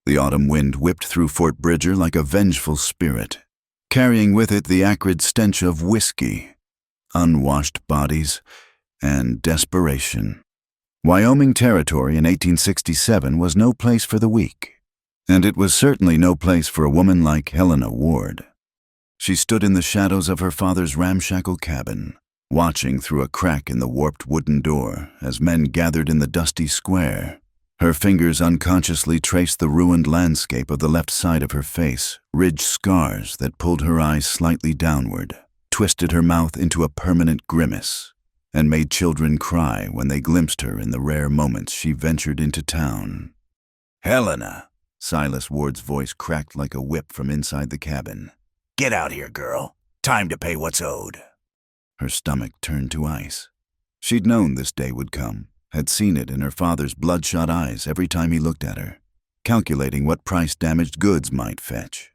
The autumn wind whipped through Fort Bridger like a vengeful spirit, carrying with it the acrid stench of whiskey, unwashed bodies, and desperation. Wyoming Territory in 1867 was no place for the weak, and it was certainly no place for a woman like Helena Ward. She stood in the shadows of her father's ramshackle cabin, watching through a crack in the warped wooden door as men gathered in the dusty square. Her fingers unconsciously traced the ruined landscape of the left side of her face, ridged scars that pulled her eyes slightly downward, twisted her mouth into a permanent grimace, and made children cry when they glimpsed her in the rare moments she ventured into town. "Helena," Silas Ward's voice cracked like a whip from inside the cabin. "Get out here, girl. Time to pay what's owed." Her stomach turned to ice. She'd known this day would come, had seen it in her father's bloodshot eyes every time he looked at her, calculating what price damaged goods might fetch.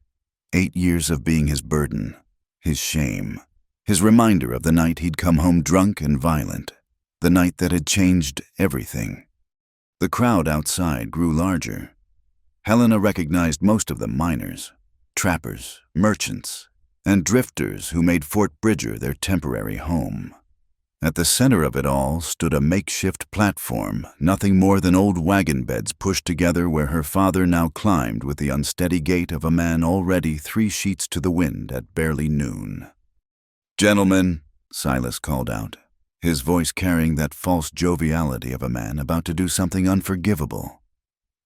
8 years of being his burden, his shame, his reminder of the night he'd come home drunk and violent, the night that had changed everything. The crowd outside grew larger. Helena recognized most of them miners, trappers, merchants, and drifters who made Fort Bridger their temporary home. At the center of it all stood a makeshift platform, nothing more than old wagon beds pushed together where her father now climbed with the unsteady gait of a man already 3 sheets to the wind at barely noon. "Gentlemen," Silas called out, his voice carrying that false joviality of a man about to do something unforgivable.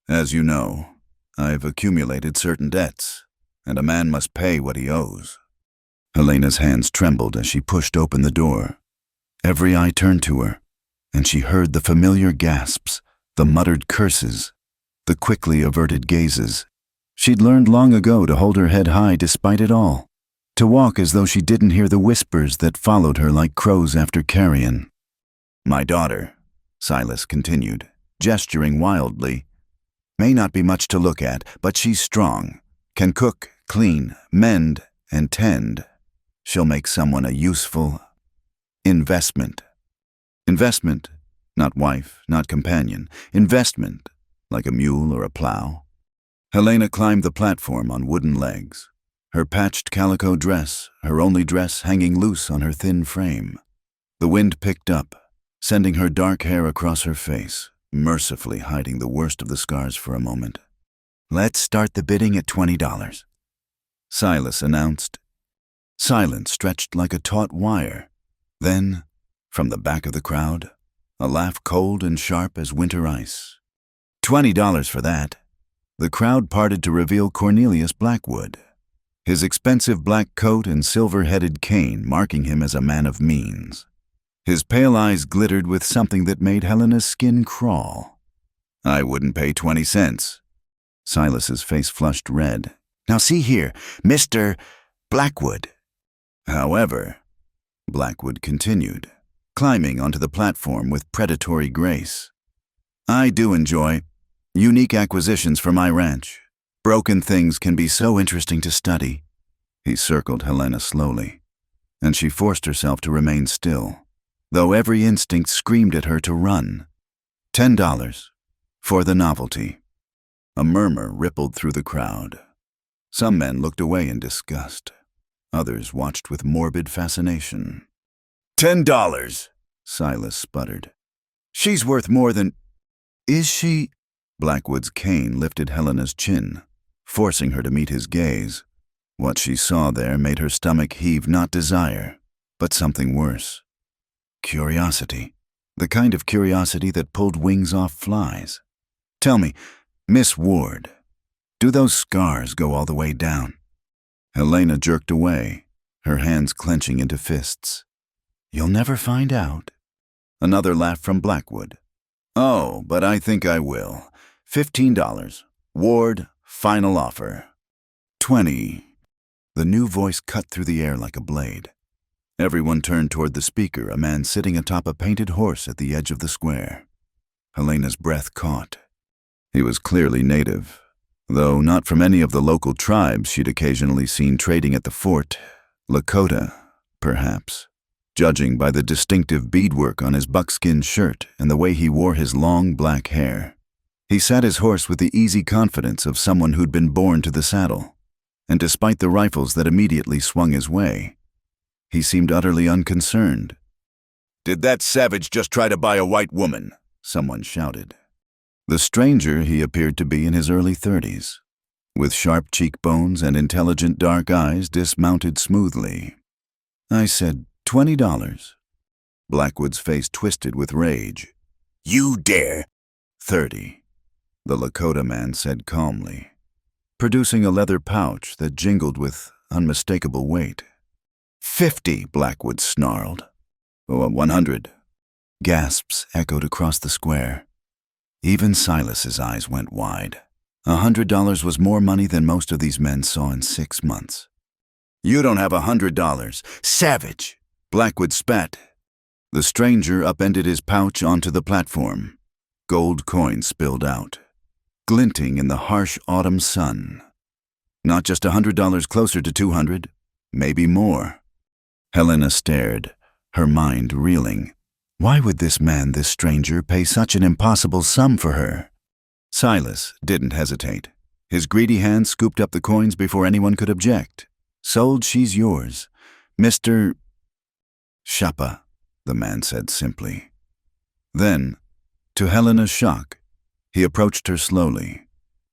"As you know, I've accumulated certain debts, and a man must pay what he owes." Helena's hands trembled as she pushed open the door. Every eye turned to her, and she heard the familiar gasps, the muttered curses, the quickly averted gazes. She'd learned long ago to hold her head high despite it all, to walk as though she didn't hear the whispers that followed her like crows after carrion. "My daughter," Silas continued, gesturing wildly, "may not be much to look at, but she's strong, can cook, clean, mend, and tend. She'll make someone a useful investment. Investment, not wife, not companion. Investment, like a mule or a plow." Helena climbed the platform on wooden legs, her patched calico dress, her only dress, hanging loose on her thin frame. The wind picked up, sending her dark hair across her face, mercifully hiding the worst of the scars for a moment. "Let's start the bidding at $20, Silas announced. Silence stretched like a taut wire. Then, from the back of the crowd, a laugh cold and sharp as winter ice. $20 for that." The crowd parted to reveal Cornelius Blackwood, his expensive black coat and silver-headed cane marking him as a man of means. His pale eyes glittered with something that made Helena's skin crawl. "I wouldn't pay 20 cents. Silas's face flushed red. "Now see here, Mr. Blackwood." "However," Blackwood continued, climbing onto the platform with predatory grace, "I do enjoy unique acquisitions for my ranch. Broken things can be so interesting to study." He circled Helena slowly, and she forced herself to remain still, though every instinct screamed at her to run. $10 for the novelty. A murmur rippled through the crowd. Some men looked away in disgust. Others watched with morbid fascination. $10, Silas sputtered. "She's worth more than—" "Is she—" Blackwood's cane lifted Helena's chin, forcing her to meet his gaze. What she saw there made her stomach heave not desire, but something worse. Curiosity. The kind of curiosity that pulled wings off flies. "Tell me, Miss Ward, do those scars go all the way down?" Helena jerked away, her hands clenching into fists. "You'll never find out." Another laugh from Blackwood. "Oh, but I think I will. $15. Ward, final offer." 20. The new voice cut through the air like a blade. Everyone turned toward the speaker, a man sitting atop a painted horse at the edge of the square. Helena's breath caught. He was clearly native, though not from any of the local tribes she'd occasionally seen trading at the fort. Lakota, perhaps, judging by the distinctive beadwork on his buckskin shirt and the way he wore his long black hair. He sat his horse with the easy confidence of someone who'd been born to the saddle, and despite the rifles that immediately swung his way, he seemed utterly unconcerned. "Did that savage just try to buy a white woman?" someone shouted. The stranger he appeared to be in his early 30s, with sharp cheekbones and intelligent dark eyes, dismounted smoothly. I said, $20. Blackwood's face twisted with rage. "You dare?" "30, the Lakota man said calmly, producing a leather pouch that jingled with unmistakable weight. "50, Blackwood snarled. "100. Gasps echoed across the square. Even Silas's eyes went wide. $100 was more money than most of these men saw in 6 months. "You don't have $100, savage!" Blackwood spat. The stranger upended his pouch onto the platform. Gold coins spilled out, glinting in the harsh autumn sun. Not just $100 closer to 200, maybe more. Helena stared, her mind reeling. Why would this man, this stranger, pay such an impossible sum for her? Silas didn't hesitate. His greedy hand scooped up the coins before anyone could object. "Sold, she's yours. Mr. Shapa," the man said simply. Then, to Helena's shock, he approached her slowly,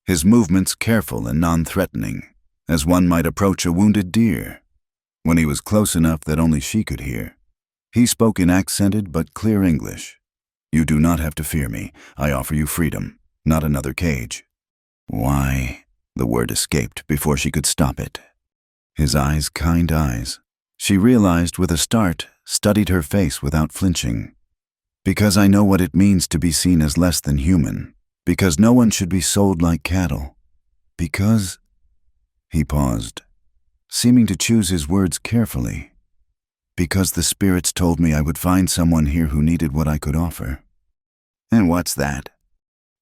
his movements careful and non-threatening, as one might approach a wounded deer. When he was close enough that only she could hear, he spoke in accented but clear English. "You do not have to fear me. I offer you freedom, not another cage." "Why?" The word escaped before she could stop it. His eyes, kind eyes. She realized with a start, studied her face without flinching. "Because I know what it means to be seen as less than human. Because no one should be sold like cattle. Because—" He paused, seeming to choose his words carefully. "Because the spirits told me I would find someone here who needed what I could offer." "And what's that?"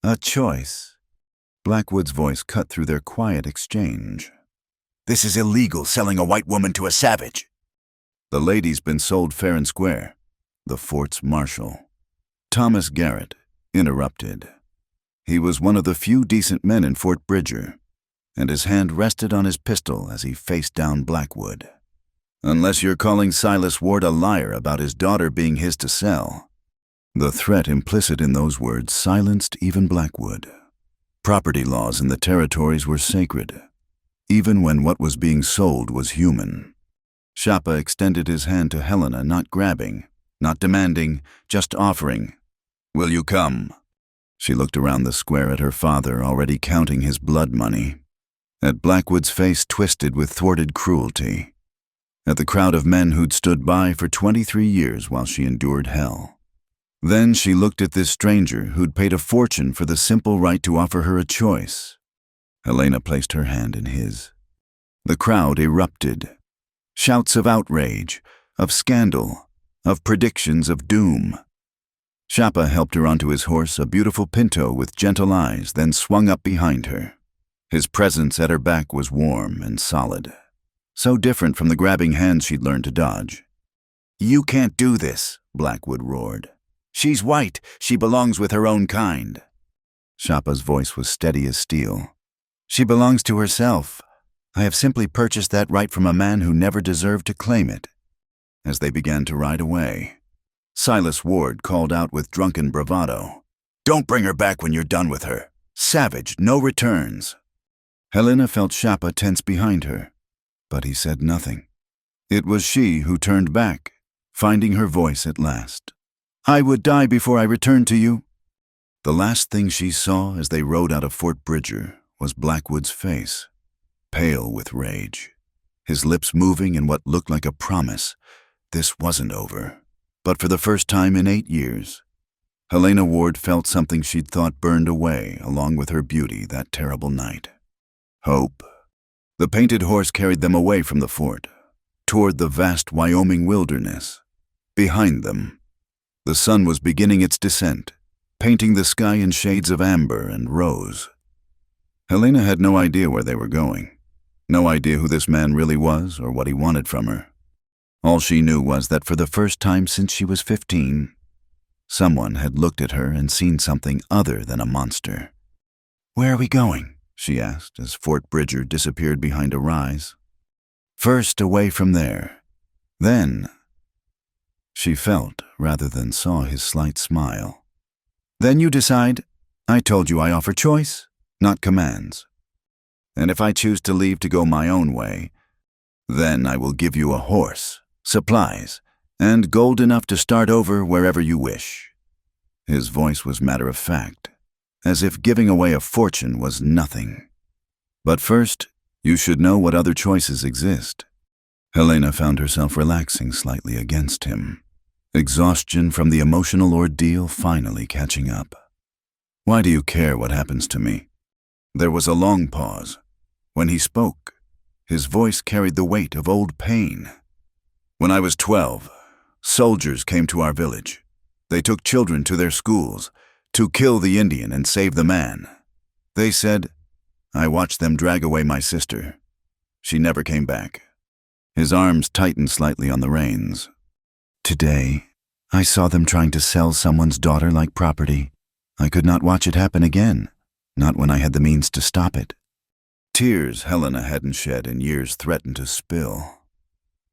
"A choice." Blackwood's voice cut through their quiet exchange. "This is illegal, selling a white woman to a savage." "The lady's been sold fair and square." The fort's marshal, Thomas Garrett, interrupted. He was one of the few decent men in Fort Bridger, and his hand rested on his pistol as he faced down Blackwood. "Unless you're calling Silas Ward a liar about his daughter being his to sell." The threat implicit in those words silenced even Blackwood. Property laws in the territories were sacred, even when what was being sold was human. Shapa extended his hand to Helena, not grabbing, not demanding, just offering. "Will you come?" She looked around the square at her father, already counting his blood money, at Blackwood's face twisted with thwarted cruelty, at the crowd of men who'd stood by for 23 years while she endured hell. Then she looked at this stranger who'd paid a fortune for the simple right to offer her a choice. Helena placed her hand in his. The crowd erupted. Shouts of outrage, of scandal, of predictions of doom. Shapa helped her onto his horse, a beautiful pinto with gentle eyes, then swung up behind her. His presence at her back was warm and solid, so different from the grabbing hands she'd learned to dodge. "You can't do this," Blackwood roared. "She's white. She belongs with her own kind." Shapa's voice was steady as steel. "She belongs to herself. I have simply purchased that right from a man who never deserved to claim it." As they began to ride away, Silas Ward called out with drunken bravado, "Don't bring her back when you're done with her. Savage, no returns." Helena felt Shapa tense behind her, but he said nothing. It was she who turned back, finding her voice at last. "I would die before I returned to you." The last thing she saw as they rode out of Fort Bridger was Blackwood's face, pale with rage, his lips moving in what looked like a promise. This wasn't over. But for the first time in 8 years, Helena Ward felt something she'd thought burned away along with her beauty that terrible night. Hope. The painted horse carried them away from the fort, toward the vast Wyoming wilderness. Behind them, the sun was beginning its descent, painting the sky in shades of amber and rose. Helena had no idea where they were going, no idea who this man really was or what he wanted from her. All she knew was that for the first time since she was 15, someone had looked at her and seen something other than a monster. "Where are we going?" she asked as Fort Bridger disappeared behind a rise. "First away from there. Then—" She felt rather than saw his slight smile. "Then you decide. I told you I offer choice, not commands. And if I choose to leave to go my own way, then I will give you a horse, supplies, and gold enough to start over wherever you wish." His voice was matter-of-fact, as if giving away a fortune was nothing. "But first, you should know what other choices exist." Helena found herself relaxing slightly against him, exhaustion from the emotional ordeal finally catching up. "Why do you care what happens to me?" There was a long pause. When he spoke, his voice carried the weight of old pain. "When I was 12, soldiers came to our village. They took children to their schools to kill the Indian and save the man. They said, I watched them drag away my sister. She never came back." His arms tightened slightly on the reins. "Today, I saw them trying to sell someone's daughter like property. I could not watch it happen again, not when I had the means to stop it." Tears Helena hadn't shed in years threatened to spill.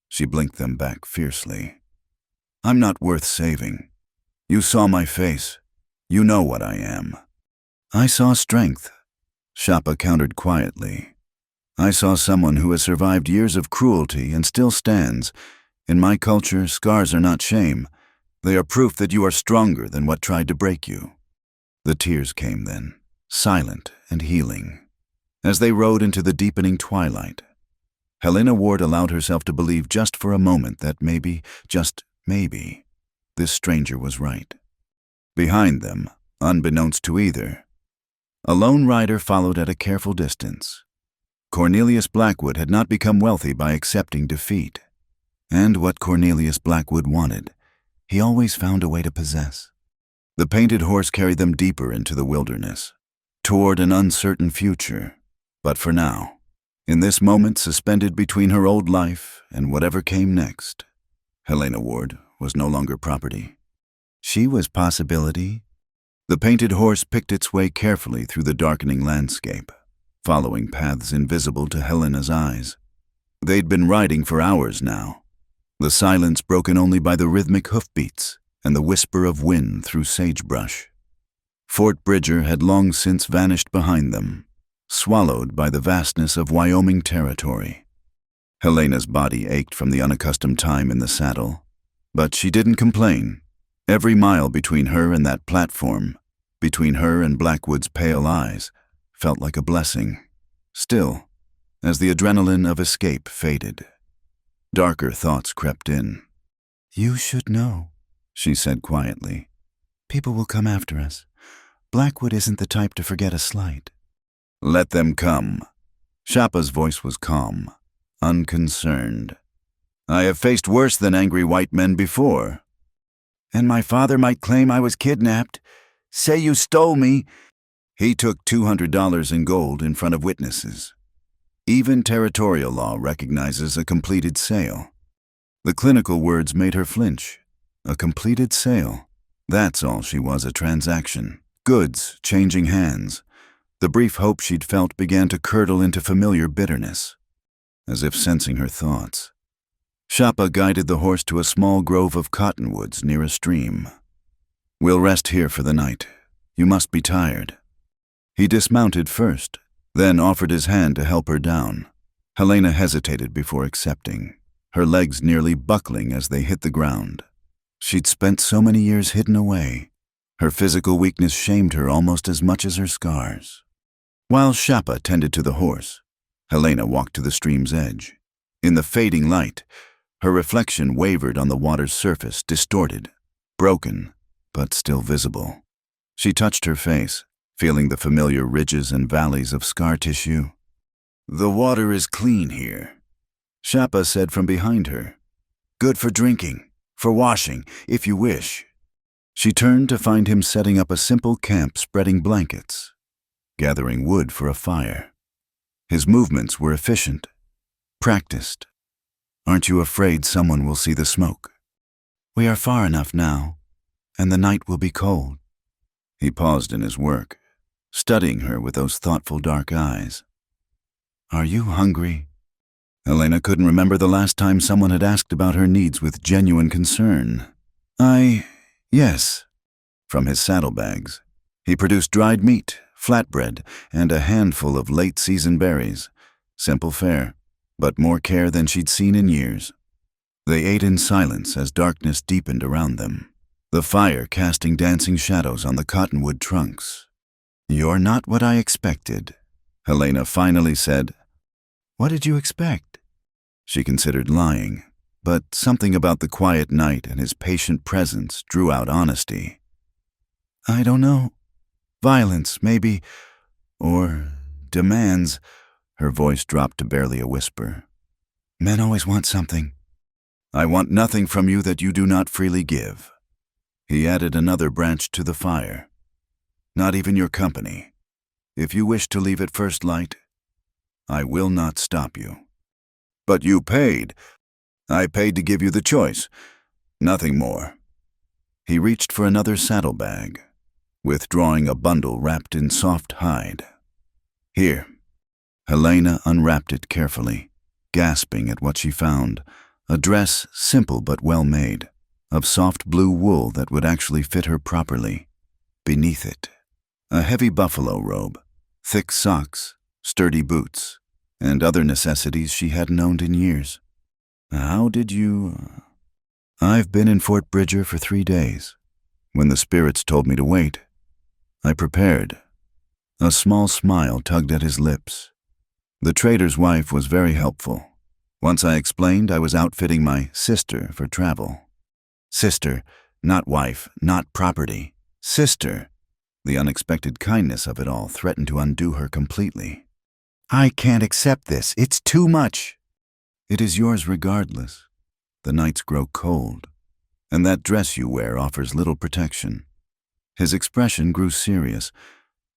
She blinked them back fiercely. "I'm not worth saving. You saw my face. You know what I am." "I saw strength," Shapa countered quietly. "I saw someone who has survived years of cruelty and still stands. In my culture, scars are not shame. They are proof that you are stronger than what tried to break you." The tears came then, silent and healing. As they rode into the deepening twilight, Helena Ward allowed herself to believe just for a moment that maybe, just maybe, this stranger was right. Behind them, unbeknownst to either, a lone rider followed at a careful distance. Cornelius Blackwood had not become wealthy by accepting defeat. And what Cornelius Blackwood wanted, he always found a way to possess. The painted horse carried them deeper into the wilderness, toward an uncertain future. But for now, in this moment suspended between her old life and whatever came next, Helena Ward was no longer property. She was possibility. The painted horse picked its way carefully through the darkening landscape, following paths invisible to Helena's eyes. They'd been riding for hours now, the silence broken only by the rhythmic hoofbeats and the whisper of wind through sagebrush. Fort Bridger had long since vanished behind them, swallowed by the vastness of Wyoming territory. Helena's body ached from the unaccustomed time in the saddle, but she didn't complain. Every mile between her and that platform, between her and Blackwood's pale eyes, felt like a blessing. Still, as the adrenaline of escape faded, darker thoughts crept in. "You should know," she said quietly. "People will come after us. Blackwood isn't the type to forget a slight." "Let them come." Shapa's voice was calm, unconcerned. "I have faced worse than angry white men before." "And my father might claim I was kidnapped. Say you stole me." "He took $200 in gold in front of witnesses. Even territorial law recognizes a completed sale." The clinical words made her flinch. A completed sale. That's all she was, a transaction. Goods changing hands. The brief hope she'd felt began to curdle into familiar bitterness, as if sensing her thoughts. Shapa guided the horse to a small grove of cottonwoods near a stream. "We'll rest here for the night. You must be tired." He dismounted first, then offered his hand to help her down. Helena hesitated before accepting, her legs nearly buckling as they hit the ground. She'd spent so many years hidden away. Her physical weakness shamed her almost as much as her scars. While Shapa tended to the horse, Helena walked to the stream's edge. In the fading light, her reflection wavered on the water's surface, distorted, broken, but still visible. She touched her face, feeling the familiar ridges and valleys of scar tissue. "The water is clean here," Shapa said from behind her. "Good for drinking, for washing, if you wish." She turned to find him setting up a simple camp, spreading blankets, gathering wood for a fire. His movements were efficient, practiced. "Aren't you afraid someone will see the smoke?" "We are far enough now, and the night will be cold." He paused in his work, studying her with those thoughtful dark eyes. "Are you hungry?" Helena couldn't remember the last time someone had asked about her needs with genuine concern. Yes." From his saddlebags, he produced dried meat, flatbread, and a handful of late-season berries. Simple fare, but more care than she'd seen in years. They ate in silence as darkness deepened around them, the fire casting dancing shadows on the cottonwood trunks. "You're not what I expected," Helena finally said. "What did you expect?" She considered lying, but something about the quiet night and his patient presence drew out honesty. "I don't know. Violence, maybe, or demands." Her voice dropped to barely a whisper. "Men always want something." "I want nothing from you that you do not freely give." He added another branch to the fire. "Not even your company. If you wish to leave at first light, I will not stop you." "But you paid." "I paid to give you the choice. Nothing more." He reached for another saddlebag, withdrawing a bundle wrapped in soft hide. "Here." Helena unwrapped it carefully, gasping at what she found. A dress, simple but well made, of soft blue wool that would actually fit her properly. Beneath it, a heavy buffalo robe, thick socks, sturdy boots, and other necessities she hadn't owned in years. "How did you—" "I've been in Fort Bridger for 3 days. When the spirits told me to wait, I prepared." A small smile tugged at his lips. The trader's wife was very helpful. Once I explained I was outfitting my sister for travel. Sister, not wife, not property. Sister. The unexpected kindness of it all threatened to undo her completely. "I can't accept this. It's too much." "It is yours regardless. The nights grow cold, and that dress you wear offers little protection." His expression grew serious.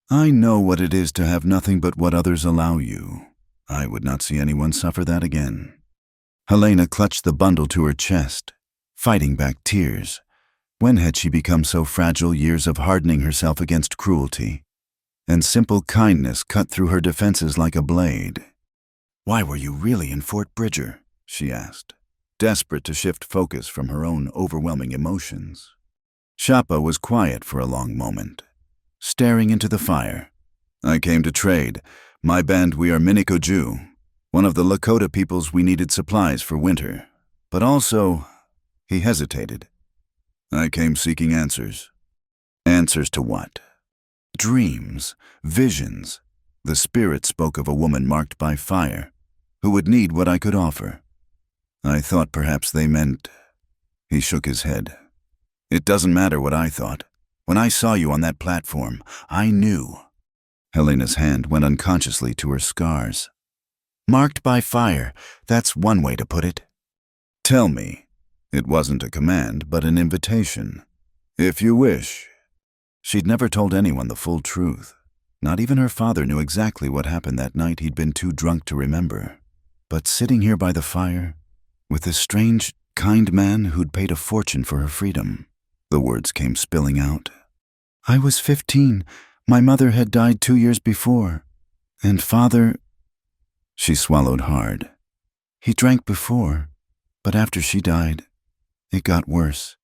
"I know what it is to have nothing but what others allow you. I would not see anyone suffer that again." Helena clutched the bundle to her chest, fighting back tears. When had she become so fragile? Years of hardening herself against cruelty, and simple kindness cut through her defenses like a blade. "Why were you really in Fort Bridger?" she asked, desperate to shift focus from her own overwhelming emotions. Shapa was quiet for a long moment, staring into the fire. "I came to trade. My band, we are Minikoju, one of the Lakota peoples we needed supplies for winter. But also," he hesitated, "I came seeking answers." "Answers to what?" "Dreams, visions." The spirit spoke of a woman marked by fire, who would need what I could offer. I thought perhaps they meant... He shook his head. "It doesn't matter what I thought. When I saw you on that platform, I knew." Helena's hand went unconsciously to her scars. "Marked by fire, that's one way to put it." "Tell me." It wasn't a command, but an invitation. "If you wish." She'd never told anyone the full truth. Not even her father knew exactly what happened that night. He'd been too drunk to remember. But sitting here by the fire, with this strange, kind man who'd paid a fortune for her freedom, the words came spilling out. "I was 15. My mother had died 2 years before. And father—" She swallowed hard. "He drank before, but after she died, it got worse.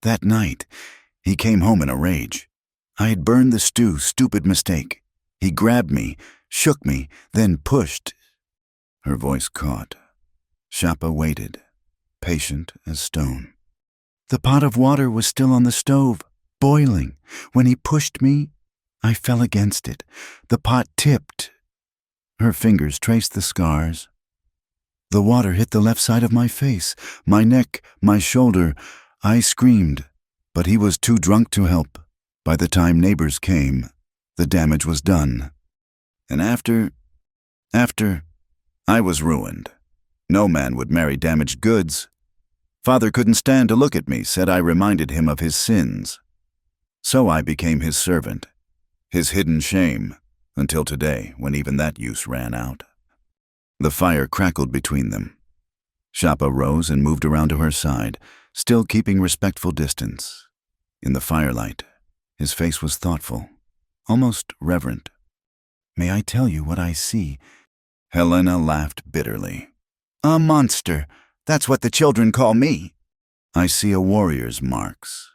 That night, he came home in a rage. I had burned the stew, stupid mistake. He grabbed me, shook me, then pushed." Her voice caught. Shapa waited, patient as stone. "The pot of water was still on the stove, boiling. When he pushed me, I fell against it. The pot tipped." Her fingers traced the scars. "The water hit the left side of my face, my neck, my shoulder. I screamed, but he was too drunk to help. By the time neighbors came, the damage was done. And after, I was ruined. No man would marry damaged goods. Father couldn't stand to look at me, said I reminded him of his sins. So I became his servant, his hidden shame, until today, when even that use ran out." The fire crackled between them. Shapa rose and moved around to her side, still keeping respectful distance. In the firelight, his face was thoughtful. almost reverent. "May I tell you what I see?" Helena laughed bitterly. "A monster. That's what the children call me." "I see a warrior's marks."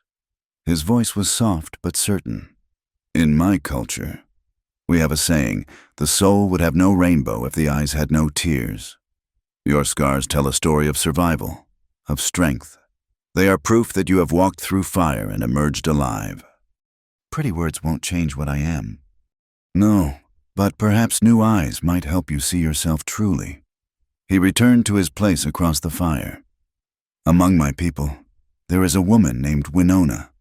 His voice was soft but certain. "In my culture, we have a saying, the soul would have no rainbow if the eyes had no tears. Your scars tell a story of survival, of strength. They are proof that you have walked through fire and emerged alive." "Pretty words won't change what I am." "No, but perhaps new eyes might help you see yourself truly." He returned to his place across the fire. "Among my people, there is a woman named Winona.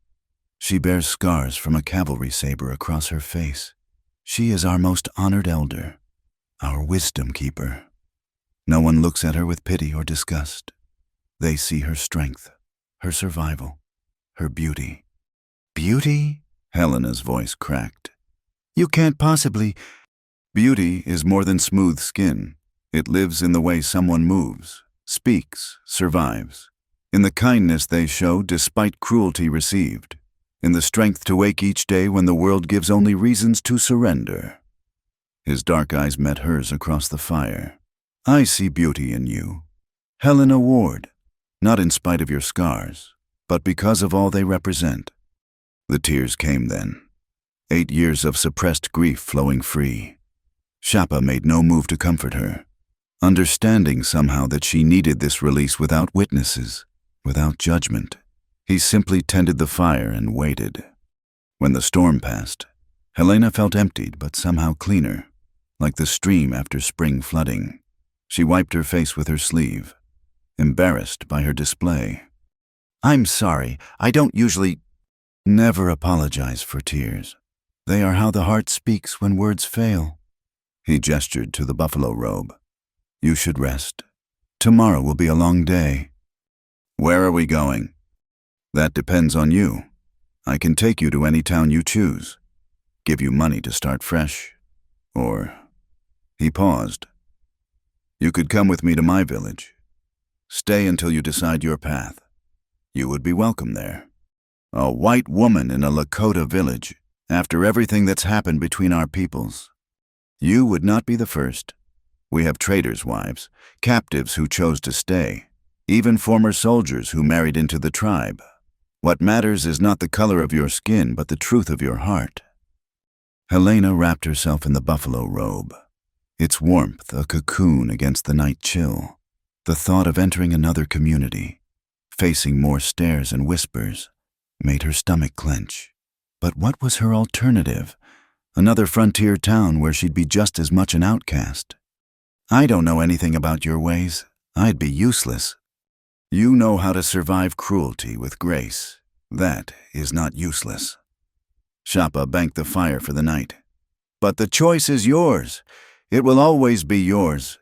She bears scars from a cavalry saber across her face. She is our most honored elder, our wisdom keeper. No one looks at her with pity or disgust. They see her strength, her survival, her beauty." "Beauty?" Helena's voice cracked. "You can't possibly—" "Beauty is more than smooth skin. It lives in the way someone moves, speaks, survives, in the kindness they show despite cruelty received, in the strength to wake each day when the world gives only reasons to surrender." His dark eyes met hers across the fire. "I see beauty in you, Helena Ward, not in spite of your scars, but because of all they represent." The tears came then. 8 years of suppressed grief flowing free. Shapa made no move to comfort her, understanding somehow that she needed this release without witnesses, without judgment. He simply tended the fire and waited. When the storm passed, Helena felt emptied but somehow cleaner, like the stream after spring flooding. She wiped her face with her sleeve, embarrassed by her display. "I'm sorry, I don't usually—" "Never apologize for tears. They are how the heart speaks when words fail." He gestured to the buffalo robe. "You should rest. Tomorrow will be a long day." "Where are we going?" "That depends on you. I can take you to any town you choose, give you money to start fresh, or—" He paused. "You could come with me to my village. Stay until you decide your path. You would be welcome there." "A white woman in a Lakota village, after everything that's happened between our peoples. You would not be the first. We have traders' wives, captives who chose to stay, even former soldiers who married into the tribe. What matters is not the color of your skin, but the truth of your heart." Helena wrapped herself in the buffalo robe. Its warmth a cocoon against the night chill. The thought of entering another community, facing more stares and whispers, made her stomach clench. But what was her alternative? Another frontier town where she'd be just as much an outcast. "I don't know anything about your ways. I'd be useless." "You know how to survive cruelty with grace. That is not useless." Shapa banked the fire for the night. "But the choice is yours. It will always be yours."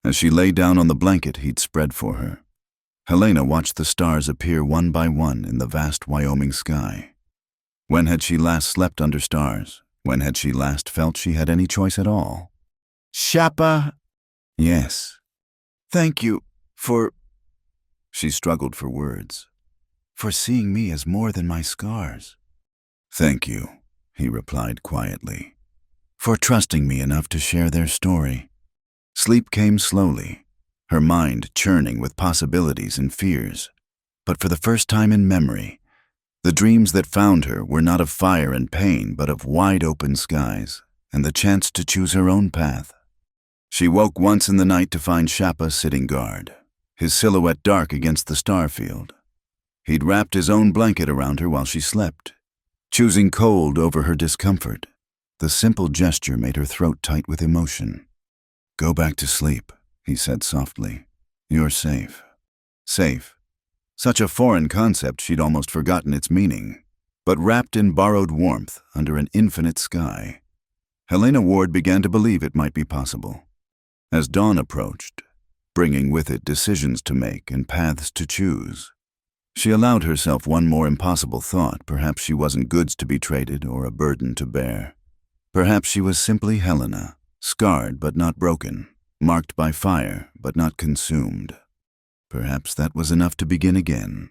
As she lay down on the blanket he'd spread for her, Helena watched the stars appear one by one in the vast Wyoming sky. When had she last slept under stars? When had she last felt she had any choice at all? "Shapa?" "Yes." "Thank you for—" She struggled for words. "For seeing me as more than my scars." "Thank you," he replied quietly. "For trusting me enough to share their story." Sleep came slowly, her mind churning with possibilities and fears. But for the first time in memory, the dreams that found her were not of fire and pain, but of wide-open skies and the chance to choose her own path. She woke once in the night to find Shapa sitting guard, his silhouette dark against the star field. He'd wrapped his own blanket around her while she slept, choosing cold over her discomfort. The simple gesture made her throat tight with emotion. "Go back to sleep," he said softly. "You're safe." Safe. Such a foreign concept she'd almost forgotten its meaning, but wrapped in borrowed warmth under an infinite sky. Helena Ward began to believe it might be possible. As dawn approached, bringing with it decisions to make and paths to choose, she allowed herself one more impossible thought. Perhaps she wasn't goods to be traded or a burden to bear. Perhaps she was simply Helena, scarred but not broken, marked by fire but not consumed. Perhaps that was enough to begin again.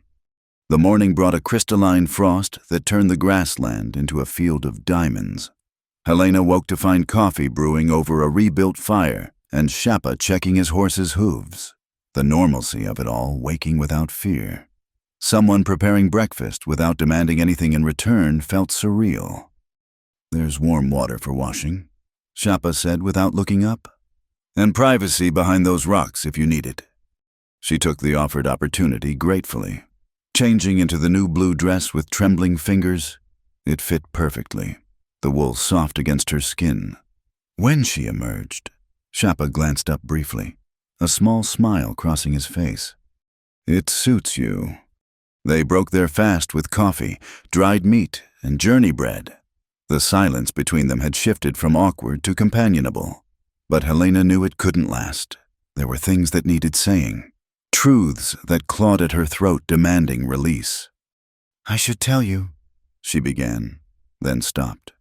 The morning brought a crystalline frost that turned the grassland into a field of diamonds. Helena woke to find coffee brewing over a rebuilt fire and Shapa checking his horse's hooves. The normalcy of it all, waking without fear. Someone preparing breakfast without demanding anything in return felt surreal. "There's warm water for washing," Shapa said without looking up. "And privacy behind those rocks if you need it." She took the offered opportunity gratefully. Changing into the new blue dress with trembling fingers, it fit perfectly, the wool soft against her skin. When she emerged, Shapa glanced up briefly, a small smile crossing his face. "It suits you." They broke their fast with coffee, dried meat, and journey bread. The silence between them had shifted from awkward to companionable. But Helena knew it couldn't last. There were things that needed saying, truths that clawed at her throat demanding release. "I should tell you," she began, then stopped,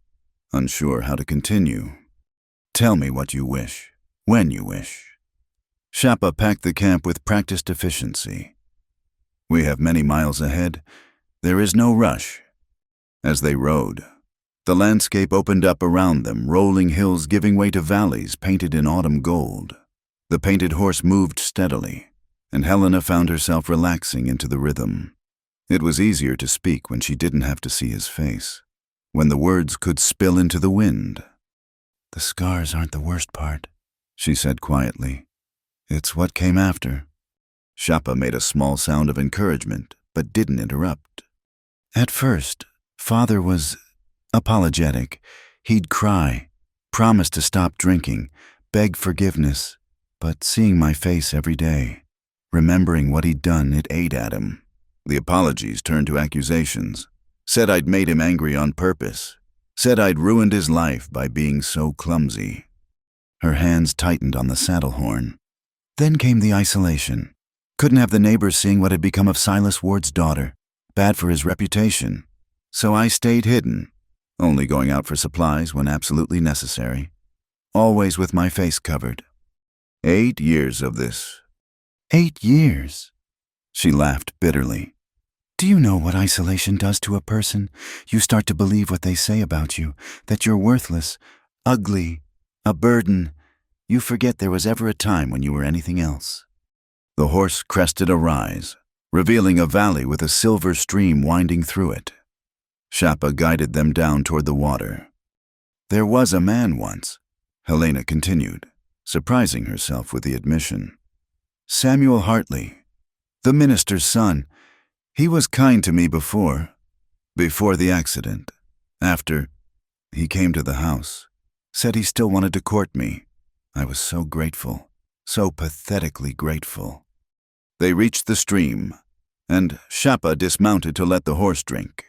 unsure how to continue. "Tell me what you wish, when you wish." Shapa packed the camp with practiced efficiency. "We have many miles ahead. There is no rush." As they rode, the landscape opened up around them, rolling hills giving way to valleys painted in autumn gold. The painted horse moved steadily, and Helena found herself relaxing into the rhythm. It was easier to speak when she didn't have to see his face, when the words could spill into the wind. "The scars aren't the worst part," she said quietly. "It's what came after." Shapa made a small sound of encouragement, but didn't interrupt. "At first, Father was apologetic. He'd cry, promise to stop drinking, beg forgiveness, but seeing my face every day, remembering what he'd done, it ate at him. The apologies turned to accusations. Said I'd made him angry on purpose. Said I'd ruined his life by being so clumsy." Her hands tightened on the saddle horn. Then came the isolation. Couldn't have the neighbors seeing what had become of Silas Ward's daughter. Bad for his reputation. So I stayed hidden, only going out for supplies when absolutely necessary. Always with my face covered. 8 years of this. 8 years? She laughed bitterly. "Do you know what isolation does to a person? You start to believe what they say about you, that you're worthless, ugly, a burden. You forget there was ever a time when you were anything else." The horse crested a rise, revealing a valley with a silver stream winding through it. Shapa guided them down toward the water. "There was a man once," Helena continued, surprising herself with the admission. "Samuel Hartley, the minister's son. He was kind to me before the accident. After, he came to the house, said he still wanted to court me. I was so grateful, so pathetically grateful." They reached the stream, and Shapa dismounted to let the horse drink.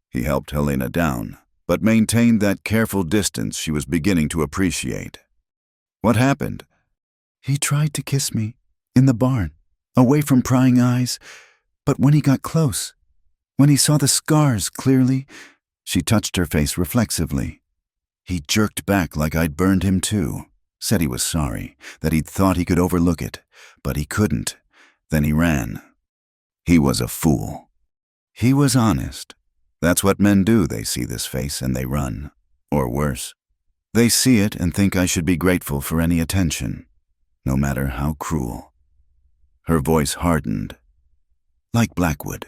He helped Helena down, but maintained that careful distance she was beginning to appreciate. "What happened?" "He tried to kiss me, in the barn, away from prying eyes, but when he got close, when he saw the scars clearly," she touched her face reflexively, "he jerked back like I'd burned him too, said he was sorry, that he'd thought he could overlook it, but he couldn't. Then he ran. He was a fool. He was honest. That's what men do. They see this face and they run. Or worse. They see it and think I should be grateful for any attention, no matter how cruel." Her voice hardened. "Like Blackwood.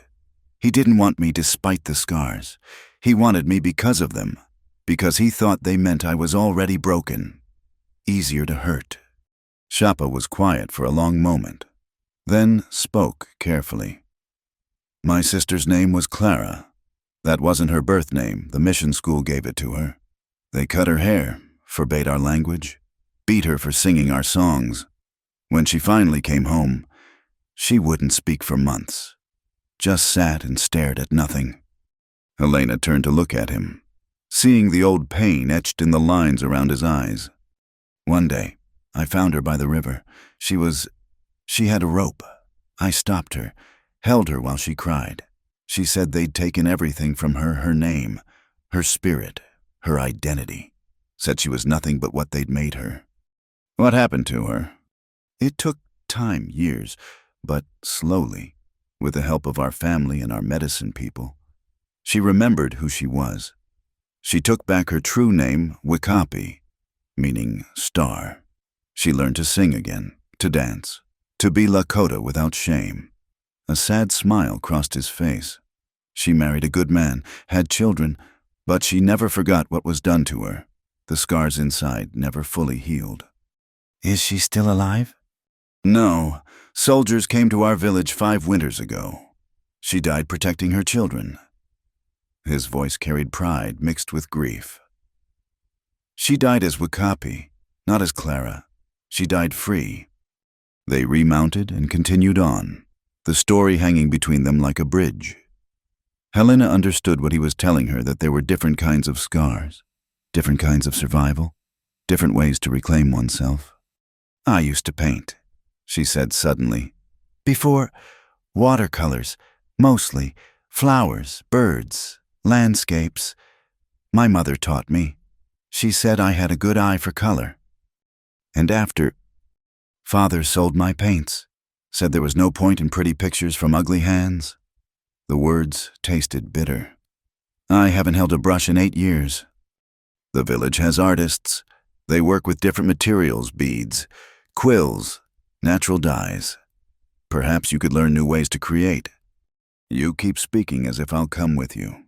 He didn't want me despite the scars. He wanted me because of them, because he thought they meant I was already broken. Easier to hurt." Shapa was quiet for a long moment, then spoke carefully. "My sister's name was Clara. That wasn't her birth name. The mission school gave it to her. They cut her hair, forbade our language, beat her for singing our songs. When she finally came home, she wouldn't speak for months. Just sat and stared at nothing." Helena turned to look at him, seeing the old pain etched in the lines around his eyes. "One day, I found her by the river. She had a rope. I stopped her, held her while she cried. She said they'd taken everything from her, her name, her spirit, her identity. Said she was nothing but what they'd made her." "What happened to her?" "It took time, years, but slowly, with the help of our family and our medicine people. She remembered who she was. She took back her true name, Wikapi, meaning star. She learned to sing again, to dance, to be Lakota without shame. A sad smile crossed his face. She married a good man, had children, but she never forgot what was done to her. The scars inside never fully healed. Is she still alive? No. Soldiers came to our village 5 winters ago. She died protecting her children. His voice carried pride mixed with grief. She died as Wikapi, not as Clara. She died free. They remounted and continued on, the story hanging between them like a bridge. Helena understood what he was telling her, that there were different kinds of scars, different kinds of survival, different ways to reclaim oneself. I used to paint, she said suddenly. Before, watercolors, mostly, flowers, birds, landscapes. My mother taught me. She said I had a good eye for color. And after, Father sold my paints, said there was no point in pretty pictures from ugly hands. The words tasted bitter. I haven't held a brush in 8 years. The village has artists. They work with different materials, beads, quills, natural dyes. Perhaps you could learn new ways to create. You keep speaking as if I'll come with you.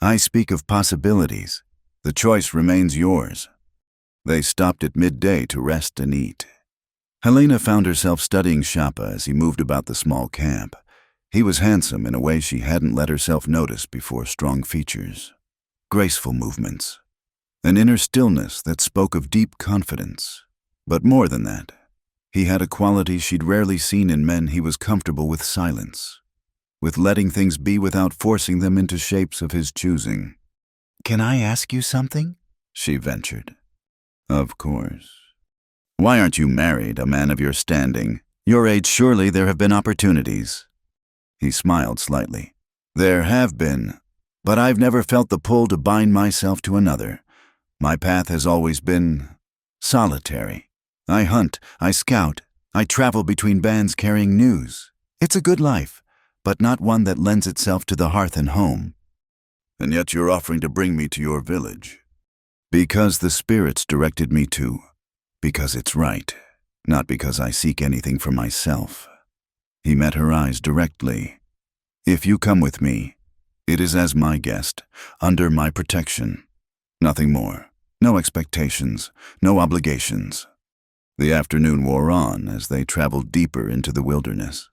I speak of possibilities. The choice remains yours. They stopped at midday to rest and eat. Helena found herself studying Shapa as he moved about the small camp. He was handsome in a way she hadn't let herself notice before. Strong features, graceful movements, an inner stillness that spoke of deep confidence. But more than that, he had a quality she'd rarely seen in men. He was comfortable with silence, with letting things be without forcing them into shapes of his choosing. Can I ask you something? She ventured. Of course. Why aren't you married, a man of your standing? Your age, surely there have been opportunities. He smiled slightly. There have been, but I've never felt the pull to bind myself to another. My path has always been solitary. I hunt, I scout, I travel between bands carrying news. It's a good life, but not one that lends itself to the hearth and home. And yet you're offering to bring me to your village. Because the spirits directed me to. Because it's right, not because I seek anything for myself. He met her eyes directly. If you come with me, it is as my guest, under my protection. Nothing more. No expectations, no obligations. The afternoon wore on as they traveled deeper into the wilderness.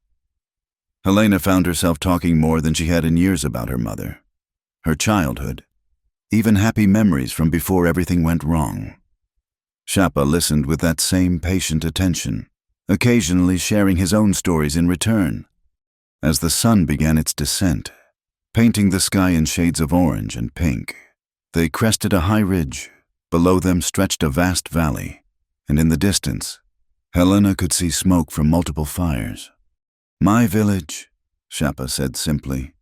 Helena found herself talking more than she had in years about her mother, her childhood, even happy memories from before everything went wrong. Shapa listened with that same patient attention, occasionally sharing his own stories in return. As the sun began its descent, painting the sky in shades of orange and pink, they crested a high ridge. Below them stretched a vast valley, and in the distance, Helena could see smoke from multiple fires. My village, Shapa said simply.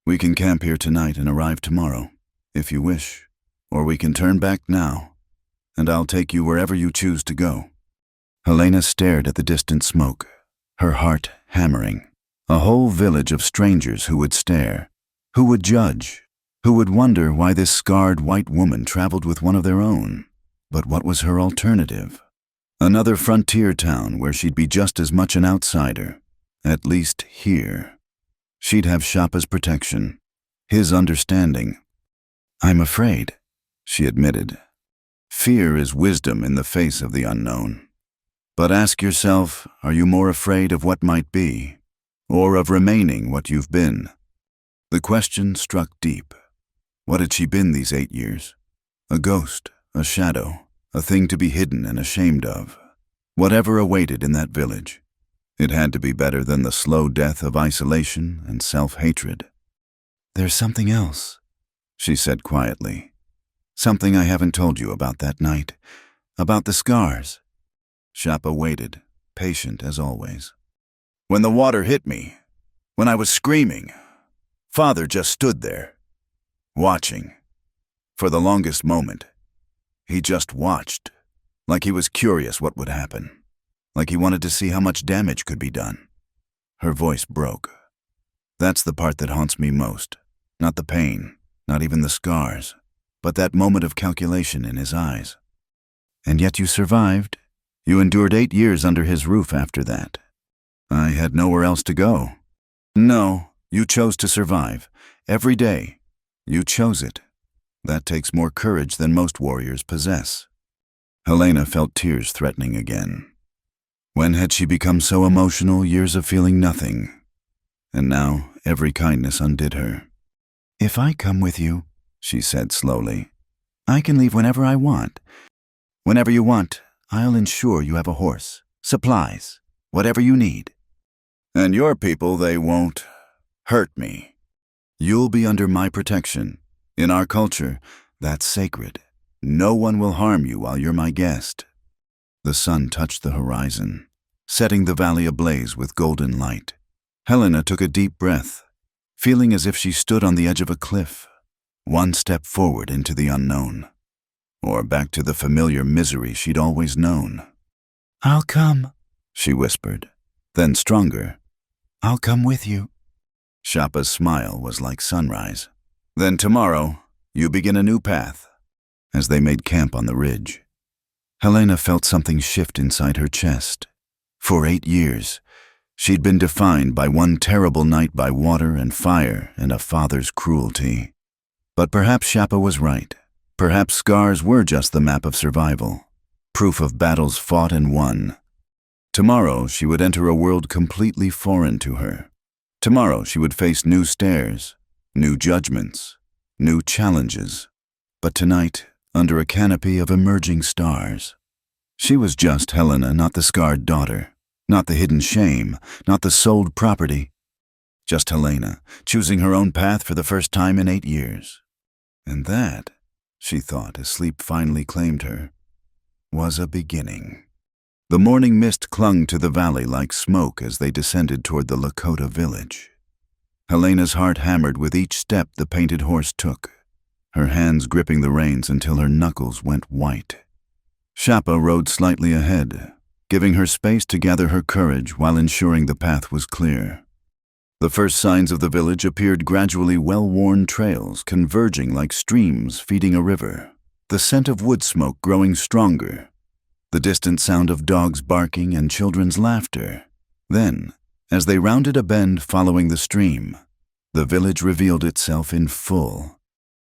We can camp here tonight and arrive tomorrow, if you wish, or we can turn back now, and I'll take you wherever you choose to go. Helena stared at the distant smoke, her heart hammering. A whole village of strangers who would stare, who would judge, who would wonder why this scarred white woman traveled with one of their own. But what was her alternative? Another frontier town where she'd be just as much an outsider, at least here. She'd have Shapa's protection, his understanding. I'm afraid, she admitted. Fear is wisdom in the face of the unknown. But ask yourself, are you more afraid of what might be, or of remaining what you've been? The question struck deep. What had she been these 8 years? A ghost, a shadow, a thing to be hidden and ashamed of. Whatever awaited in that village, it had to be better than the slow death of isolation and self-hatred. There's something else, she said quietly. Something I haven't told you about that night, about the scars. Shapa waited, patient as always. When the water hit me, when I was screaming, Father just stood there, watching. For the longest moment, he just watched, like he was curious what would happen, like he wanted to see how much damage could be done. Her voice broke. That's the part that haunts me most. Not the pain, not even the scars. but that moment of calculation in his eyes. And yet you survived. You endured 8 years under his roof after that. I had nowhere else to go. No, you chose to survive. Every day. You chose it. That takes more courage than most warriors possess. Helena felt tears threatening again. When had she become so emotional? Years of feeling nothing. And now every kindness undid her. If I come with you, she said slowly, I can leave whenever I want. Whenever you want, I'll ensure you have a horse, supplies, whatever you need. And your people, they won't hurt me. You'll be under my protection. In our culture, that's sacred. No one will harm you while you're my guest. The sun touched the horizon, setting the valley ablaze with golden light. Helena took a deep breath, feeling as if she stood on the edge of a cliff, one step forward into the unknown, or back to the familiar misery she'd always known. I'll come, she whispered, then stronger. I'll come with you. Shapa's smile was like sunrise. Then tomorrow, you begin a new path. As they made camp on the ridge, Helena felt something shift inside her chest. For 8 years, she'd been defined by one terrible night by water and fire and a father's cruelty. But perhaps Shapa was right. Perhaps scars were just the map of survival, proof of battles fought and won. Tomorrow she would enter a world completely foreign to her. Tomorrow she would face new stares, new judgments, new challenges. But tonight, under a canopy of emerging stars, she was just Helena, not the scarred daughter, not the hidden shame, not the sold property. Just Helena, choosing her own path for the first time in 8 years. And that, she thought as sleep finally claimed her, was a beginning. The morning mist clung to the valley like smoke as they descended toward the Lakota village. Helena's heart hammered with each step the painted horse took, her hands gripping the reins until her knuckles went white. Shapa rode slightly ahead, giving her space to gather her courage while ensuring the path was clear. The first signs of the village appeared gradually well-worn trails converging like streams feeding a river, the scent of wood smoke growing stronger, the distant sound of dogs barking and children's laughter. Then, as they rounded a bend following the stream, the village revealed itself in full.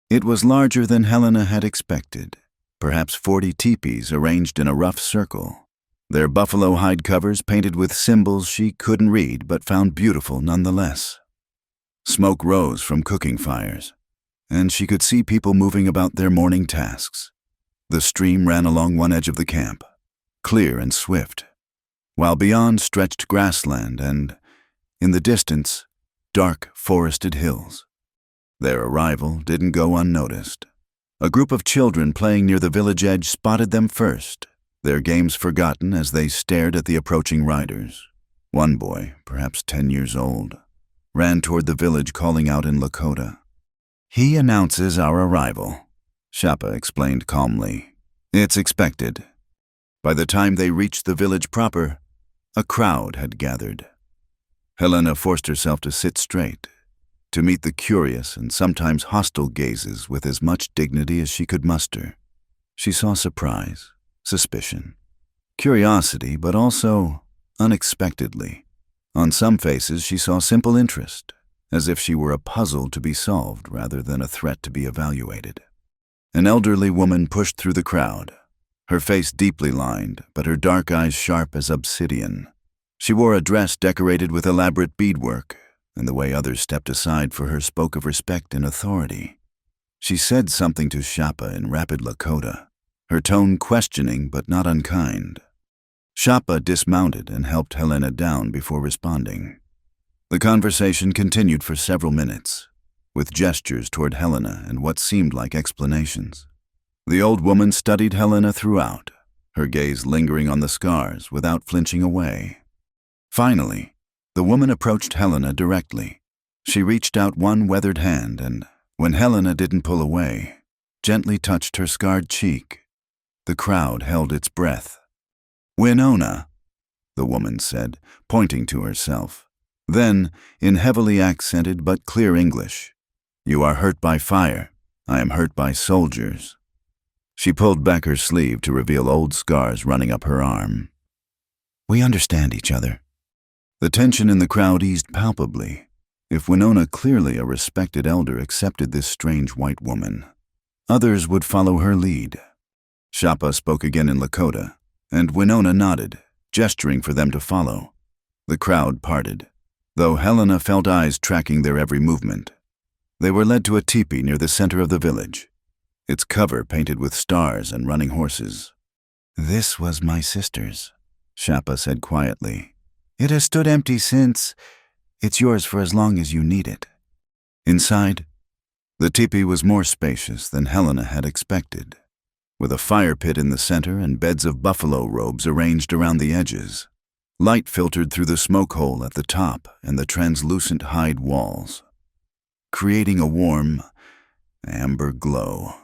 It was larger than Helena had expected, perhaps 40 teepees arranged in a rough circle, their buffalo hide covers painted with symbols she couldn't read but found beautiful nonetheless. Smoke rose from cooking fires, and she could see people moving about their morning tasks. The stream ran along one edge of the camp, clear and swift, while beyond stretched grassland and, in the distance, dark forested hills. Their arrival didn't go unnoticed. A group of children playing near the village edge spotted them first, their games forgotten as they stared at the approaching riders. One boy, perhaps 10 years old, ran toward the village calling out in Lakota. He announces our arrival, Shapa explained calmly. It's expected. By the time they reached the village proper, a crowd had gathered. Helena forced herself to sit straight, to meet the curious and sometimes hostile gazes with as much dignity as she could muster. She saw surprise, suspicion, curiosity, but also unexpectedly. On some faces she saw simple interest, as if she were a puzzle to be solved rather than a threat to be evaluated. An elderly woman pushed through the crowd, her face deeply lined, but her dark eyes sharp as obsidian. She wore a dress decorated with elaborate beadwork, and the way others stepped aside for her spoke of respect and authority. She said something to Shapa in rapid Lakota, her tone questioning but not unkind. Shapa dismounted and helped Helena down before responding. The conversation continued for several minutes, with gestures toward Helena and what seemed like explanations. The old woman studied Helena throughout, her gaze lingering on the scars without flinching away. Finally, the woman approached Helena directly. She reached out one weathered hand and, when Helena didn't pull away, gently touched her scarred cheek. The crowd held its breath. Winona, the woman said, pointing to herself. Then, in heavily accented but clear English, you are hurt by fire. I am hurt by soldiers." She pulled back her sleeve to reveal old scars running up her arm. "We understand each other." The tension in the crowd eased palpably. If Winona, clearly a respected elder, accepted this strange white woman, others would follow her lead. Shapa spoke again in Lakota, and Winona nodded, gesturing for them to follow. The crowd parted, though Helena felt eyes tracking their every movement. They were led to a teepee near the center of the village, its cover painted with stars and running horses. "This was my sister's," Shapa said quietly. "It has stood empty since. It's yours for as long as you need it." Inside, the teepee was more spacious than Helena had expected, with a fire pit in the center and beds of buffalo robes arranged around the edges. Light filtered through the smoke hole at the top and the translucent hide walls, creating a warm, amber glow.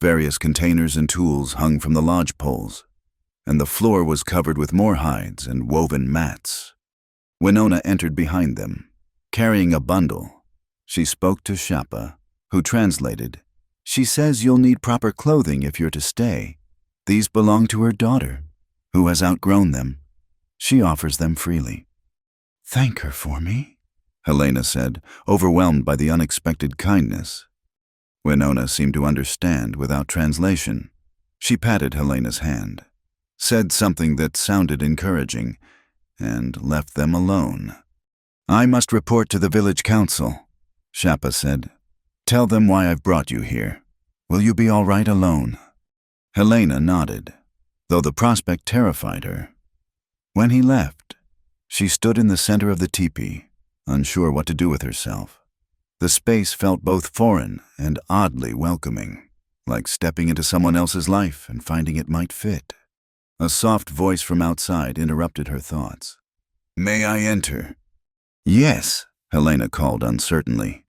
Various containers and tools hung from the lodge poles, and the floor was covered with more hides and woven mats. Winona entered behind them, carrying a bundle. She spoke to Shapa, who translated. "She says you'll need proper clothing if you're to stay. These belong to her daughter, who has outgrown them. She offers them freely." "Thank her for me," Helena said, overwhelmed by the unexpected kindness. Winona seemed to understand without translation. She patted Helena's hand, said something that sounded encouraging, and left them alone. "I must report to the village council," Shapa said. "Tell them why I've brought you here. Will you be all right alone?" Helena nodded, though the prospect terrified her. When he left, she stood in the center of the teepee, unsure what to do with herself. The space felt both foreign and oddly welcoming, like stepping into someone else's life and finding it might fit. A soft voice from outside interrupted her thoughts. "May I enter?" "Yes," Helena called uncertainly.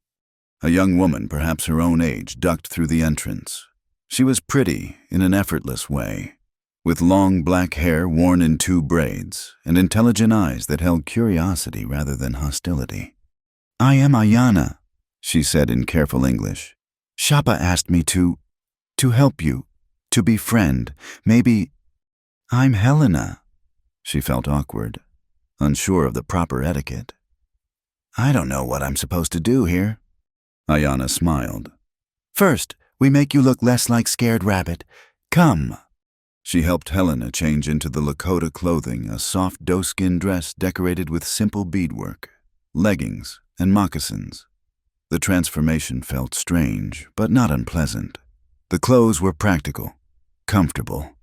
A young woman, perhaps her own age, ducked through the entrance. She was pretty in an effortless way, with long black hair worn in 2 braids and intelligent eyes that held curiosity rather than hostility. "I am Ayana," she said in careful English. "Shapa asked me to help you, to befriend, maybe—" "I'm Helena." She felt awkward, unsure of the proper etiquette. "I don't know what I'm supposed to do here." Ayana smiled. "First, we make you look less like Scared Rabbit. Come." She helped Helena change into the Lakota clothing, a soft doeskin dress decorated with simple beadwork, leggings, and moccasins. The transformation felt strange, but not unpleasant. The clothes were practical, comfortable,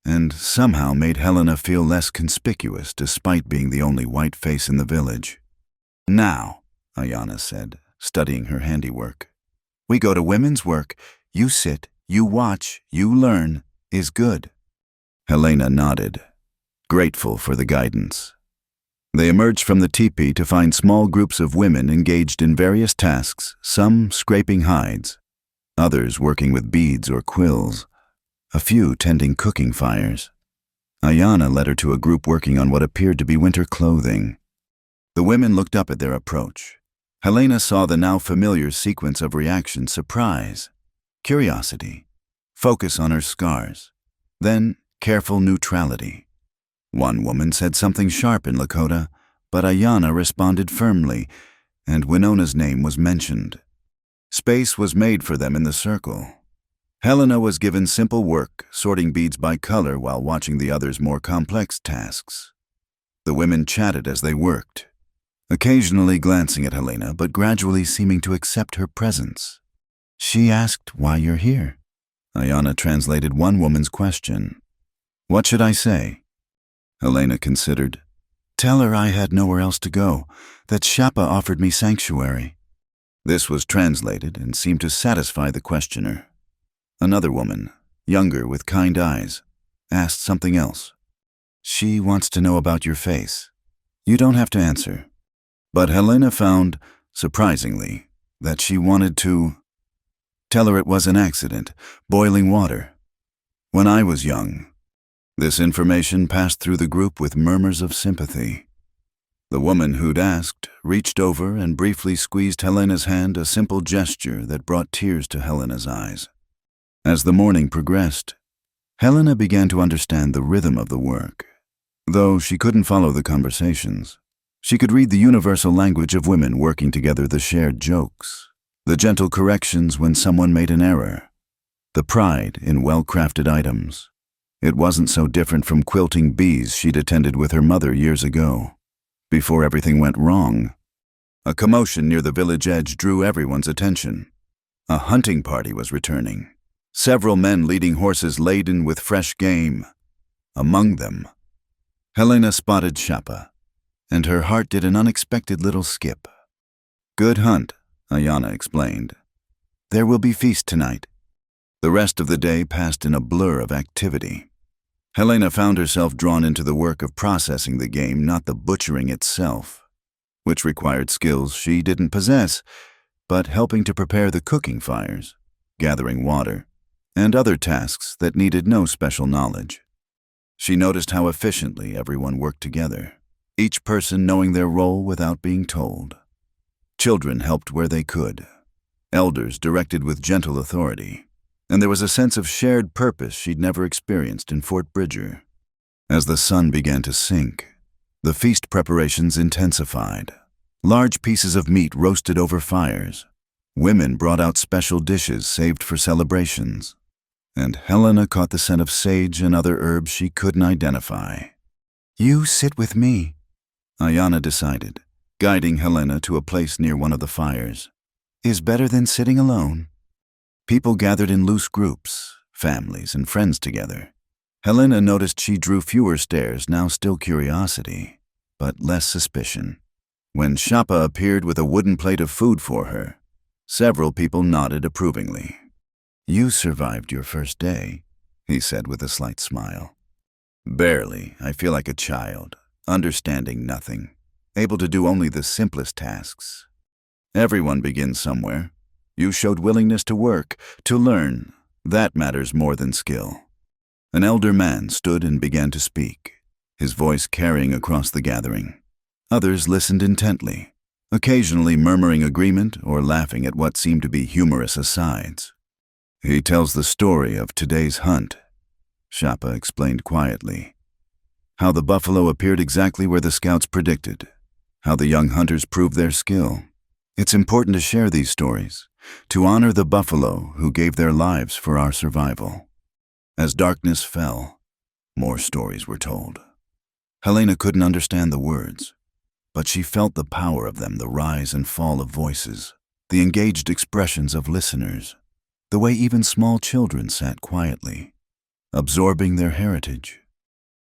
and somehow made Helena feel less conspicuous despite being the only white face in the village. "Now," Ayana said, studying her handiwork. "We go to women's work. You sit, you watch, you learn, is good." Helena nodded, grateful for the guidance. They emerged from the teepee to find small groups of women engaged in various tasks, some scraping hides, others working with beads or quills, a few tending cooking fires. Ayana led her to a group working on what appeared to be winter clothing. The women looked up at their approach. Helena saw the now familiar sequence of reactions: surprise, curiosity, focus on her scars, then careful neutrality. One woman said something sharp in Lakota, but Ayana responded firmly, and Winona's name was mentioned. Space was made for them in the circle. Helena was given simple work, sorting beads by color while watching the others' more complex tasks. The women chatted as they worked, occasionally glancing at Helena, but gradually seeming to accept her presence. "She asked why you're here." Ayana translated one woman's question. "What should I say?" Helena considered. "Tell her I had nowhere else to go, that Shapa offered me sanctuary." This was translated and seemed to satisfy the questioner. Another woman, younger with kind eyes, asked something else. "She wants to know about your face. You don't have to answer." But Helena found, surprisingly, that she wanted to tell her it was an accident, boiling water. "When I was young." This information passed through the group with murmurs of sympathy. The woman who'd asked reached over and briefly squeezed Helena's hand, a simple gesture that brought tears to Helena's eyes. As the morning progressed, Helena began to understand the rhythm of the work. Though she couldn't follow the conversations, she could read the universal language of women working together, the shared jokes, the gentle corrections when someone made an error, the pride in well-crafted items. It wasn't so different from quilting bees she'd attended with her mother years ago. Before everything went wrong, a commotion near the village edge drew everyone's attention. A hunting party was returning, several men leading horses laden with fresh game. Among them, Helena spotted Shapa, and her heart did an unexpected little skip. "Good hunt," Ayana explained. "There will be feast tonight." The rest of the day passed in a blur of activity. Helena found herself drawn into the work of processing the game, not the butchering itself, which required skills she didn't possess, but helping to prepare the cooking fires, gathering water, and other tasks that needed no special knowledge. She noticed how efficiently everyone worked together, each person knowing their role without being told. Children helped where they could. Elders directed with gentle authority. And there was a sense of shared purpose she'd never experienced in Fort Bridger. As the sun began to sink, the feast preparations intensified. Large pieces of meat roasted over fires. Women brought out special dishes saved for celebrations. And Helena caught the scent of sage and other herbs she couldn't identify. "You sit with me," Ayana decided, guiding Helena to a place near one of the fires. "Is better than sitting alone." People gathered in loose groups, families and friends together. Helena noticed she drew fewer stares, now still curiosity, but less suspicion. When Shapa appeared with a wooden plate of food for her, several people nodded approvingly. "You survived your first day," he said with a slight smile. "Barely. I feel like a child, understanding nothing, able to do only the simplest tasks. Everyone begins somewhere. You showed willingness to work, to learn. That matters more than skill." An elder man stood and began to speak, his voice carrying across the gathering. Others listened intently, occasionally murmuring agreement or laughing at what seemed to be humorous asides. "He tells the story of today's hunt," Shapa explained quietly. "How the buffalo appeared exactly where the scouts predicted, how the young hunters proved their skill. It's important to share these stories, to honor the buffalo who gave their lives for our survival." As darkness fell, more stories were told. Helena couldn't understand the words, but she felt the power of them, the rise and fall of voices, the engaged expressions of listeners, the way even small children sat quietly, absorbing their heritage.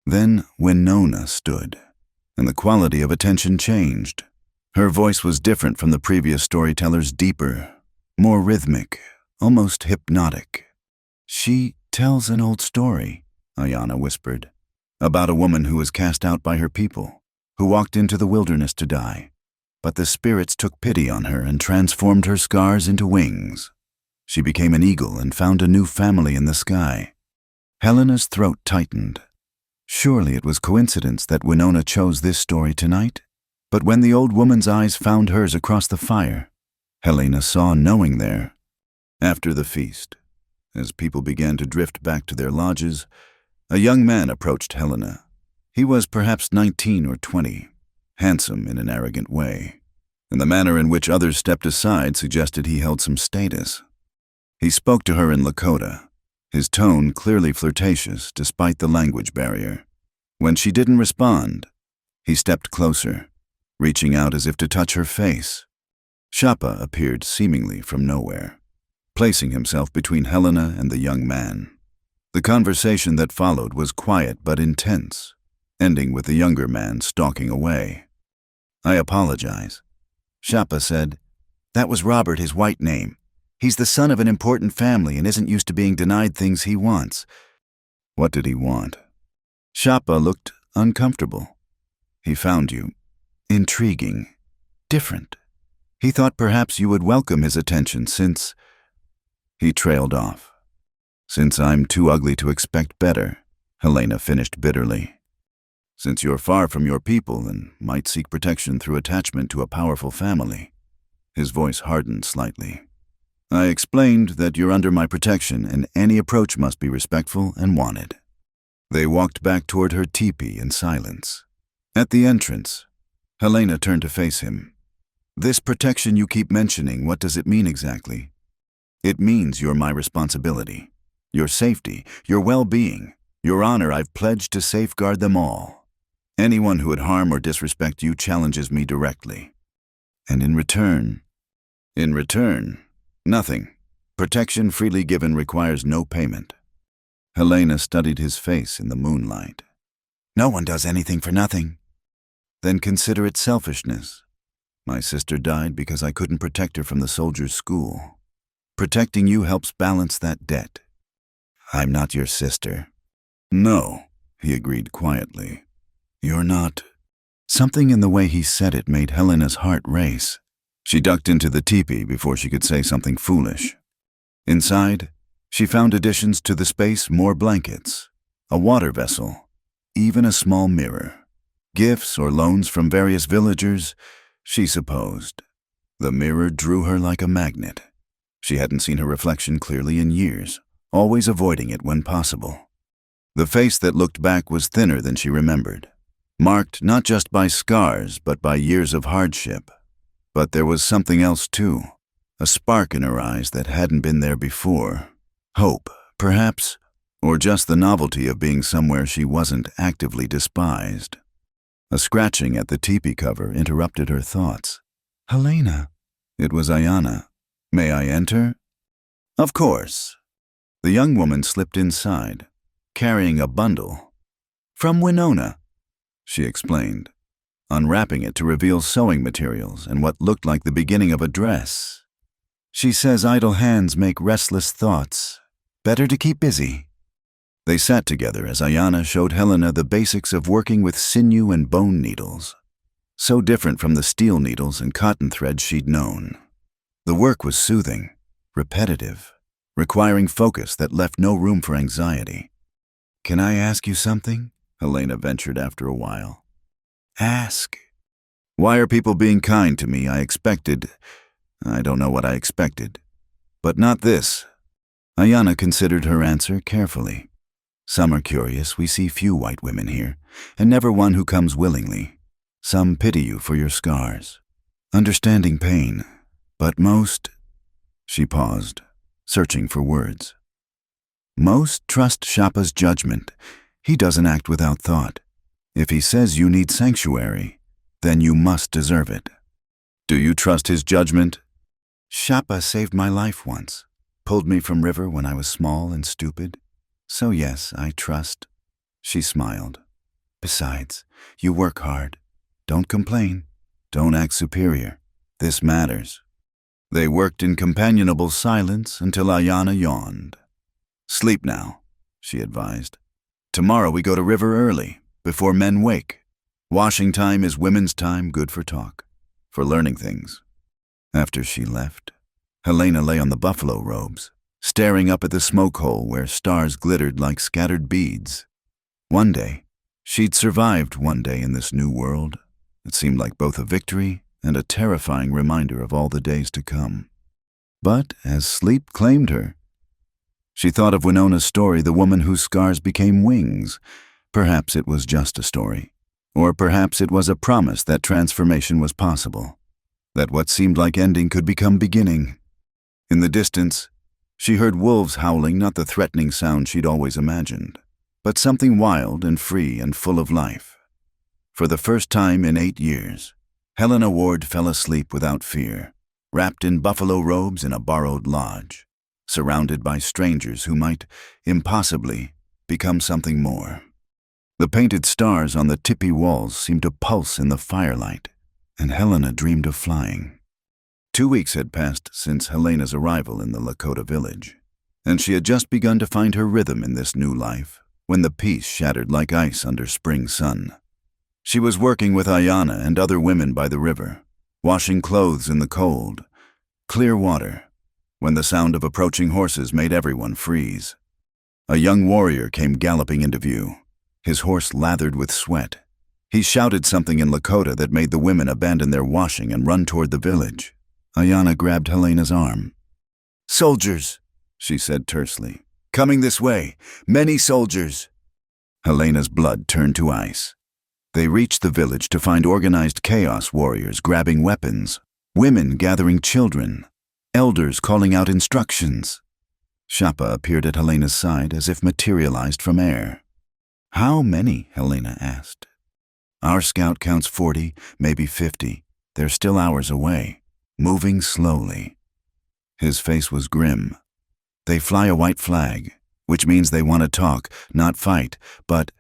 Then Winona stood, and the quality of attention changed. Her voice was different from the previous storytellers, deeper, more rhythmic, almost hypnotic. "She tells an old story," Ayana whispered, "about a woman who was cast out by her people, who walked into the wilderness to die. But the spirits took pity on her and transformed her scars into wings. She became an eagle and found a new family in the sky." Helena's throat tightened. Surely it was coincidence that Winona chose this story tonight? But when the old woman's eyes found hers across the fire, Helena saw knowing there. After the feast, as people began to drift back to their lodges, a young man approached Helena. He was perhaps 19 or 20, handsome in an arrogant way, and the manner in which others stepped aside suggested he held some status. He spoke to her in Lakota, his tone clearly flirtatious despite the language barrier. When she didn't respond, he stepped closer, reaching out as if to touch her face. Shapa appeared seemingly from nowhere, placing himself between Helena and the young man. The conversation that followed was quiet but intense, ending with the younger man stalking away. "I apologize," Shapa said. "That was Robert, his white name. He's the son of an important family and isn't used to being denied things he wants." "What did he want?" Shapa looked uncomfortable. "He found you intriguing, different. He thought perhaps you would welcome his attention since—" He trailed off. "Since I'm too ugly to expect better," Helena finished bitterly. since you're far from your people and might seek protection through attachment to a powerful family." His voice hardened slightly. "I explained that you're under my protection and any approach must be respectful and wanted." They walked back toward her teepee in silence. At the entrance, Helena turned to face him. "This protection you keep mentioning, what does it mean exactly?" "It means you're my responsibility. Your safety, your well-being, your honor, I've pledged to safeguard them all. Anyone who would harm or disrespect you challenges me directly. And in return, nothing. Protection freely given requires no payment." Helena studied his face in the moonlight. "No one does anything for nothing." "Then consider it selfishness. My sister died because I couldn't protect her from the soldiers' school. Protecting you helps balance that debt." "I'm not your sister." "No," he agreed quietly. "You're not." Something in the way he said it made Helena's heart race. She ducked into the teepee before she could say something foolish. Inside, she found additions to the space, more blankets, a water vessel, even a small mirror. Gifts or loans from various villagers, she supposed. The mirror drew her like a magnet. She hadn't seen her reflection clearly in years, always avoiding it when possible. The face that looked back was thinner than she remembered, marked not just by scars but by years of hardship. But there was something else too, a spark in her eyes that hadn't been there before. Hope, perhaps, or just the novelty of being somewhere she wasn't actively despised. A scratching at the teepee cover interrupted her thoughts. "Helena." It was Ayanna. "May I enter?" "Of course." The young woman slipped inside, carrying a bundle. "From Winona," she explained, unwrapping it to reveal sewing materials and what looked like the beginning of a dress. "She says idle hands make restless thoughts. Better to keep busy." They sat together as Ayanna showed Helena the basics of working with sinew and bone needles, so different from the steel needles and cotton threads she'd known. The work was soothing, repetitive, requiring focus that left no room for anxiety. "Can I ask you something?" Helena ventured after a while. "Ask." "Why are people being kind to me? I don't know what I expected. But not this." Ayanna considered her answer carefully. "Some are curious. We see few white women here, and never one who comes willingly. Some pity you for your scars, understanding pain. But most—" She paused, searching for words. "Most trust Shappa's judgment. He doesn't act without thought. If he says you need sanctuary, then you must deserve it." "Do you trust his judgment?" "Shappa saved my life once, pulled me from river when I was small and stupid. So yes, I trust." She smiled. "Besides, you work hard. Don't complain. Don't act superior. This matters." They worked in companionable silence until Ayanna yawned. "Sleep now," she advised. "Tomorrow we go to river early, before men wake. Washing time is women's time, good for talk, for learning things." After she left, Helena lay on the buffalo robes, staring up at the smoke hole where stars glittered like scattered beads. One day, she'd survived one day in this new world. It seemed like both a victory and a terrifying reminder of all the days to come. But as sleep claimed her, she thought of Winona's story, the woman whose scars became wings. Perhaps it was just a story, or perhaps it was a promise that transformation was possible, that what seemed like ending could become beginning. In the distance, she heard wolves howling, not the threatening sound she'd always imagined, but something wild and free and full of life. For the first time in 8 years, Helena Ward fell asleep without fear, wrapped in buffalo robes in a borrowed lodge, surrounded by strangers who might, impossibly, become something more. The painted stars on the tippy walls seemed to pulse in the firelight, and Helena dreamed of flying. 2 weeks had passed since Helena's arrival in the Lakota village, and she had just begun to find her rhythm in this new life when the peace shattered like ice under spring sun. She was working with Ayanna and other women by the river, washing clothes in the cold, clear water, when the sound of approaching horses made everyone freeze. A young warrior came galloping into view, his horse lathered with sweat, He shouted something in Lakota that made the women abandon their washing and run toward the village. Ayanna grabbed Helena's arm. "Soldiers," she said tersely. "Coming this way. Many soldiers." Helena's blood turned to ice. They reached the village to find organized chaos warriors grabbing weapons, women gathering children, elders calling out instructions. Shapa appeared at Helena's side as if materialized from air. "How many?" Helena asked. "Our scout counts 40, maybe 50. They're still hours away, moving slowly." His face was grim. "They fly a white flag, which means they want to talk, not fight, but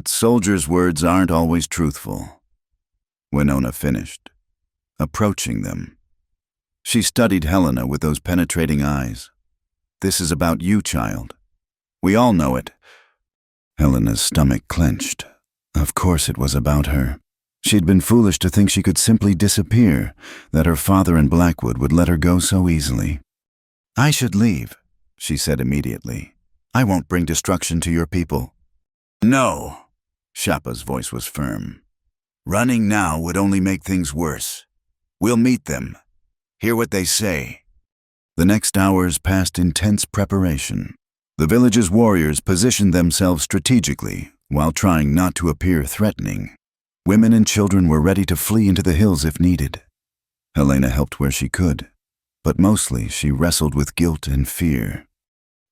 soldiers' words aren't always truthful." Winona finished, approaching them. She studied Helena with those penetrating eyes. "This is about you, child. We all know it." Helena's stomach clenched. Of course it was about her. She'd been foolish to think she could simply disappear, that her father in Blackwood would let her go so easily. "I should leave," she said immediately. "I won't bring destruction to your people." "No," Shapa's voice was firm. "Running now would only make things worse. We'll meet them. Hear what they say." The next hours passed in tense preparation. The village's warriors positioned themselves strategically while trying not to appear threatening. Women and children were ready to flee into the hills if needed. Helena helped where she could, but mostly she wrestled with guilt and fear.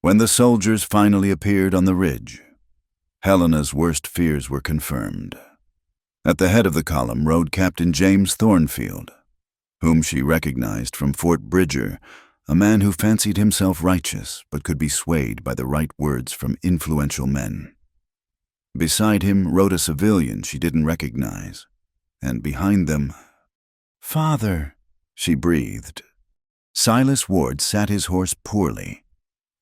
When the soldiers finally appeared on the ridge, Helena's worst fears were confirmed. At the head of the column rode Captain James Thornfield, whom she recognized from Fort Bridger, a man who fancied himself righteous but could be swayed by the right words from influential men. Beside him rode a civilian she didn't recognize, and behind them, "Father," she breathed. Silas Ward sat his horse poorly,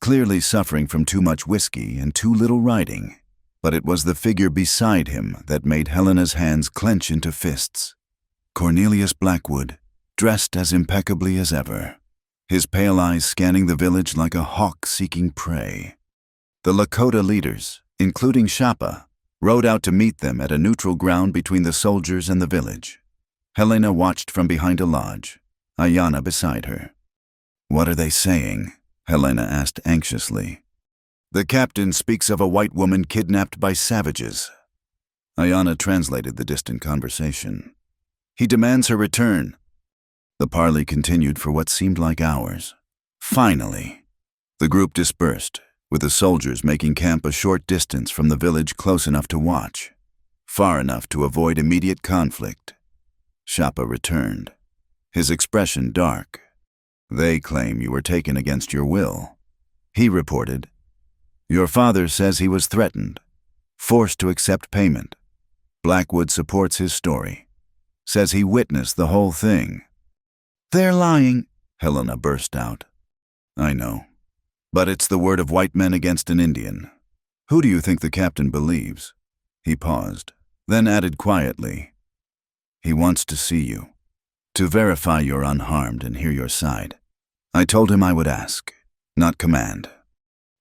clearly suffering from too much whiskey and too little riding, but it was the figure beside him that made Helena's hands clench into fists. Cornelius Blackwood, dressed as impeccably as ever, his pale eyes scanning the village like a hawk seeking prey. The Lakota leaders, including Shapa, rode out to meet them at a neutral ground between the soldiers and the village. Helena watched from behind a lodge, Ayanna beside her. "What are they saying?" Helena asked anxiously. "The captain speaks of a white woman kidnapped by savages." Ayanna translated the distant conversation. "He demands her return." The parley continued for what seemed like hours. Finally, the group dispersed, with the soldiers making camp a short distance from the village, close enough to watch, far enough to avoid immediate conflict. Shapa returned, his expression dark. "They claim you were taken against your will," he reported. "Your father says he was threatened, forced to accept payment. Blackwood supports his story, says he witnessed the whole thing." "They're lying," Helena burst out. "I know. But it's the word of white men against an Indian. Who do you think the captain believes?" He paused, then added quietly, "He wants to see you, to verify you're unharmed and hear your side. I told him I would ask, not command."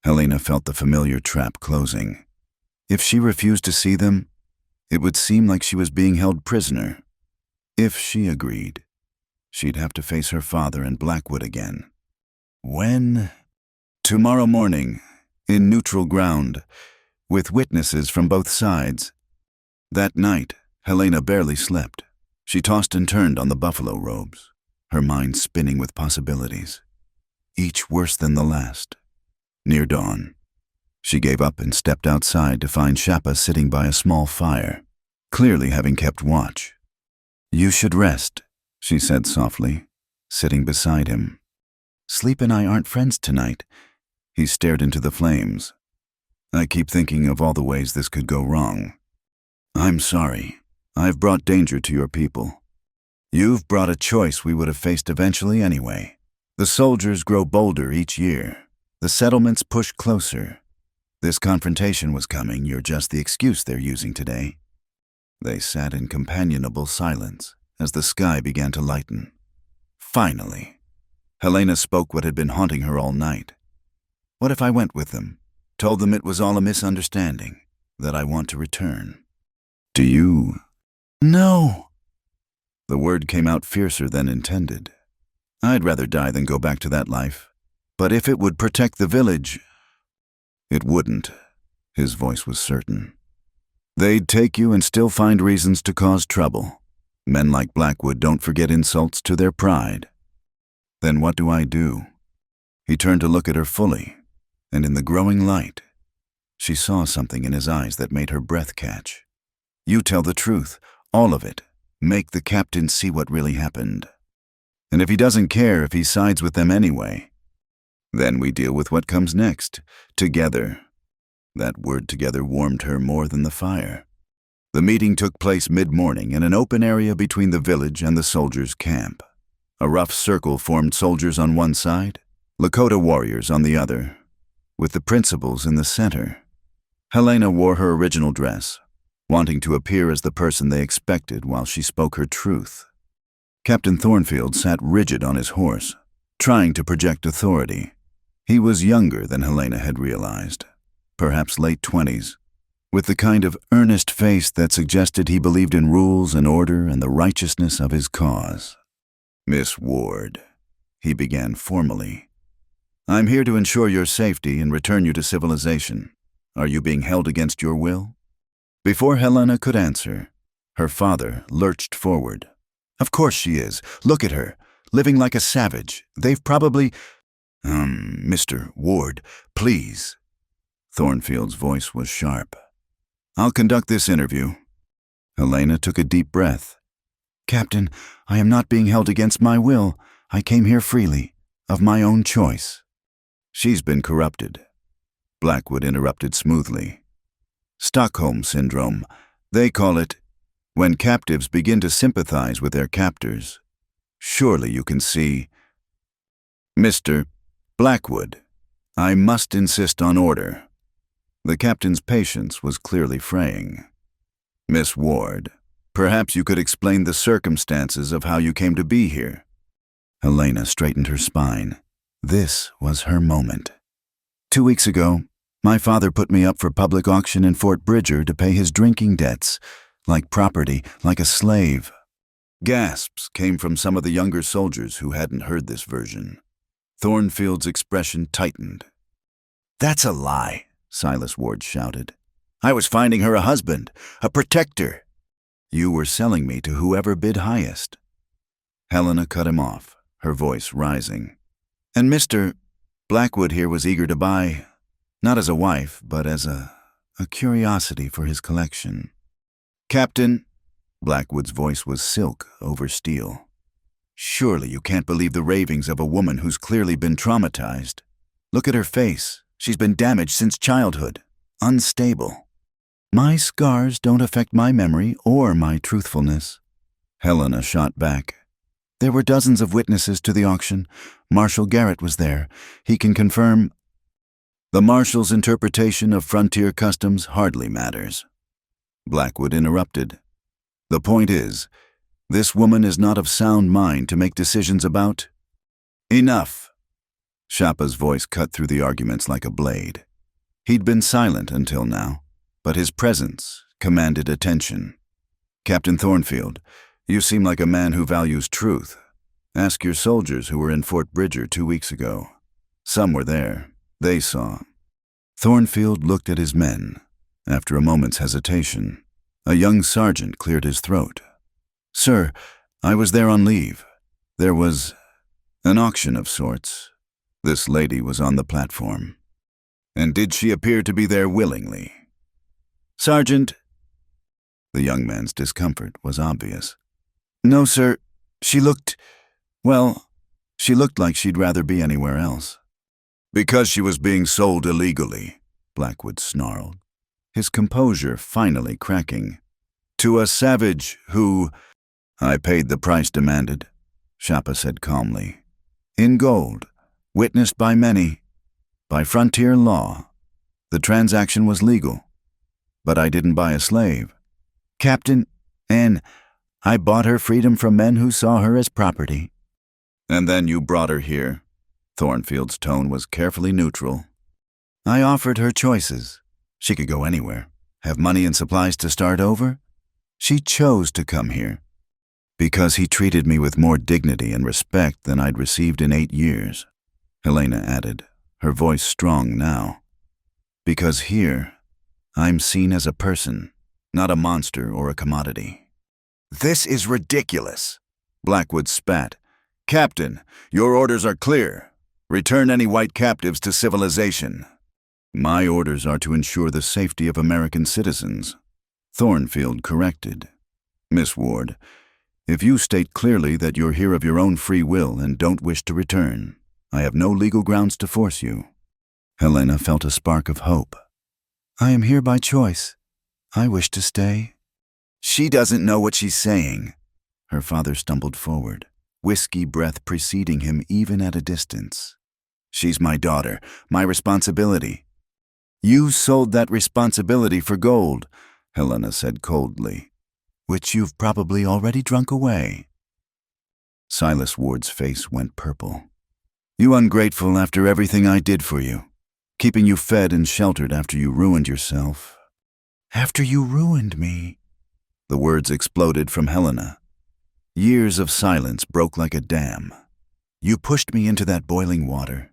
Helena felt the familiar trap closing. If she refused to see them, it would seem like she was being held prisoner. If she agreed, she'd have to face her father and Blackwood again. When? Tomorrow morning, in neutral ground, with witnesses from both sides. That night, Helena barely slept. She tossed and turned on the buffalo robes, her mind spinning with possibilities, each worse than the last. Near dawn, she gave up and stepped outside to find Shapa sitting by a small fire, clearly having kept watch. "You should rest," she said softly, sitting beside him. "Sleep and I aren't friends tonight." He stared into the flames. "I keep thinking of all the ways this could go wrong. I'm sorry. I've brought danger to your people. You've brought a choice we would have faced eventually anyway. The soldiers grow bolder each year. The settlements push closer. This confrontation was coming. You're just the excuse they're using today." They sat in companionable silence as the sky began to lighten. Finally, Helena spoke what had been haunting her all night. "What if I went with them, told them it was all a misunderstanding, that I want to return?" Do you? No! The word came out fiercer than intended. I'd rather die than go back to that life. But if it would protect the village... It wouldn't. His voice was certain. They'd take you and still find reasons to cause trouble. Men like Blackwood don't forget insults to their pride. Then what do I do? He turned to look at her fully, and in the growing light, she saw something in his eyes that made her breath catch. You tell the truth, all of it. Make the captain see what really happened. And if he doesn't care if he sides with them anyway, then we deal with what comes next, together. That word together warmed her more than the fire. The meeting took place mid-morning in an open area between the village and the soldiers' camp. A rough circle formed soldiers on one side, Lakota warriors on the other, with the principals in the center. Helena wore her original dress, wanting to appear as the person they expected while she spoke her truth. Captain Thornfield sat rigid on his horse, trying to project authority. He was younger than Helena had realized, perhaps late 20s, with the kind of earnest face that suggested he believed in rules and order and the righteousness of his cause. Miss Ward, he began formally, I'm here to ensure your safety and return you to civilization. Are you being held against your will? Before Helena could answer, her father lurched forward. Of course she is. Look at her, living like a savage. They've probably... Mr. Ward, please. Thornfield's voice was sharp. I'll conduct this interview. Helena took a deep breath. Captain, I am not being held against my will. I came here freely, of my own choice. She's been corrupted. Blackwood interrupted smoothly. Stockholm Syndrome. They call it when captives begin to sympathize with their captors. Surely you can see. Mr. Blackwood, I must insist on order. The captain's patience was clearly fraying. Miss Ward, perhaps you could explain the circumstances of how you came to be here. Helena straightened her spine. This was her moment. 2 weeks ago, my father put me up for public auction in Fort Bridger to pay his drinking debts, like property, like a slave. Gasps came from some of the younger soldiers who hadn't heard this version. Thornfield's expression tightened. That's a lie, Silas Ward shouted. I was finding her a husband, a protector. You were selling me to whoever bid highest. Helena cut him off, her voice rising. And Mr. Blackwood here was eager to buy, not as a wife, but as a curiosity for his collection. Captain, Blackwood's voice was silk over steel. Surely you can't believe the ravings of a woman who's clearly been traumatized. Look at her face. She's been damaged since childhood. Unstable. My scars don't affect my memory or my truthfulness. Helena shot back. There were dozens of witnesses to the auction. Marshal Garrett was there. He can confirm. The marshal's interpretation of frontier customs hardly matters. Blackwood interrupted. The point is, this woman is not of sound mind to make decisions about... Enough! Shappa's voice cut through the arguments like a blade. He'd been silent until now, but his presence commanded attention. Captain Thornfield, you seem like a man who values truth. Ask your soldiers who were in Fort Bridger 2 weeks ago. Some were there. They saw. Thornfield looked at his men. After a moment's hesitation, a young sergeant cleared his throat. Sir, I was there on leave. There was an auction of sorts. This lady was on the platform. And did she appear to be there willingly? Sergeant. The young man's discomfort was obvious. No, sir. She looked like she'd rather be anywhere else. Because she was being sold illegally, Blackwood snarled, his composure finally cracking. To a savage who... I paid the price demanded, Shappa said calmly. In gold, witnessed by many, by frontier law. The transaction was legal, but I didn't buy a slave. Captain, and I bought her freedom from men who saw her as property. And then you brought her here. Thornfield's tone was carefully neutral. I offered her choices. She could go anywhere, have money and supplies to start over, She chose to come here because he treated me with more dignity and respect than I'd received in 8 years, Helena added, her voice strong now. Because here, I'm seen as a person, not a monster or a commodity. This is ridiculous, Blackwood spat. Captain, your orders are clear. Return any white captives to civilization. My orders are to ensure the safety of American citizens, Thornfield corrected. Miss Ward, if you state clearly that you're here of your own free will and don't wish to return, I have no legal grounds to force you. Helena felt a spark of hope. I am here by choice. I wish to stay. She doesn't know what she's saying. Her father stumbled forward, whiskey breath preceding him even at a distance. She's my daughter, my responsibility. You sold that responsibility for gold, Helena said coldly, which you've probably already drunk away. Silas Ward's face went purple. You ungrateful after everything I did for you, keeping you fed and sheltered after you ruined yourself. After you ruined me. The words exploded from Helena. Years of silence broke like a dam. You pushed me into that boiling water.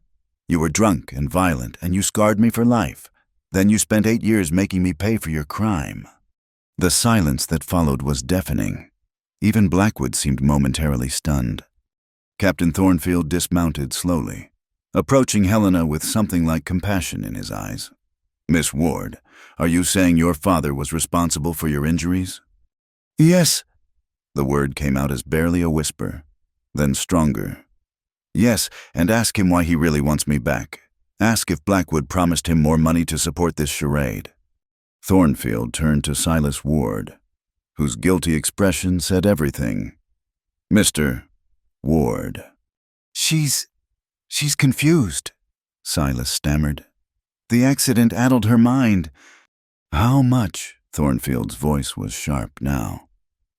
You were drunk and violent, and you scarred me for life. Then you spent 8 years making me pay for your crime. The silence that followed was deafening. Even Blackwood seemed momentarily stunned. Captain Thornfield dismounted slowly, approaching Helena with something like compassion in his eyes. Miss Ward, are you saying your father was responsible for your injuries? Yes. The word came out as barely a whisper, then stronger. Yes, and ask him why he really wants me back. Ask if Blackwood promised him more money to support this charade. Thornfield turned to Silas Ward, whose guilty expression said everything. Mr. Ward. She's confused, Silas stammered. The accident addled her mind. How much? Thornfield's voice was sharp now.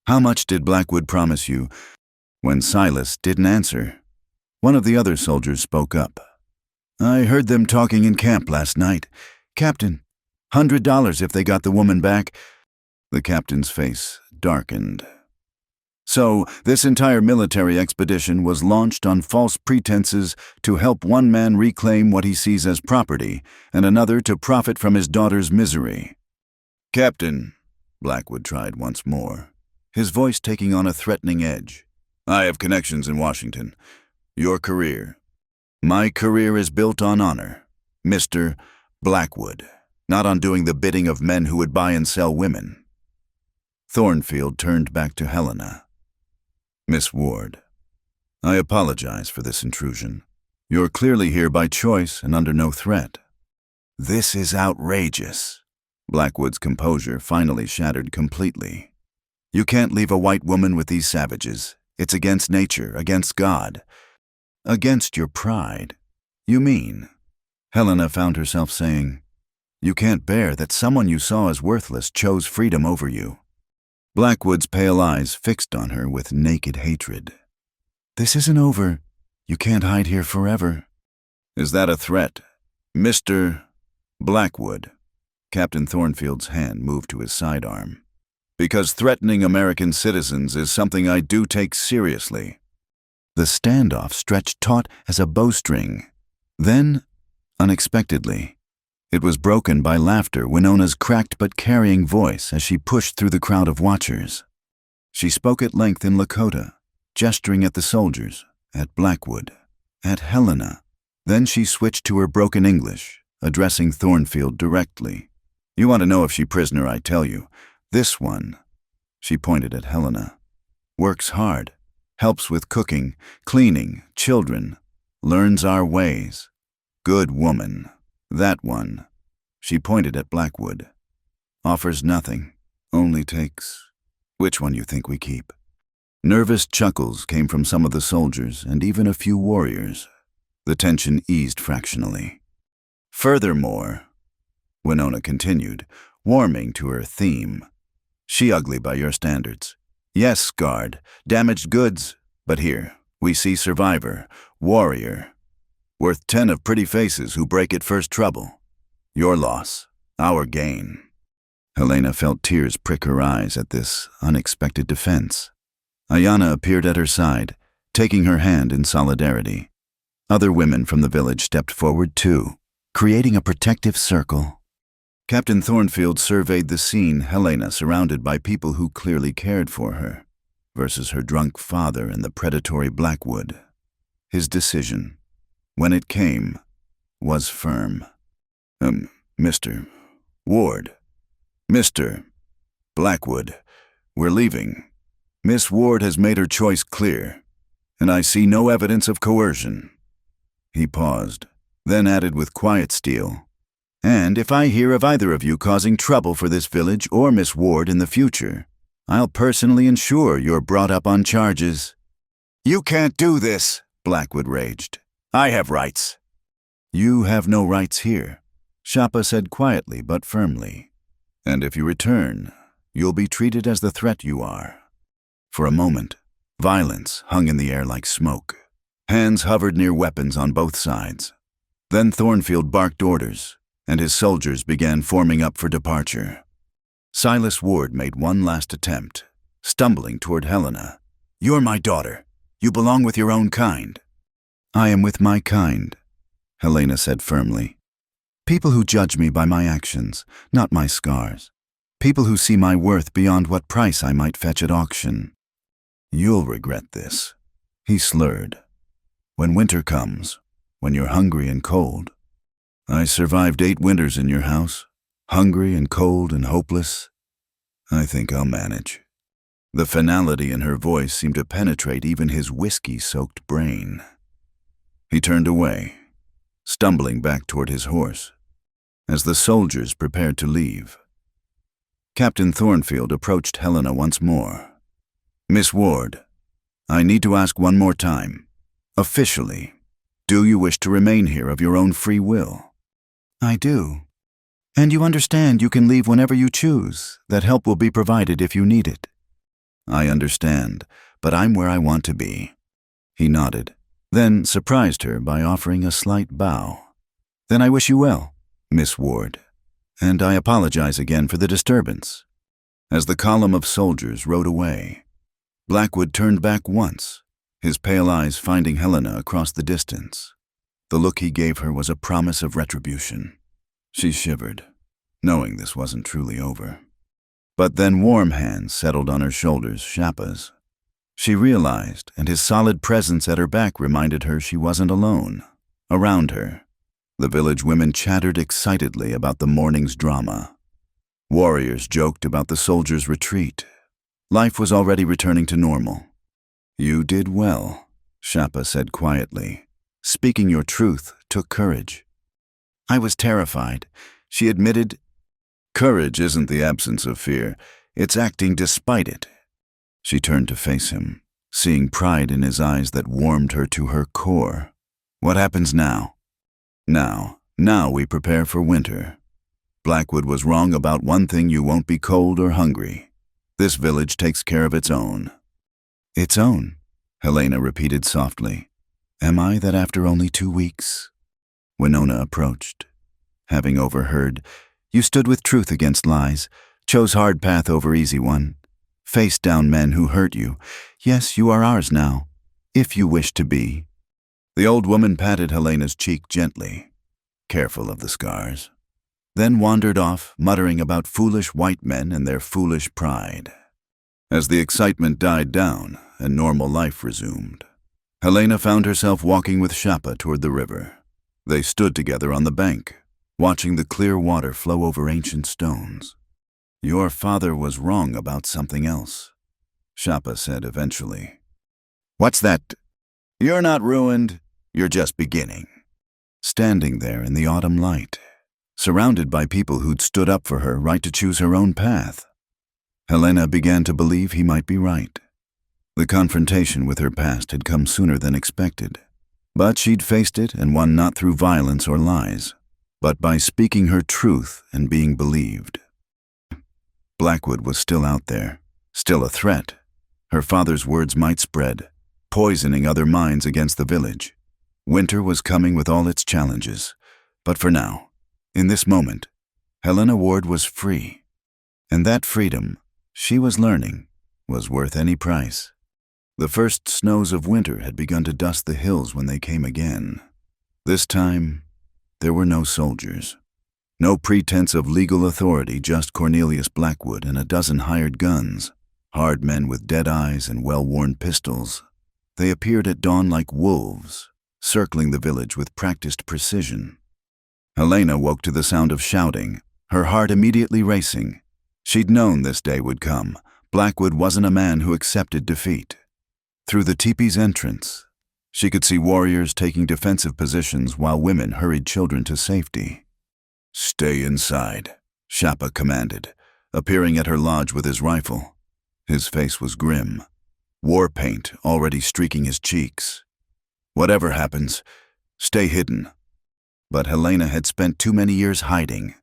How much did Blackwood promise you? When Silas didn't answer, one of the other soldiers spoke up. I heard them talking in camp last night. Captain, $100 if they got the woman back. The captain's face darkened. So, this entire military expedition was launched on false pretenses to help one man reclaim what he sees as property, and another to profit from his daughter's misery. Captain, Blackwood tried once more, his voice taking on a threatening edge. I have connections in Washington. Your career. My career is built on honor, Mr. Blackwood, not on doing the bidding of men who would buy and sell women. Thornfield turned back to Helena. Miss Ward, I apologize for this intrusion. You're clearly here by choice and under no threat. This is outrageous. Blackwood's composure finally shattered completely. You can't leave a white woman with these savages. It's against nature, against God. Against your pride. You mean? Helena found herself saying, you can't bear that someone you saw as worthless chose freedom over you. Blackwood's pale eyes fixed on her with naked hatred. This isn't over. You can't hide here forever. Is that a threat? Mr. Blackwood. Captain Thornfield's hand moved to his sidearm. Because threatening American citizens is something I do take seriously. The standoff stretched taut as a bowstring. Then, unexpectedly, it was broken by laughter, Winona's cracked but carrying voice as she pushed through the crowd of watchers. She spoke at length in Lakota, gesturing at the soldiers, at Blackwood, at Helena. Then she switched to her broken English, addressing Thornfield directly. You want to know if she prisoner, I tell you. This one, she pointed at Helena, works hard, helps with cooking, cleaning, children, learns our ways. Good woman. That one, she pointed at Blackwood, offers nothing, only takes. Which one you think we keep? Nervous chuckles came from some of the soldiers and even a few warriors. The tension eased fractionally. Furthermore, Winona continued, warming to her theme. She ugly by your standards. Yes, scarred, damaged goods, but here, we see survivor, warrior. Worth 10 of pretty faces who break at first trouble. Your loss, our gain. Helena felt tears prick her eyes at this unexpected defense. Ayana appeared at her side, taking her hand in solidarity. Other women from the village stepped forward too, creating a protective circle. Captain Thornfield surveyed the scene, Helena surrounded by people who clearly cared for her, versus her drunk father and the predatory Blackwood. His decision, when it came, was firm. Mr. Ward. Mr. Blackwood, we're leaving. Miss Ward has made her choice clear, and I see no evidence of coercion. He paused, then added with quiet steel, "And if I hear of either of you causing trouble for this village or Miss Ward in the future, I'll personally ensure you're brought up on charges." "You can't do this," Blackwood raged. "I have rights." "You have no rights here," Shapa said quietly but firmly. "And if you return, you'll be treated as the threat you are." For a moment, violence hung in the air like smoke. Hands hovered near weapons on both sides. Then Thornfield barked orders, and his soldiers began forming up for departure. Silas Ward made one last attempt, stumbling toward Helena. "You're my daughter. You belong with your own kind." "I am with my kind," Helena said firmly. "People who judge me by my actions, not my scars. People who see my worth beyond what price I might fetch at auction." "You'll regret this," he slurred. "When winter comes, when you're hungry and cold. I survived 8 winters in your house, hungry and cold and hopeless. I think I'll manage." The finality in her voice seemed to penetrate even his whiskey-soaked brain. He turned away, stumbling back toward his horse, as the soldiers prepared to leave. Captain Thornfield approached Helena once more. "Miss Ward, I need to ask one more time. Officially, do you wish to remain here of your own free will?" "I do. And you understand you can leave whenever you choose, that help will be provided if you need it." "I understand, but I'm where I want to be." He nodded, then surprised her by offering a slight bow. "Then I wish you well, Miss Ward, and I apologize again for the disturbance." As the column of soldiers rode away, Blackwood turned back once, his pale eyes finding Helena across the distance. The look he gave her was a promise of retribution. She shivered, knowing this wasn't truly over. But then warm hands settled on her shoulders, Shapa's. She realized, and his solid presence at her back reminded her she wasn't alone. Around her, the village women chattered excitedly about the morning's drama. Warriors joked about the soldiers' retreat. Life was already returning to normal. "You did well," Shapa said quietly. "Speaking your truth took courage." "I was terrified," she admitted. "Courage isn't the absence of fear, it's acting despite it." She turned to face him, seeing pride in his eyes that warmed her to her core. "What happens now?" Now we prepare for winter. Blackwood was wrong about one thing: you won't be cold or hungry. This village takes care of its own." "Its own," Helena repeated softly. "Am I that after only 2 weeks?" Winona approached. Having overheard, "You stood with truth against lies, chose hard path over easy one, faced down men who hurt you. Yes, you are ours now, if you wish to be." The old woman patted Helena's cheek gently, careful of the scars, then wandered off, muttering about foolish white men and their foolish pride. As the excitement died down and normal life resumed, Helena found herself walking with Shapa toward the river. They stood together on the bank, watching the clear water flow over ancient stones. "Your father was wrong about something else," Shapa said eventually. "What's that?" "You're not ruined, you're just beginning." Standing there in the autumn light, surrounded by people who'd stood up for her right to choose her own path, Helena began to believe he might be right. The confrontation with her past had come sooner than expected, but she'd faced it and won not through violence or lies, but by speaking her truth and being believed. Blackwood was still out there, still a threat. Her father's words might spread, poisoning other minds against the village. Winter was coming with all its challenges, but for now, in this moment, Helena Ward was free. And that freedom, she was learning, was worth any price. The first snows of winter had begun to dust the hills when they came again. This time, there were no soldiers. No pretense of legal authority, just Cornelius Blackwood and a dozen hired guns, hard men with dead eyes and well-worn pistols. They appeared at dawn like wolves, circling the village with practiced precision. Helena woke to the sound of shouting, her heart immediately racing. She'd known this day would come. Blackwood wasn't a man who accepted defeat. Through the teepee's entrance, she could see warriors taking defensive positions while women hurried children to safety. "Stay inside," Shapa commanded, appearing at her lodge with his rifle. His face was grim, war paint already streaking his cheeks. "Whatever happens, stay hidden." But Helena had spent too many years hiding.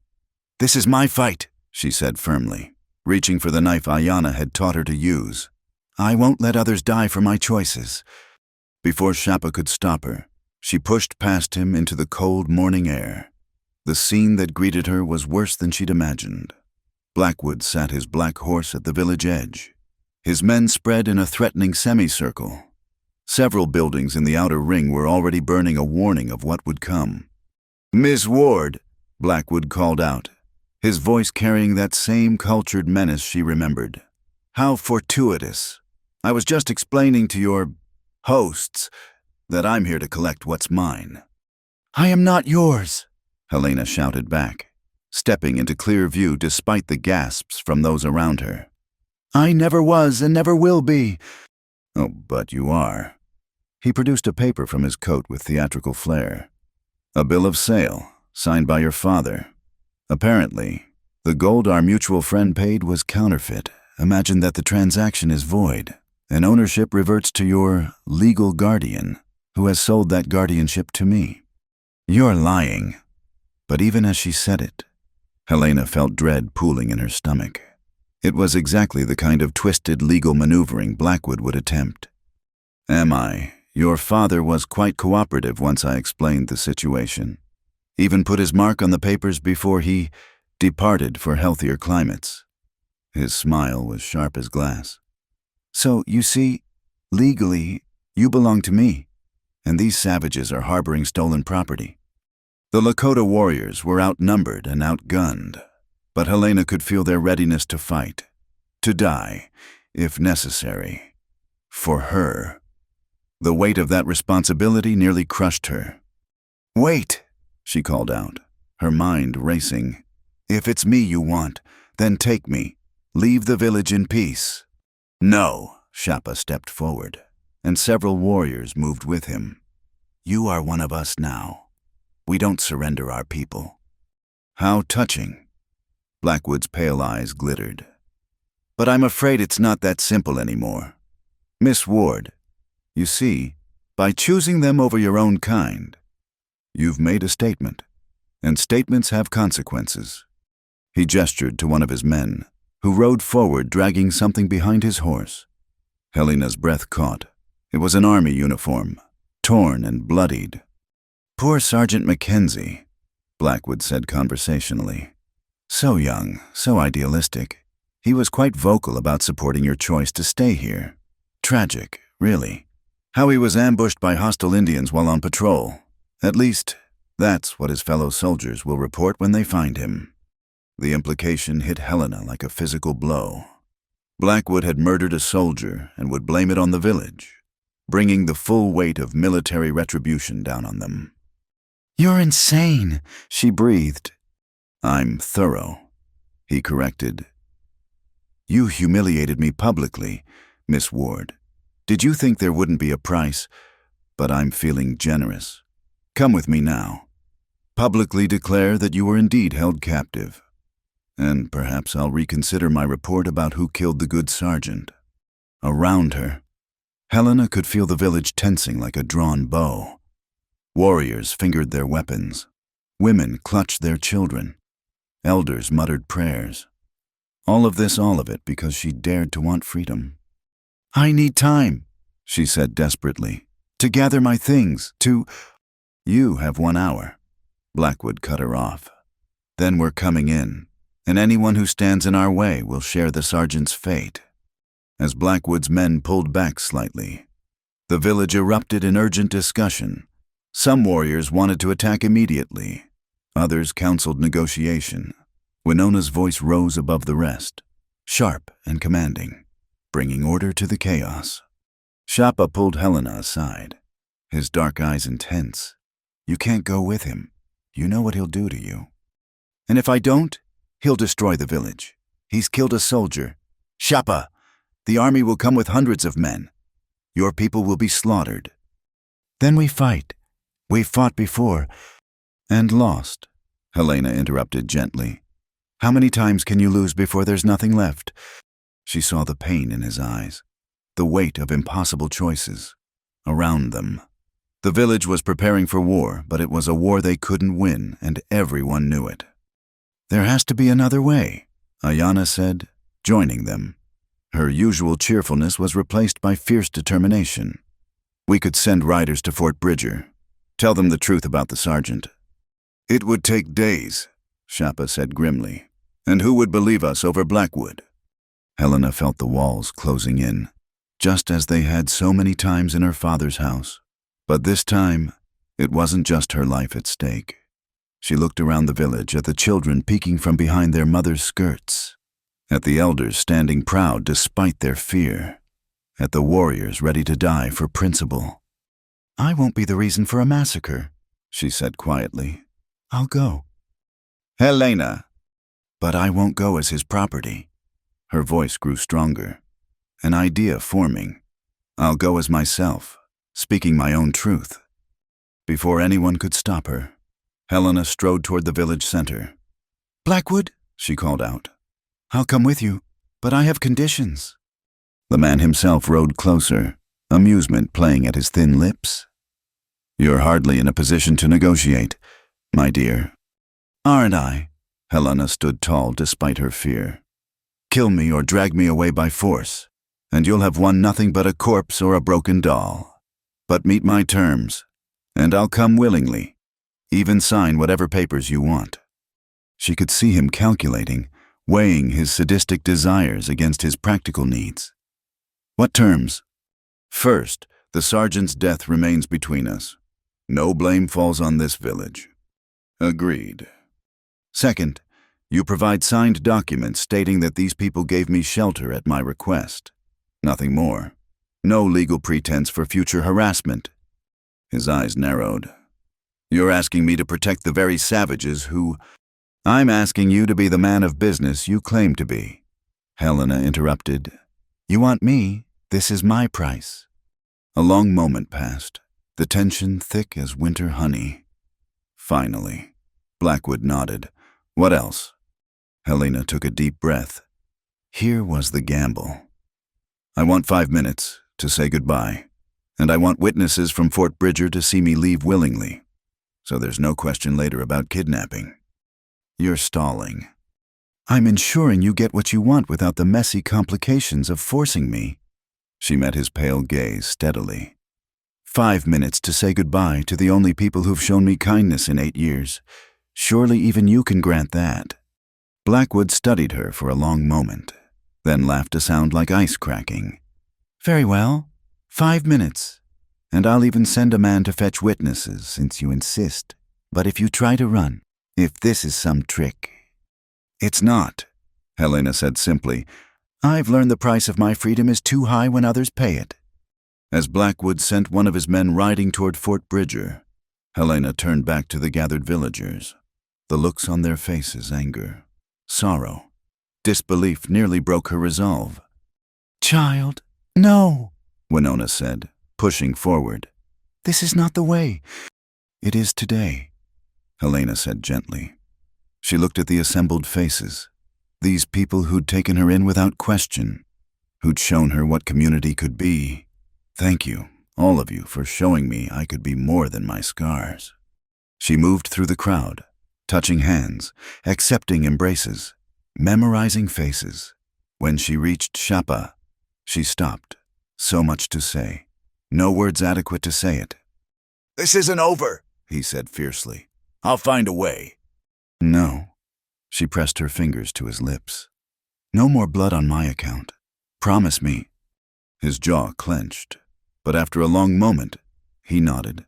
"This is my fight," she said firmly, reaching for the knife Ayana had taught her to use. "I won't let others die for my choices." Before Shapa could stop her, she pushed past him into the cold morning air. The scene that greeted her was worse than she'd imagined. Blackwood sat his black horse at the village edge. His men spread in a threatening semicircle. Several buildings in the outer ring were already burning a warning of what would come. "Miss Ward," Blackwood called out, his voice carrying that same cultured menace she remembered. "How fortuitous. I was just explaining to your hosts that I'm here to collect what's mine." "I am not yours," Helena shouted back, stepping into clear view despite the gasps from those around her. "I never was and never will be." "Oh, but you are." He produced a paper from his coat with theatrical flair. "A bill of sale, signed by your father. Apparently, the gold our mutual friend paid was counterfeit. Imagine that the transaction is void, and ownership reverts to your legal guardian, who has sold that guardianship to me." "You're lying." But even as she said it, Helena felt dread pooling in her stomach. It was exactly the kind of twisted legal maneuvering Blackwood would attempt. "Am I? Your father was quite cooperative once I explained the situation. Even put his mark on the papers before he departed for healthier climates." His smile was sharp as glass. "So, you see, legally, you belong to me, and these savages are harboring stolen property." The Lakota warriors were outnumbered and outgunned, but Helena could feel their readiness to fight, to die, if necessary. For her. The weight of that responsibility nearly crushed her. "Wait," she called out, her mind racing. "If it's me you want, then take me. Leave the village in peace." "No," Shapa stepped forward, and several warriors moved with him. "You are one of us now. We don't surrender our people." "How touching." Blackwood's pale eyes glittered. "But I'm afraid it's not that simple anymore. Miss Ward, you see, by choosing them over your own kind, you've made a statement, and statements have consequences." He gestured to one of his men, who rode forward dragging something behind his horse. Helena's breath caught. It was an army uniform, torn and bloodied. "Poor Sergeant Mackenzie," Blackwood said conversationally. "So young, so idealistic. He was quite vocal about supporting your choice to stay here. Tragic, really. How he was ambushed by hostile Indians while on patrol. At least, that's what his fellow soldiers will report when they find him." The implication hit Helena like a physical blow. Blackwood had murdered a soldier and would blame it on the village, bringing the full weight of military retribution down on them. "You're insane," she breathed. "I'm thorough," he corrected. "You humiliated me publicly, Miss Ward. Did you think there wouldn't be a price? But I'm feeling generous. Come with me now. Publicly declare that you were indeed held captive. And perhaps I'll reconsider my report about who killed the good sergeant." Around her, Helena could feel the village tensing like a drawn bow. Warriors fingered their weapons. Women clutched their children. Elders muttered prayers. All of it because she dared to want freedom. "I need time," she said desperately, "to gather my things, to—" "You have 1 hour," Blackwood cut her off. "Then we're coming in. and anyone who stands in our way will share the sergeant's fate. As Blackwood's men pulled back slightly, the village erupted in urgent discussion. Some warriors wanted to attack immediately. Others counseled negotiation. Winona's voice rose above the rest, sharp and commanding, bringing order to the chaos. Shapa pulled Helena aside, his dark eyes intense. You can't go with him. You know what he'll do to you. And if I don't, he'll destroy the village. He's killed a soldier. Shapa, the army will come with hundreds of men. Your people will be slaughtered. Then we fight. We've fought before. And lost, Helena interrupted gently. How many times can you lose before there's nothing left? She saw the pain in his eyes, the weight of impossible choices around them. The village was preparing for war, but it was a war they couldn't win, and everyone knew it. There has to be another way, Ayana said, joining them. Her usual cheerfulness was replaced by fierce determination. We could send riders to Fort Bridger, tell them the truth about the sergeant. It would take days, Shapa said grimly. And who would believe us over Blackwood? Helena felt the walls closing in, just as they had so many times in her father's house. But this time, it wasn't just her life at stake. She looked around the village at the children peeking from behind their mother's skirts, at the elders standing proud despite their fear, at the warriors ready to die for principle. I won't be the reason for a massacre, she said quietly. I'll go. Helena! But I won't go as his property. Her voice grew stronger, an idea forming. I'll go as myself, speaking my own truth. Before anyone could stop her, Helena strode toward the village center. Blackwood, she called out. I'll come with you, but I have conditions. The man himself rode closer, amusement playing at his thin lips. You're hardly in a position to negotiate, my dear. Aren't I? Helena stood tall despite her fear. Kill me or drag me away by force, and you'll have won nothing but a corpse or a broken doll. But meet my terms, and I'll come willingly, even sign whatever papers you want. She could see him calculating, weighing his sadistic desires against his practical needs. What terms? First, the sergeant's death remains between us. No blame falls on this village. Agreed. Second, you provide signed documents stating that these people gave me shelter at my request. Nothing more. No legal pretense for future harassment. His eyes narrowed. You're asking me to protect the very savages who... I'm asking you to be the man of business you claim to be. Helena interrupted. You want me? This is my price. A long moment passed, the tension thick as winter honey. Finally, Blackwood nodded. What else? Helena took a deep breath. Here was the gamble. I want 5 minutes to say goodbye, and I want witnesses from Fort Bridger to see me leave willingly, so there's no question later about kidnapping. You're stalling. I'm ensuring you get what you want without the messy complications of forcing me. She met his pale gaze steadily. 5 minutes to say goodbye to the only people who've shown me kindness in 8 years. Surely even you can grant that. Blackwood studied her for a long moment, then laughed a sound like ice cracking. Very well, 5 minutes, and I'll even send a man to fetch witnesses since you insist. But if you try to run, if this is some trick... It's not, Helena said simply. I've learned the price of my freedom is too high when others pay it. As Blackwood sent one of his men riding toward Fort Bridger, Helena turned back to the gathered villagers. The looks on their faces, anger, sorrow, disbelief nearly broke her resolve. Child, no, Winona said, pushing forward. This is not the way. It is today, Helena said gently. She looked at the assembled faces, these people who'd taken her in without question, who'd shown her what community could be. Thank you, all of you, for showing me I could be more than my scars. She moved through the crowd, touching hands, accepting embraces, memorizing faces. When she reached Shapa, she stopped. So much to say. No words adequate to say it. This isn't over, he said fiercely. I'll find a way. No, She pressed her fingers to his lips. "No more blood on my account. Promise me." His jaw clenched, but after a long moment, he nodded.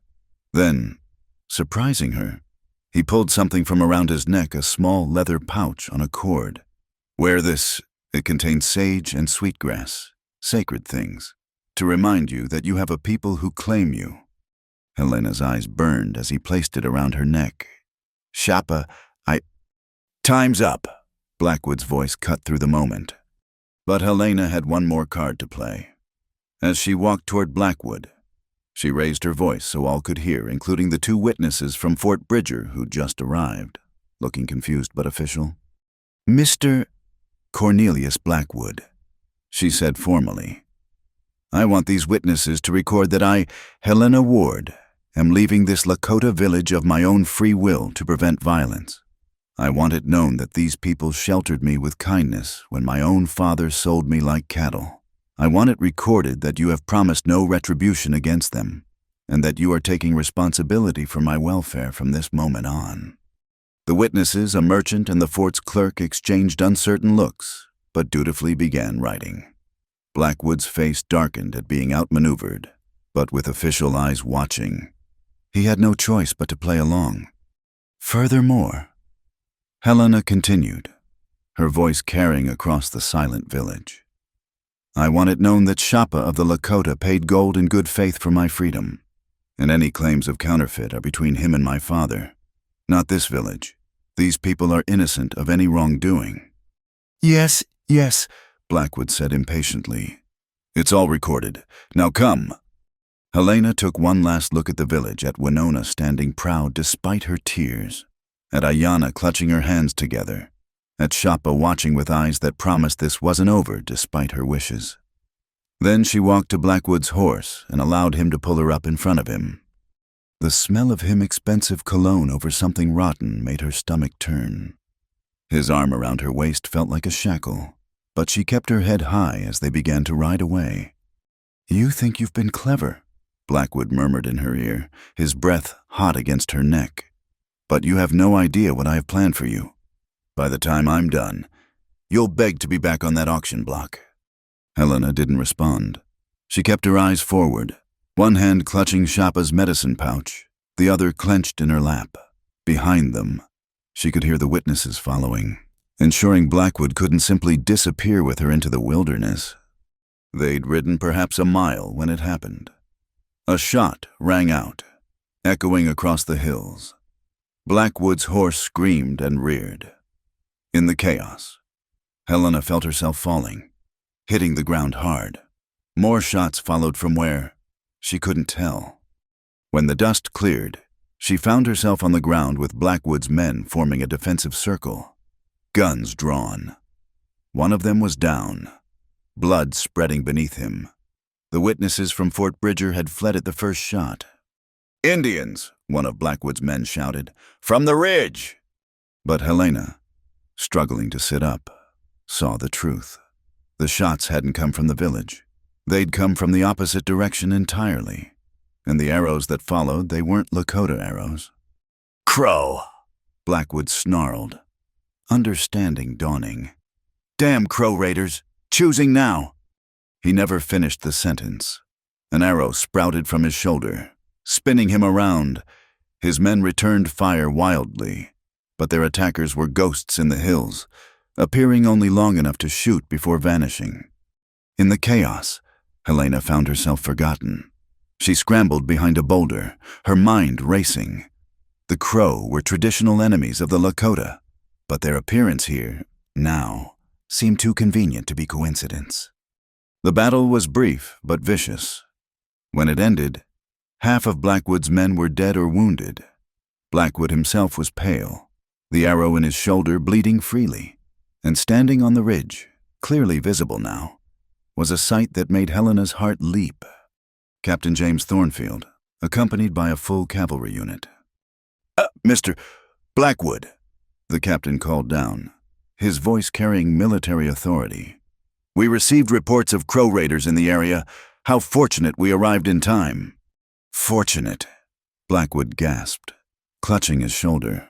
Then, surprising her, he pulled something from around his neck, a small leather pouch on a cord. "Wear this. It contains sage and sweetgrass, sacred things, to remind you that you have a people who claim you." Helena's eyes burned as he placed it around her neck. "Shapa, Time's up," Blackwood's voice cut through the moment. But Helena had one more card to play. As she walked toward Blackwood, she raised her voice so all could hear, including the 2 witnesses from Fort Bridger who'd just arrived, looking confused but official. "Mr. Cornelius Blackwood," she said formally. "I want these witnesses to record that I, Helena Ward, am leaving this Lakota village of my own free will to prevent violence. I want it known that these people sheltered me with kindness when my own father sold me like cattle. I want it recorded that you have promised no retribution against them, and that you are taking responsibility for my welfare from this moment on." The witnesses, a merchant and the fort's clerk, exchanged uncertain looks, but dutifully began writing. Blackwood's face darkened at being outmaneuvered, but with official eyes watching, he had no choice but to play along. Furthermore, Helena continued, her voice carrying across the silent village. "I want it known that Shapa of the Lakota paid gold in good faith for my freedom, and any claims of counterfeit are between him and my father, not this village. These people are innocent of any wrongdoing." Yes, Blackwood said impatiently. "It's all recorded. Now come." Helena took one last look at the village, at Winona standing proud despite her tears, at Ayanna clutching her hands together, at Shapa watching with eyes that promised this wasn't over despite her wishes. Then she walked to Blackwood's horse and allowed him to pull her up in front of him. The smell of him expensive cologne over something rotten made her stomach turn. His arm around her waist felt like a shackle, but she kept her head high as they began to ride away. "You think you've been clever," Blackwood murmured in her ear, his breath hot against her neck. "But you have no idea what I have planned for you. By the time I'm done, you'll beg to be back on that auction block." Helena didn't respond. She kept her eyes forward, one hand clutching Shapa's medicine pouch, the other clenched in her lap. Behind them, she could hear the witnesses following, ensuring Blackwood couldn't simply disappear with her into the wilderness. They'd ridden perhaps a mile when it happened. A shot rang out, echoing across the hills. Blackwood's horse screamed and reared. In the chaos, Helena felt herself falling, hitting the ground hard. More shots followed from where, she couldn't tell. When the dust cleared, she found herself on the ground with Blackwood's men forming a defensive circle, guns drawn. One of them was down, blood spreading beneath him. The witnesses from Fort Bridger had fled at the first shot. "Indians!" one of Blackwood's men shouted. "From the ridge!" But Helena, struggling to sit up, saw the truth. The shots hadn't come from the village. They'd come from the opposite direction entirely. And the arrows that followed, they weren't Lakota arrows. "Crow!" Blackwood snarled, understanding dawning. "Damn Crow Raiders! Choosing now!" He never finished the sentence. An arrow sprouted from his shoulder, spinning him around. His men returned fire wildly, but their attackers were ghosts in the hills, appearing only long enough to shoot before vanishing. In the chaos, Helena found herself forgotten. She scrambled behind a boulder, her mind racing. The Crow were traditional enemies of the Lakota, but their appearance here, now, seemed too convenient to be coincidence. The battle was brief but vicious. When it ended, half of Blackwood's men were dead or wounded. Blackwood himself was pale, the arrow in his shoulder bleeding freely, and standing on the ridge, clearly visible now, was a sight that made Helena's heart leap. Captain James Thornfield, accompanied by a full cavalry unit. "Mr. Blackwood," the captain called down, his voice carrying military authority. "We received reports of Crow Raiders in the area. How fortunate we arrived in time." "Fortunate," Blackwood gasped, clutching his shoulder.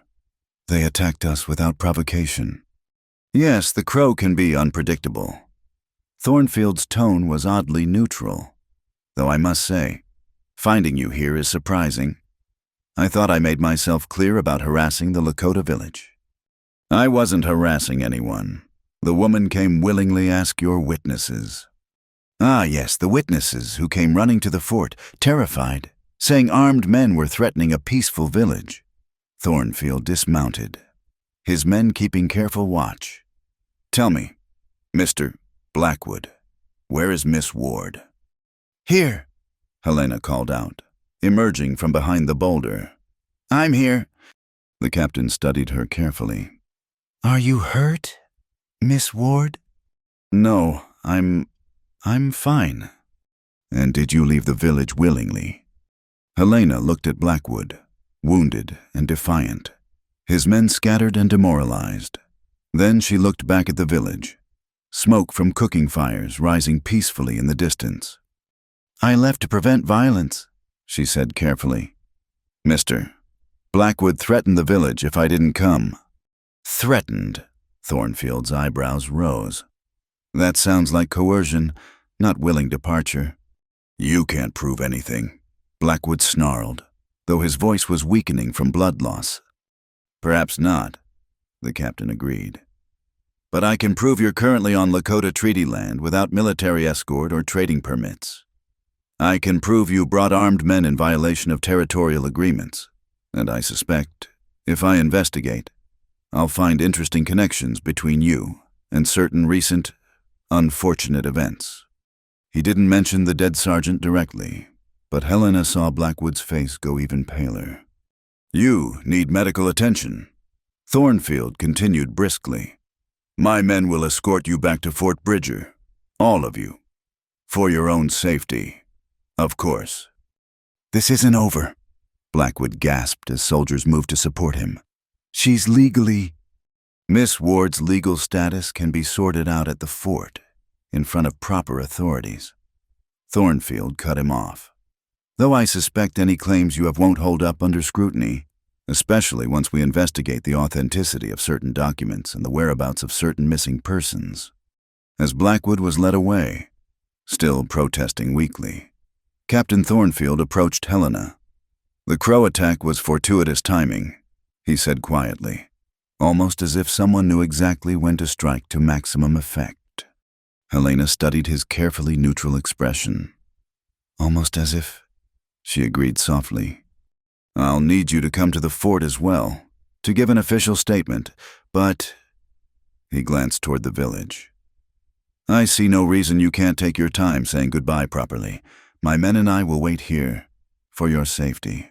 They attacked us without provocation. Yes, the crow can be unpredictable. Thornfield's tone was oddly neutral, though I must say, finding you here is surprising. I thought I made myself clear about harassing the Lakota village. I wasn't harassing anyone. The woman came willingly ask your witnesses. Ah, yes, the witnesses who came running to the fort, terrified, saying armed men were threatening a peaceful village. Thornfield dismounted, his men keeping careful watch. Tell me, Mr. Blackwood, where is Miss Ward? Here, Helena called out, emerging from behind the boulder. I'm here. The captain studied her carefully. Are you hurt, Miss Ward? No, I'm fine. And did you leave the village willingly? Helena looked at Blackwood, wounded and defiant, his men scattered and demoralized. Then she looked back at the village, smoke from cooking fires rising peacefully in the distance. I left to prevent violence, she said carefully. Mr. Blackwood threatened the village if I didn't come. Threatened? Thornfield's eyebrows rose. That sounds like coercion, not willing departure. You can't prove anything, Blackwood snarled, though his voice was weakening from blood loss. Perhaps not, the captain agreed. But I can prove you're currently on Lakota treaty land without military escort or trading permits. I can prove you brought armed men in violation of territorial agreements, and I suspect, if I investigate, I'll find interesting connections between you and certain recent, unfortunate events. He didn't mention the dead sergeant directly, but Helena saw Blackwood's face go even paler. You need medical attention, Thornfield continued briskly. My men will escort you back to Fort Bridger, all of you, for your own safety, of course. This isn't over, Blackwood gasped as soldiers moved to support him. She's legally... Miss Ward's legal status can be sorted out at the fort, in front of proper authorities. Thornfield cut him off. Though I suspect any claims you have won't hold up under scrutiny, especially once we investigate the authenticity of certain documents and the whereabouts of certain missing persons. As Blackwood was led away, still protesting weakly, Captain Thornfield approached Helena. The crow attack was fortuitous timing, he said quietly, almost as if someone knew exactly when to strike to maximum effect. Helena studied his carefully neutral expression. Almost as if, she agreed softly. I'll need you to come to the fort as well, to give an official statement, but... He glanced toward the village. I see no reason you can't take your time saying goodbye properly. My men and I will wait here, for your safety.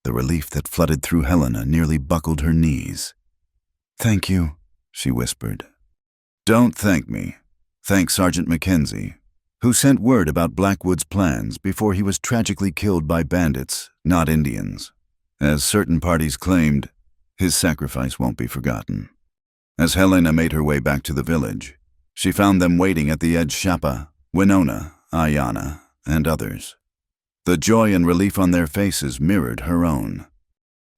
The relief that flooded through Helena nearly buckled her knees. Thank you, she whispered. Don't thank me. Thank Sergeant Mackenzie, who sent word about Blackwood's plans before he was tragically killed by bandits, not Indians. As certain parties claimed, his sacrifice won't be forgotten. As Helena made her way back to the village, she found them waiting at the edge. Shapa, Winona, Ayana, and others. The joy and relief on their faces mirrored her own.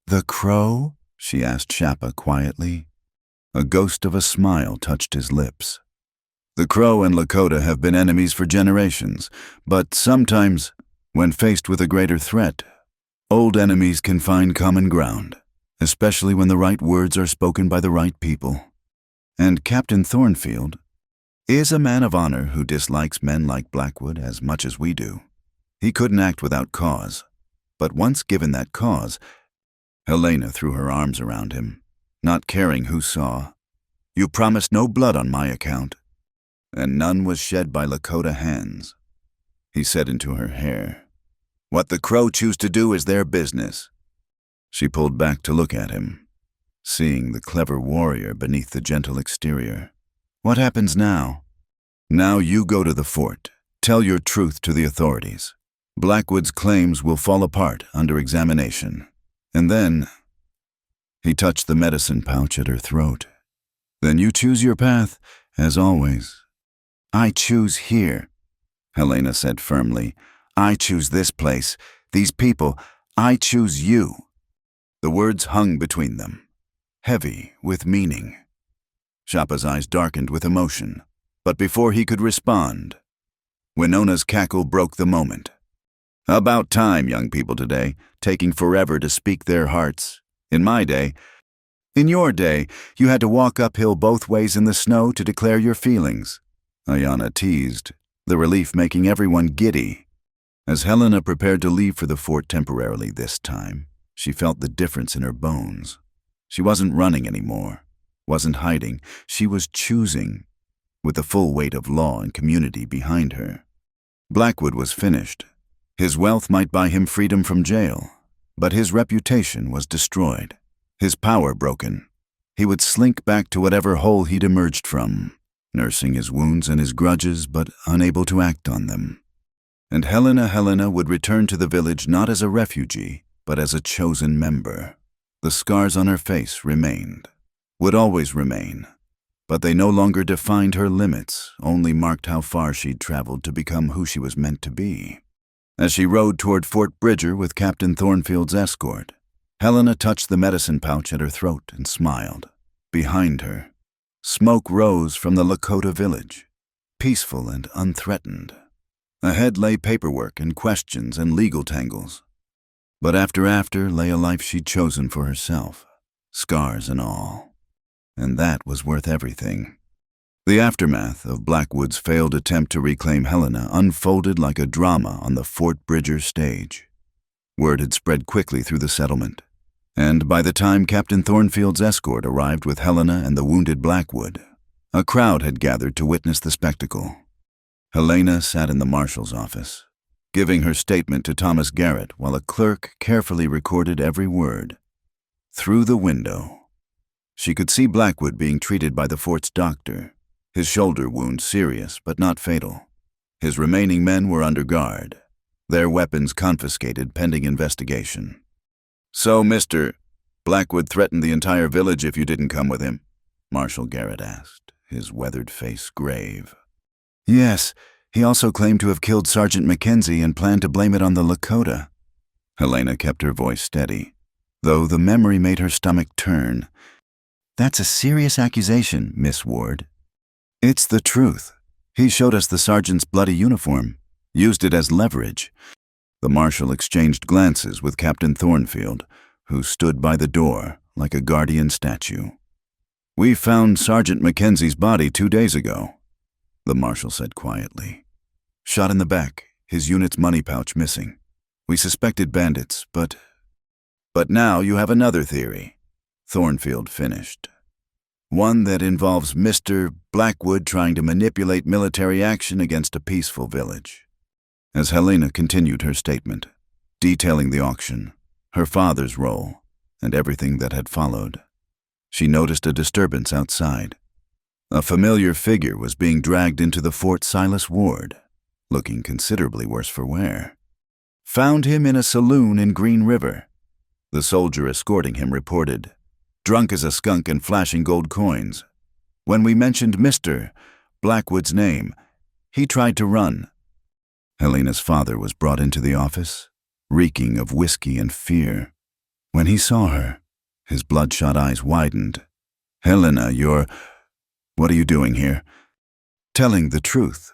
The crow? She asked Shapa quietly. A ghost of a smile touched his lips. The crow and Lakota have been enemies for generations, but sometimes, when faced with a greater threat, old enemies can find common ground, especially when the right words are spoken by the right people. And Captain Thornfield is a man of honor who dislikes men like Blackwood as much as we do. He couldn't act without cause, but once given that cause, Helena threw her arms around him, not caring who saw. You promised no blood on my account, and none was shed by Lakota hands, he said into her hair. What the crow choose to do is their business. She pulled back to look at him, seeing the clever warrior beneath the gentle exterior. What happens now? Now you go to the fort, tell your truth to the authorities. Blackwood's claims will fall apart under examination. And then, he touched the medicine pouch at her throat. Then you choose your path, as always. I choose here, Helena said firmly. I choose this place, these people. I choose you. The words hung between them. heavy with meaning. Shapa's eyes darkened with emotion, but before he could respond, Winona's cackle broke the moment. About time, young people today, taking forever to speak their hearts. In your day, you had to walk uphill both ways in the snow to declare your feelings. Ayana teased, the relief making everyone giddy. As Helena prepared to leave for the fort temporarily this time, she felt the difference in her bones. She wasn't running anymore, wasn't hiding, she was choosing, with the full weight of law and community behind her. Blackwood was finished. His wealth might buy him freedom from jail, but his reputation was destroyed, his power broken. He would slink back to whatever hole he'd emerged from, nursing his wounds and his grudges but unable to act on them. And Helena would return to the village not as a refugee, but as a chosen member. The scars on her face remained, would always remain, but they no longer defined her limits, only marked how far she'd traveled to become who she was meant to be. As she rode toward Fort Bridger with Captain Thornfield's escort, Helena touched the medicine pouch at her throat and smiled. Behind her, smoke rose from the Lakota village, peaceful and unthreatened. Ahead lay paperwork and questions and legal tangles. But after lay a life she'd chosen for herself, scars and all. And that was worth everything. The aftermath of Blackwood's failed attempt to reclaim Helena unfolded like a drama on the Fort Bridger stage. Word had spread quickly through the settlement, and by the time Captain Thornfield's escort arrived with Helena and the wounded Blackwood, a crowd had gathered to witness the spectacle. Helena sat in the marshal's office, giving her statement to Thomas Garrett while a clerk carefully recorded every word. Through the window, she could see Blackwood being treated by the fort's doctor, his shoulder wound serious but not fatal. His remaining men were under guard, their weapons confiscated pending investigation. "So, Mr. Blackwood threatened the entire village if you didn't come with him?" Marshal Garrett asked, his weathered face grave. "Yes, he also claimed to have killed Sergeant Mackenzie and planned to blame it on the Lakota." Helena kept her voice steady, though the memory made her stomach turn. "That's a serious accusation, Miss Ward." "It's the truth. He showed us the sergeant's bloody uniform, used it as leverage." The marshal exchanged glances with Captain Thornfield, who stood by the door like a guardian statue. "We found Sergeant Mackenzie's body 2 days ago," the marshal said quietly. "Shot in the back, his unit's money pouch missing. We suspected bandits, but now you have another theory," Thornfield finished. "One that involves Mr. Blackwood trying to manipulate military action against a peaceful village." As Helena continued her statement, detailing the auction, her father's role, and everything that had followed, she noticed a disturbance outside. A familiar figure was being dragged into the Fort Silas Ward, looking considerably worse for wear. "Found him in a saloon in Green River," the soldier escorting him reported, "drunk as a skunk and flashing gold coins. When we mentioned Mr. Blackwood's name, he tried to run." Helena's father was brought into the office, reeking of whiskey and fear. When he saw her, his bloodshot eyes widened. "Helena, what are you doing here?" "Telling the truth,"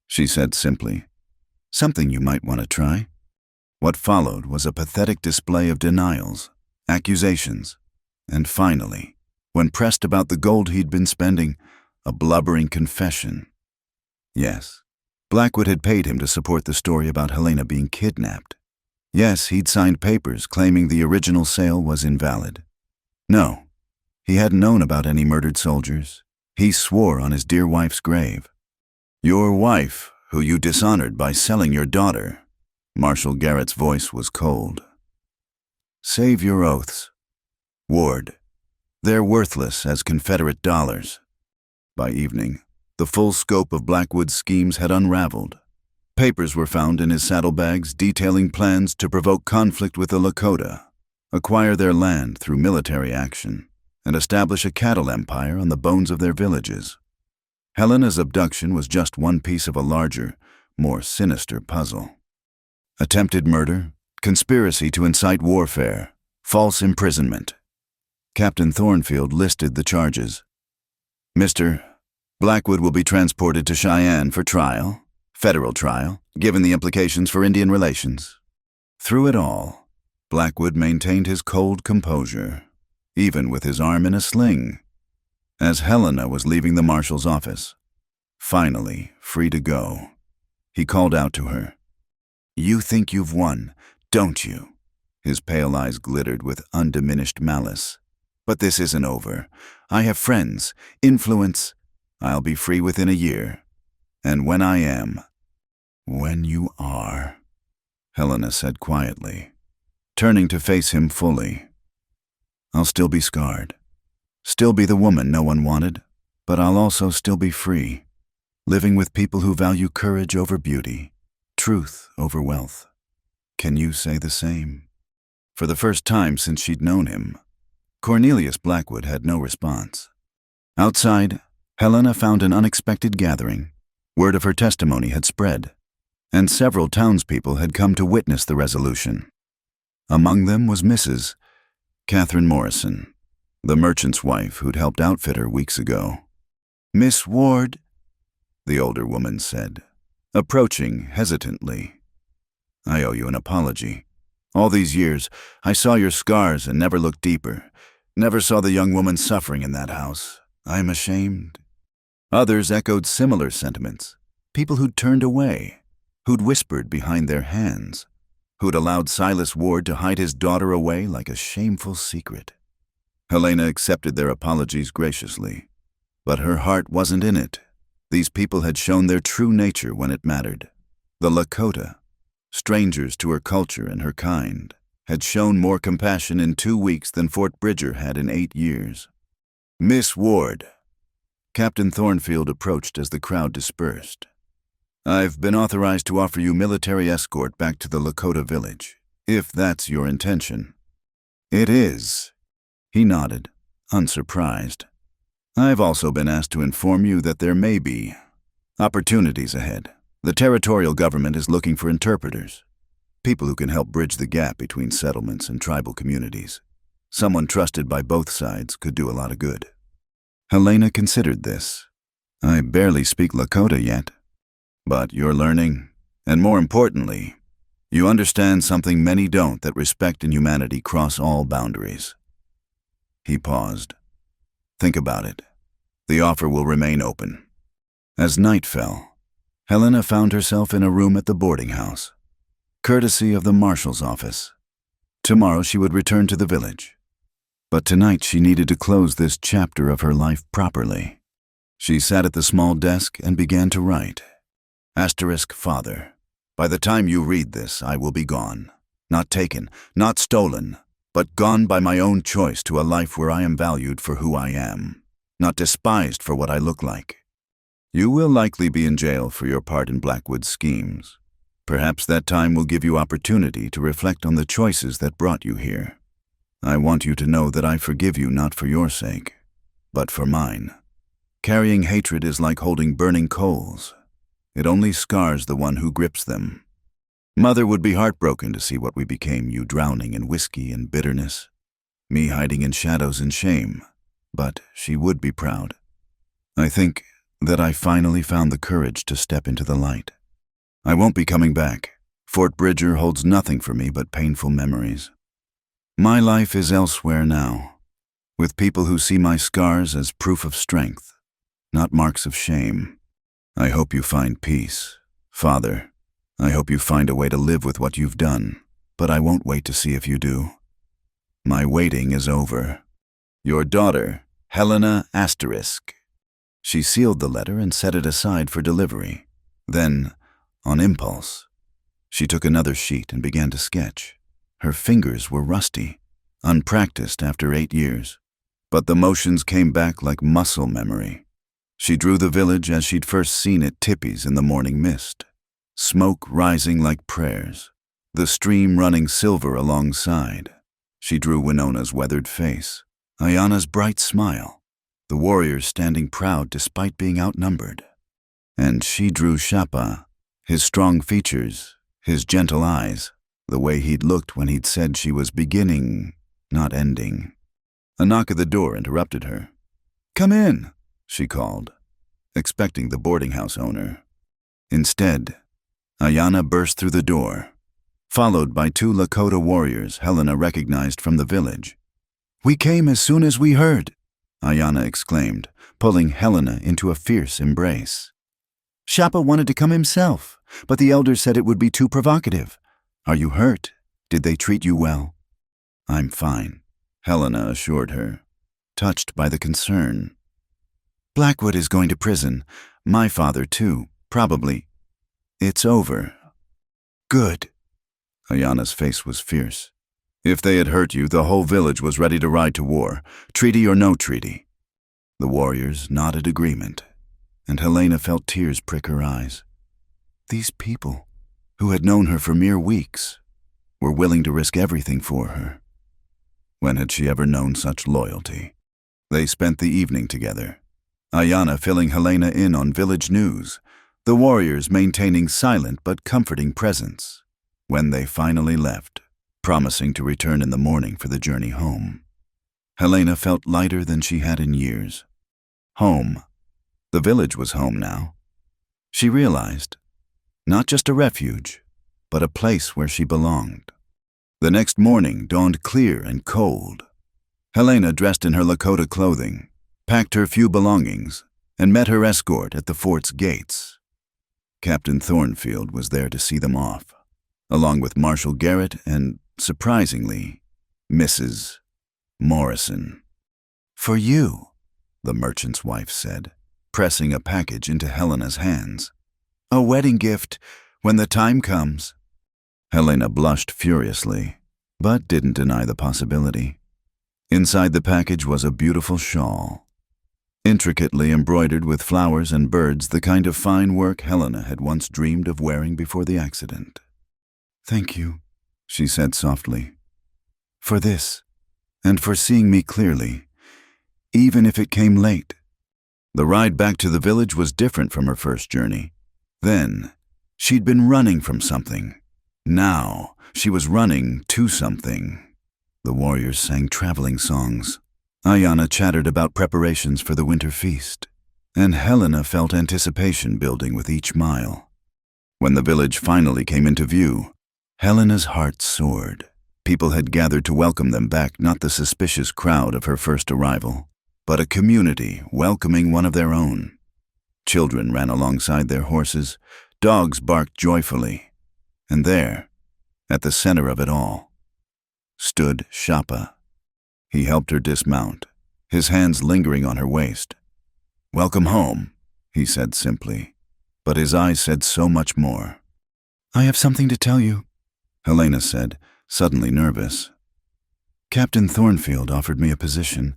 she said simply. "Something you might want to try." What followed was a pathetic display of denials, accusations, and finally, when pressed about the gold he'd been spending, a blubbering confession. Yes, Blackwood had paid him to support the story about Helena being kidnapped. Yes, he'd signed papers claiming the original sale was invalid. No, he hadn't known about any murdered soldiers. He swore on his dear wife's grave. "Your wife, who you dishonored by selling your daughter." Marshal Garrett's voice was cold. "Save your oaths, Ward. They're worthless as Confederate dollars." By evening, the full scope of Blackwood's schemes had unraveled. Papers were found in his saddlebags detailing plans to provoke conflict with the Lakota, acquire their land through military action, and establish a cattle empire on the bones of their villages. Helena's abduction was just one piece of a larger, more sinister puzzle. Attempted murder, conspiracy to incite warfare, false imprisonment. Captain Thornfield listed the charges. Mr. Blackwood will be transported to Cheyenne for trial, federal trial, given the implications for Indian relations. Through it all, Blackwood maintained his cold composure, even with his arm in a sling. As Helena was leaving the marshal's office, finally free to go, he called out to her. "You think you've won, don't you?" His pale eyes glittered with undiminished malice. "But this isn't over. I have friends, influence. I'll be free within a year. And when I am—" "When you are," Helena said quietly, turning to face him fully. "I'll still be scarred. Still be the woman no one wanted, but I'll also still be free, living with people who value courage over beauty, truth over wealth. Can you say the same?" For the first time since she'd known him, Cornelius Blackwood had no response. Outside, Helena found an unexpected gathering. Word of her testimony had spread, and several townspeople had come to witness the resolution. Among them was Mrs. Catherine Morrison, the merchant's wife who'd helped outfit her weeks ago. "Miss Ward," the older woman said, approaching hesitantly. "I owe you an apology. All these years, I saw your scars and never looked deeper, never saw the young woman suffering in that house. I'm ashamed." Others echoed similar sentiments, people who'd turned away, who'd whispered behind their hands, who'd allowed Silas Ward to hide his daughter away like a shameful secret. Helena accepted their apologies graciously, but her heart wasn't in it. These people had shown their true nature when it mattered. The Lakota, strangers to her culture and her kind, had shown more compassion in 2 weeks than Fort Bridger had in 8 years. "Miss Ward," Captain Thornfield approached as the crowd dispersed. "I've been authorized to offer you military escort back to the Lakota village, if that's your intention." "It is." He nodded, unsurprised. "I've also been asked to inform you that there may be opportunities ahead. The territorial government is looking for interpreters, people who can help bridge the gap between settlements and tribal communities. Someone trusted by both sides could do a lot of good." Helena considered this. "I barely speak Lakota yet. But you're learning, and more importantly, you understand something many don't, that respect and humanity cross all boundaries." He paused. "Think about it. The offer will remain open." As night fell, Helena found herself in a room at the boarding house, courtesy of the marshal's office. Tomorrow she would return to the village, but tonight she needed to close this chapter of her life properly. She sat at the small desk and began to write. *Father, by the time you read this, I will be gone. Not taken, not stolen, but gone by my own choice to a life where I am valued for who I am, not despised for what I look like. You will likely be in jail for your part in Blackwood's schemes. Perhaps that time will give you opportunity to reflect on the choices that brought you here. I want you to know that I forgive you not for your sake, but for mine. Carrying hatred is like holding burning coals. It only scars the one who grips them. Mother would be heartbroken to see what we became, you drowning in whiskey and bitterness, me hiding in shadows and shame, but she would be proud. I think that I finally found the courage to step into the light. I won't be coming back. Fort Bridger holds nothing for me but painful memories. My life is elsewhere now, with people who see my scars as proof of strength, not marks of shame. I hope you find peace, Father. I hope you find a way to live with what you've done, but I won't wait to see if you do. My waiting is over. Your daughter, Helena *. She sealed the letter and set it aside for delivery. Then, on impulse, she took another sheet and began to sketch. Her fingers were rusty, unpracticed after 8 years, but the motions came back like muscle memory. She drew the village as she'd first seen it tippies in the morning mist, smoke rising like prayers, the stream running silver alongside. She drew Winona's weathered face, Ayana's bright smile, the warriors standing proud despite being outnumbered. And she drew Shapa, his strong features, his gentle eyes, the way he'd looked when he'd said she was beginning, not ending. A knock at the door interrupted her. "Come in," she called, expecting the boarding house owner. Instead, Ayanna burst through the door, followed by 2 Lakota warriors Helena recognized from the village. "We came as soon as we heard," Ayanna exclaimed, pulling Helena into a fierce embrace. "Shapa wanted to come himself, but the elders said it would be too provocative. Are you hurt? Did they treat you well?" "I'm fine," Helena assured her, touched by the concern. "Blackwood is going to prison. My father, too, probably. It's over." "Good." Ayanna's face was fierce. "If they had hurt you, the whole village was ready to ride to war, treaty or no treaty." The warriors nodded agreement, and Helena felt tears prick her eyes. These people, who had known her for mere weeks, were willing to risk everything for her. When had she ever known such loyalty? They spent the evening together, Ayanna filling Helena in on village news, the warriors maintaining silent but comforting presence. When they finally left, promising to return in the morning for the journey home, Helena felt lighter than she had in years. Home. The village was home now. She realized, not just a refuge, but a place where she belonged. The next morning dawned clear and cold. Helena, dressed in her Lakota clothing, packed her few belongings, and met her escort at the fort's gates. Captain Thornfield was there to see them off, along with Marshal Garrett and, surprisingly, Mrs. Morrison. "For you," the merchant's wife said, pressing a package into Helena's hands. "A wedding gift when the time comes." Helena blushed furiously, but didn't deny the possibility. Inside the package was a beautiful shawl, intricately embroidered with flowers and birds, the kind of fine work Helena had once dreamed of wearing before the accident. "Thank you," she said softly, "for this, and for seeing me clearly, even if it came late." The ride back to the village was different from her first journey. Then, she'd been running from something. Now, she was running to something. The warriors sang traveling songs. Ayanna chattered about preparations for the winter feast, and Helena felt anticipation building with each mile. When the village finally came into view, Helena's heart soared. People had gathered to welcome them back, not the suspicious crowd of her first arrival, but a community welcoming one of their own. Children ran alongside their horses, dogs barked joyfully, and there, at the center of it all, stood Shapa. He helped her dismount, his hands lingering on her waist. "Welcome home," he said simply, but his eyes said so much more. "I have something to tell you," Helena said, suddenly nervous. "Captain Thornfield offered me a position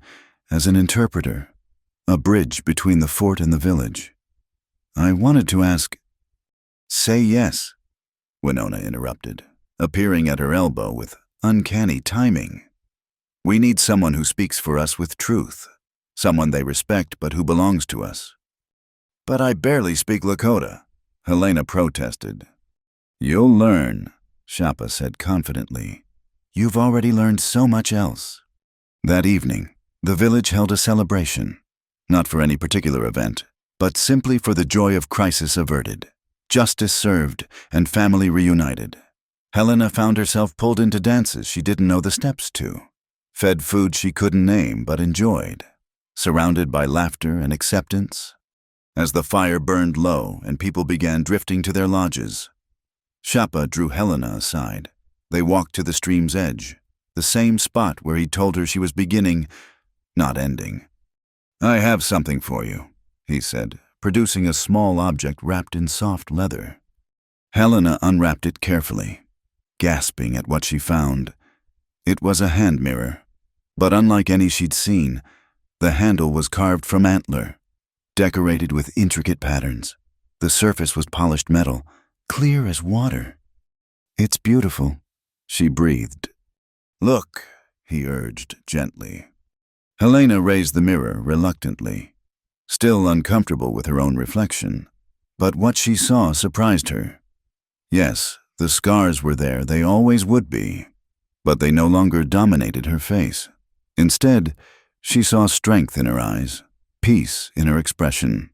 as an interpreter, a bridge between the fort and the village. I wanted to ask—" "Say yes," Winona interrupted, appearing at her elbow with uncanny timing. "We need someone who speaks for us with truth, someone they respect but who belongs to us." "But I barely speak Lakota," Helena protested. "You'll learn," Shapa said confidently. "You've already learned so much else." That evening, the village held a celebration, not for any particular event, but simply for the joy of crisis averted, justice served, and family reunited. Helena found herself pulled into dances she didn't know the steps to, fed food she couldn't name but enjoyed, surrounded by laughter and acceptance. As the fire burned low and people began drifting to their lodges, Shapa drew Helena aside. They walked to the stream's edge, the same spot where he'd told her she was beginning, not ending. "I have something for you," he said, producing a small object wrapped in soft leather. Helena unwrapped it carefully, gasping at what she found. It was a hand mirror, but unlike any she'd seen, the handle was carved from antler, decorated with intricate patterns. The surface was polished metal, clear as water. "It's beautiful," she breathed. "Look," he urged gently. Helena raised the mirror reluctantly, still uncomfortable with her own reflection. But what she saw surprised her. Yes, the scars were there, they always would be, but they no longer dominated her face. Instead, she saw strength in her eyes, peace in her expression,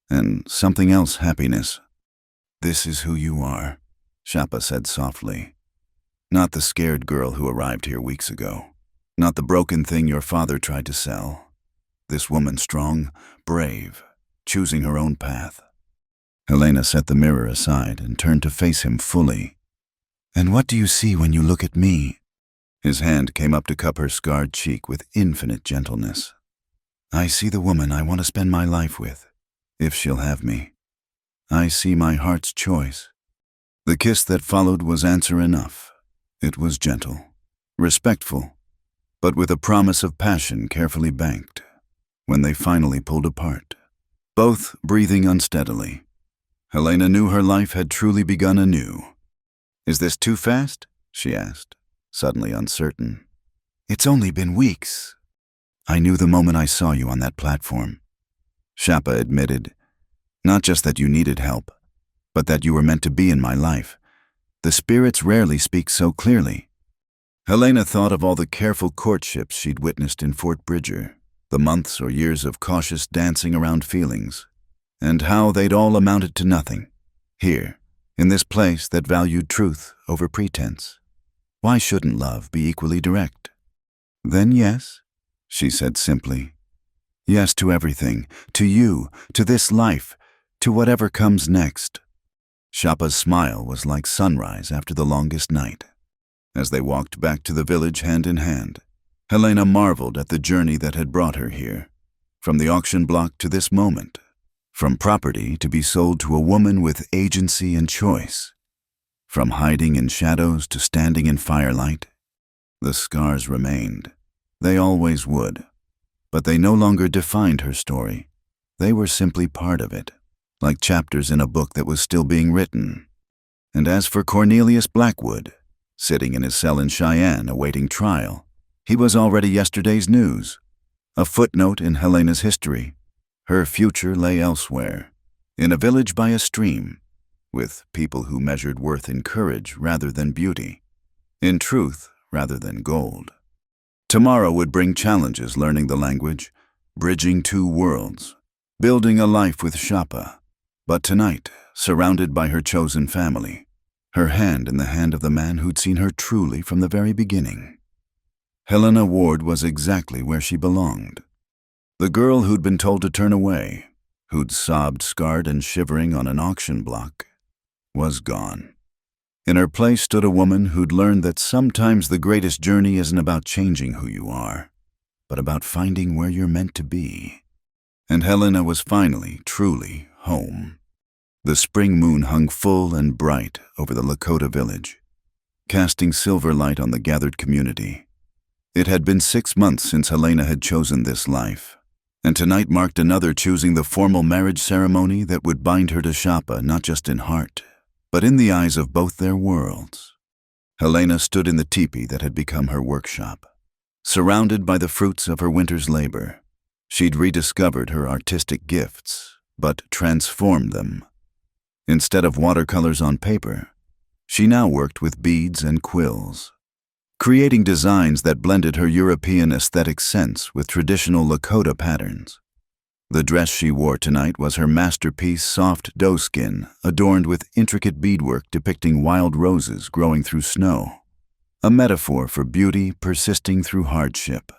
and something else, happiness. "This is who you are," Shapa said softly. "Not the scared girl who arrived here weeks ago. Not the broken thing your father tried to sell. This woman strong, brave, choosing her own path." Helena set the mirror aside and turned to face him fully. "And what do you see when you look at me?" His hand came up to cup her scarred cheek with infinite gentleness. "I see the woman I want to spend my life with, if she'll have me. I see my heart's choice." The kiss that followed was answer enough. It was gentle, respectful, but with a promise of passion carefully banked. When they finally pulled apart, both breathing unsteadily, Helena knew her life had truly begun anew. "Is this too fast?" she asked, suddenly uncertain. "It's only been weeks." "I knew the moment I saw you on that platform," Shapa admitted. "Not just that you needed help, but that you were meant to be in my life. The spirits rarely speak so clearly." Helena thought of all the careful courtships she'd witnessed in Fort Bridger, the months or years of cautious dancing around feelings, and how they'd all amounted to nothing. Here, in this place that valued truth over pretense. Why shouldn't love be equally direct? "Then yes," she said simply. "Yes to everything, to you, to this life, to whatever comes next." Shapa's smile was like sunrise after the longest night. As they walked back to the village hand in hand, Helena marveled at the journey that had brought her here, from the auction block to this moment, from property to be sold to a woman with agency and choice, from hiding in shadows to standing in firelight. The scars remained. They always would. But they no longer defined her story. They were simply part of it, like chapters in a book that was still being written. And as for Cornelius Blackwood, sitting in his cell in Cheyenne awaiting trial, he was already yesterday's news, a footnote in Helena's history. Her future lay elsewhere, in a village by a stream, with people who measured worth in courage rather than beauty, in truth rather than gold. Tomorrow would bring challenges learning the language, bridging two worlds, building a life with Shapa. But tonight, surrounded by her chosen family, her hand in the hand of the man who'd seen her truly from the very beginning. Helena Ward was exactly where she belonged. The girl who'd been told to turn away, who'd sobbed scarred and shivering on an auction block, was gone. In her place stood a woman who'd learned that sometimes the greatest journey isn't about changing who you are, but about finding where you're meant to be. And Helena was finally, truly, home. The spring moon hung full and bright over the Lakota village, casting silver light on the gathered community. It had been 6 months since Helena had chosen this life, and tonight marked another choosing the formal marriage ceremony that would bind her to Shapa not just in heart, but in the eyes of both their worlds. Helena stood in the teepee that had become her workshop. Surrounded by the fruits of her winter's labor, she'd rediscovered her artistic gifts, but transformed them. Instead of watercolors on paper, she now worked with beads and quills, creating designs that blended her European aesthetic sense with traditional Lakota patterns. The dress she wore tonight was her masterpiece soft doeskin, adorned with intricate beadwork depicting wild roses growing through snow, a metaphor for beauty persisting through hardship.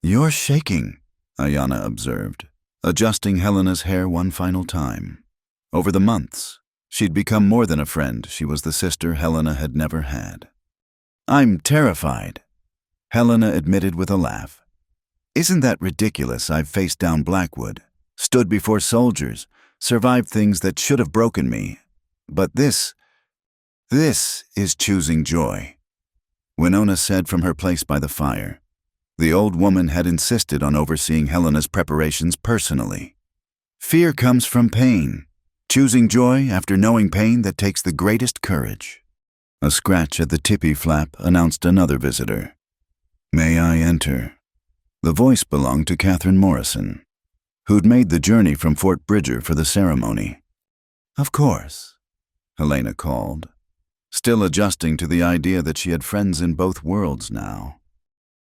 "You're shaking," Ayana observed, adjusting Helena's hair one final time. Over the months, she'd become more than a friend. She was the sister Helena had never had. "I'm terrified," Helena admitted with a laugh. "Isn't that ridiculous? I've faced down Blackwood, stood before soldiers, survived things that should have broken me. But this is choosing joy," Winona said from her place by the fire. The old woman had insisted on overseeing Helena's preparations personally. "Fear comes from pain. Choosing joy after knowing pain that takes the greatest courage." A scratch at the tippy flap announced another visitor. "May I enter?" The voice belonged to Catherine Morrison, who'd made the journey from Fort Bridger for the ceremony. "Of course," Helena called, still adjusting to the idea that she had friends in both worlds now.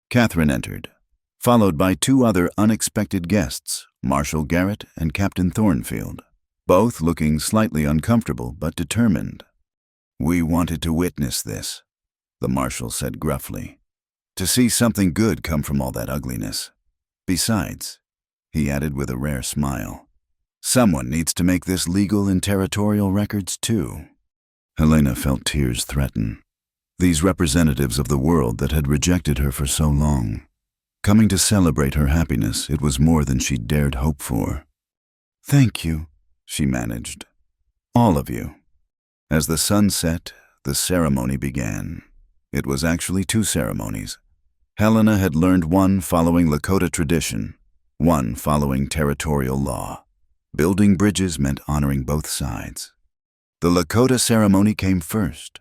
Catherine entered, followed by two other unexpected guests, Marshal Garrett and Captain Thornfield, both looking slightly uncomfortable but determined. "We wanted to witness this," the marshal said gruffly, "to see something good come from all that ugliness. Besides," he added with a rare smile, "someone needs to make this legal in territorial records too." Helena felt tears threaten. These representatives of the world that had rejected her for so long. Coming to celebrate her happiness, it was more than she dared hope for. "Thank you," she managed. "All of you." As the sun set, the ceremony began. It was actually two ceremonies. Helena had learned one following Lakota tradition, one following territorial law. Building bridges meant honoring both sides. The Lakota ceremony came first.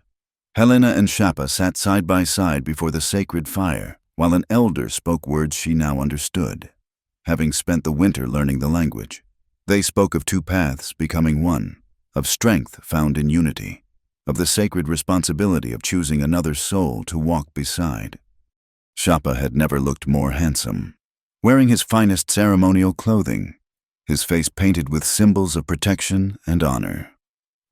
Helena and Shapa sat side by side before the sacred fire, while an elder spoke words she now understood. Having spent the winter learning the language, they spoke of two paths becoming one, of strength found in unity, of the sacred responsibility of choosing another soul to walk beside. Shapa had never looked more handsome, wearing his finest ceremonial clothing, his face painted with symbols of protection and honor.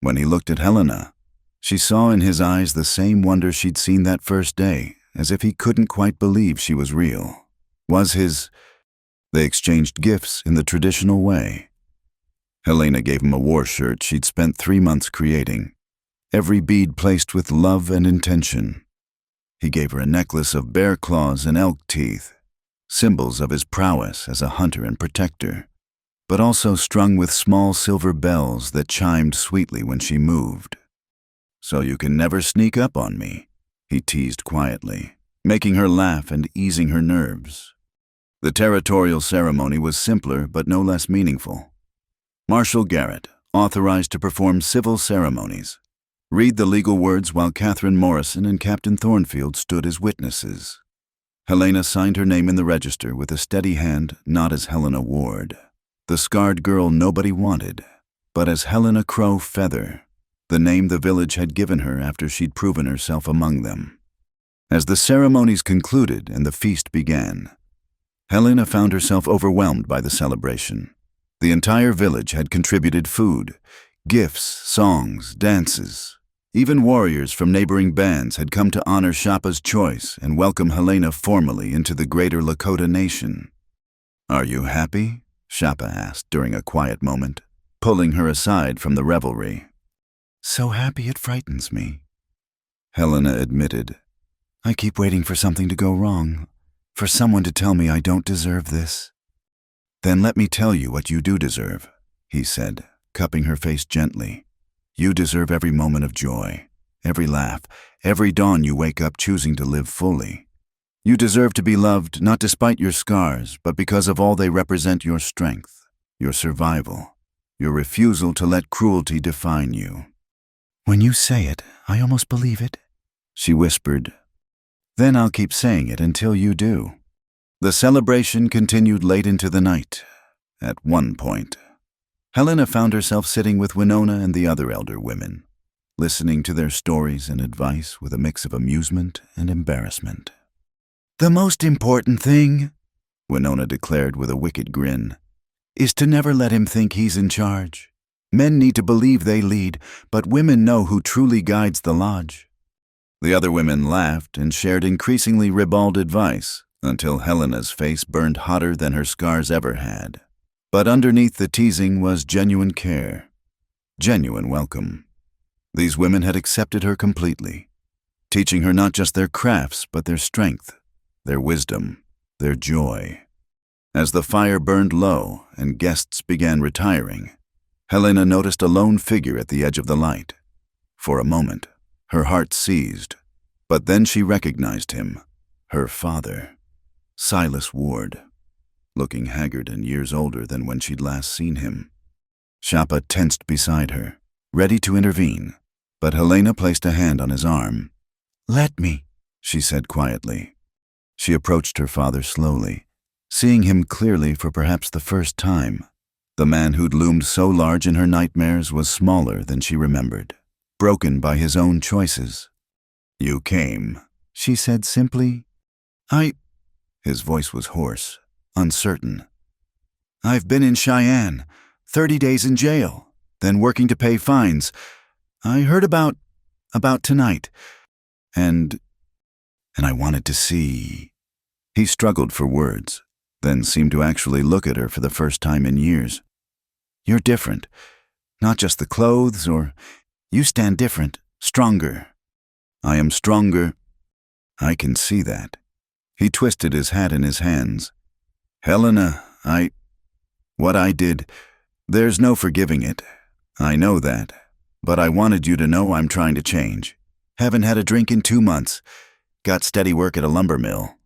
When he looked at Helena, she saw in his eyes the same wonder she'd seen that first day, as if he couldn't quite believe she was real. They exchanged gifts in the traditional way. Helena gave him a war shirt she'd spent 3 months creating, every bead placed with love and intention. He gave her a necklace of bear claws and elk teeth, symbols of his prowess as a hunter and protector, but also strung with small silver bells that chimed sweetly when she moved. "So you can never sneak up on me," he teased quietly, making her laugh and easing her nerves. The territorial ceremony was simpler but no less meaningful. Marshal Garrett, authorized to perform civil ceremonies, read the legal words while Catherine Morrison and Captain Thornfield stood as witnesses. Helena signed her name in the register with a steady hand, not as Helena Ward, the scarred girl nobody wanted, but as Helena Crow Feather, the name the village had given her after she'd proven herself among them. As the ceremonies concluded and the feast began, Helena found herself overwhelmed by the celebration. The entire village had contributed food, gifts, songs, dances. Even warriors from neighboring bands had come to honor Shapa's choice and welcome Helena formally into the greater Lakota nation. "Are you happy?" Shapa asked during a quiet moment, pulling her aside from the revelry. "So happy it frightens me," Helena admitted. "I keep waiting for something to go wrong, for someone to tell me I don't deserve this." "Then let me tell you what you do deserve," he said, cupping her face gently. "You deserve every moment of joy, every laugh, every dawn you wake up choosing to live fully. You deserve to be loved not despite your scars, but because of all they represent: your strength, your survival, your refusal to let cruelty define you." "When you say it, I almost believe it," she whispered. "Then I'll keep saying it until you do." The celebration continued late into the night. At one point, Helena found herself sitting with Winona and the other elder women, listening to their stories and advice with a mix of amusement and embarrassment. "The most important thing," Winona declared with a wicked grin, "is to never let him think he's in charge. Men need to believe they lead, but women know who truly guides the lodge." The other women laughed and shared increasingly ribald advice until Helena's face burned hotter than her scars ever had. But underneath the teasing was genuine care, genuine welcome. These women had accepted her completely, teaching her not just their crafts, but their strength, their wisdom, their joy. As the fire burned low and guests began retiring, Helena noticed a lone figure at the edge of the light. For a moment, her heart seized, but then she recognized him, her father, Silas Ward, looking haggard and years older than when she'd last seen him. Shapa tensed beside her, ready to intervene, but Helena placed a hand on his arm. "Let me," she said quietly. She approached her father slowly, seeing him clearly for perhaps the first time. The man who'd loomed so large in her nightmares was smaller than she remembered, broken by his own choices. "You came," she said simply. His voice was hoarse, uncertain. "I've been in Cheyenne, 30 days in jail, then working to pay fines. I heard about tonight, and I wanted to see." He struggled for words, then seemed to actually look at her for the first time in years. "You're different. Not just the clothes, or you stand different, stronger." "I am stronger." "I can see that." He twisted his hat in his hands. "Helena, what I did, there's no forgiving it. I know that, but I wanted you to know I'm trying to change. Haven't had a drink in 2 months. Got steady work at a lumber mill."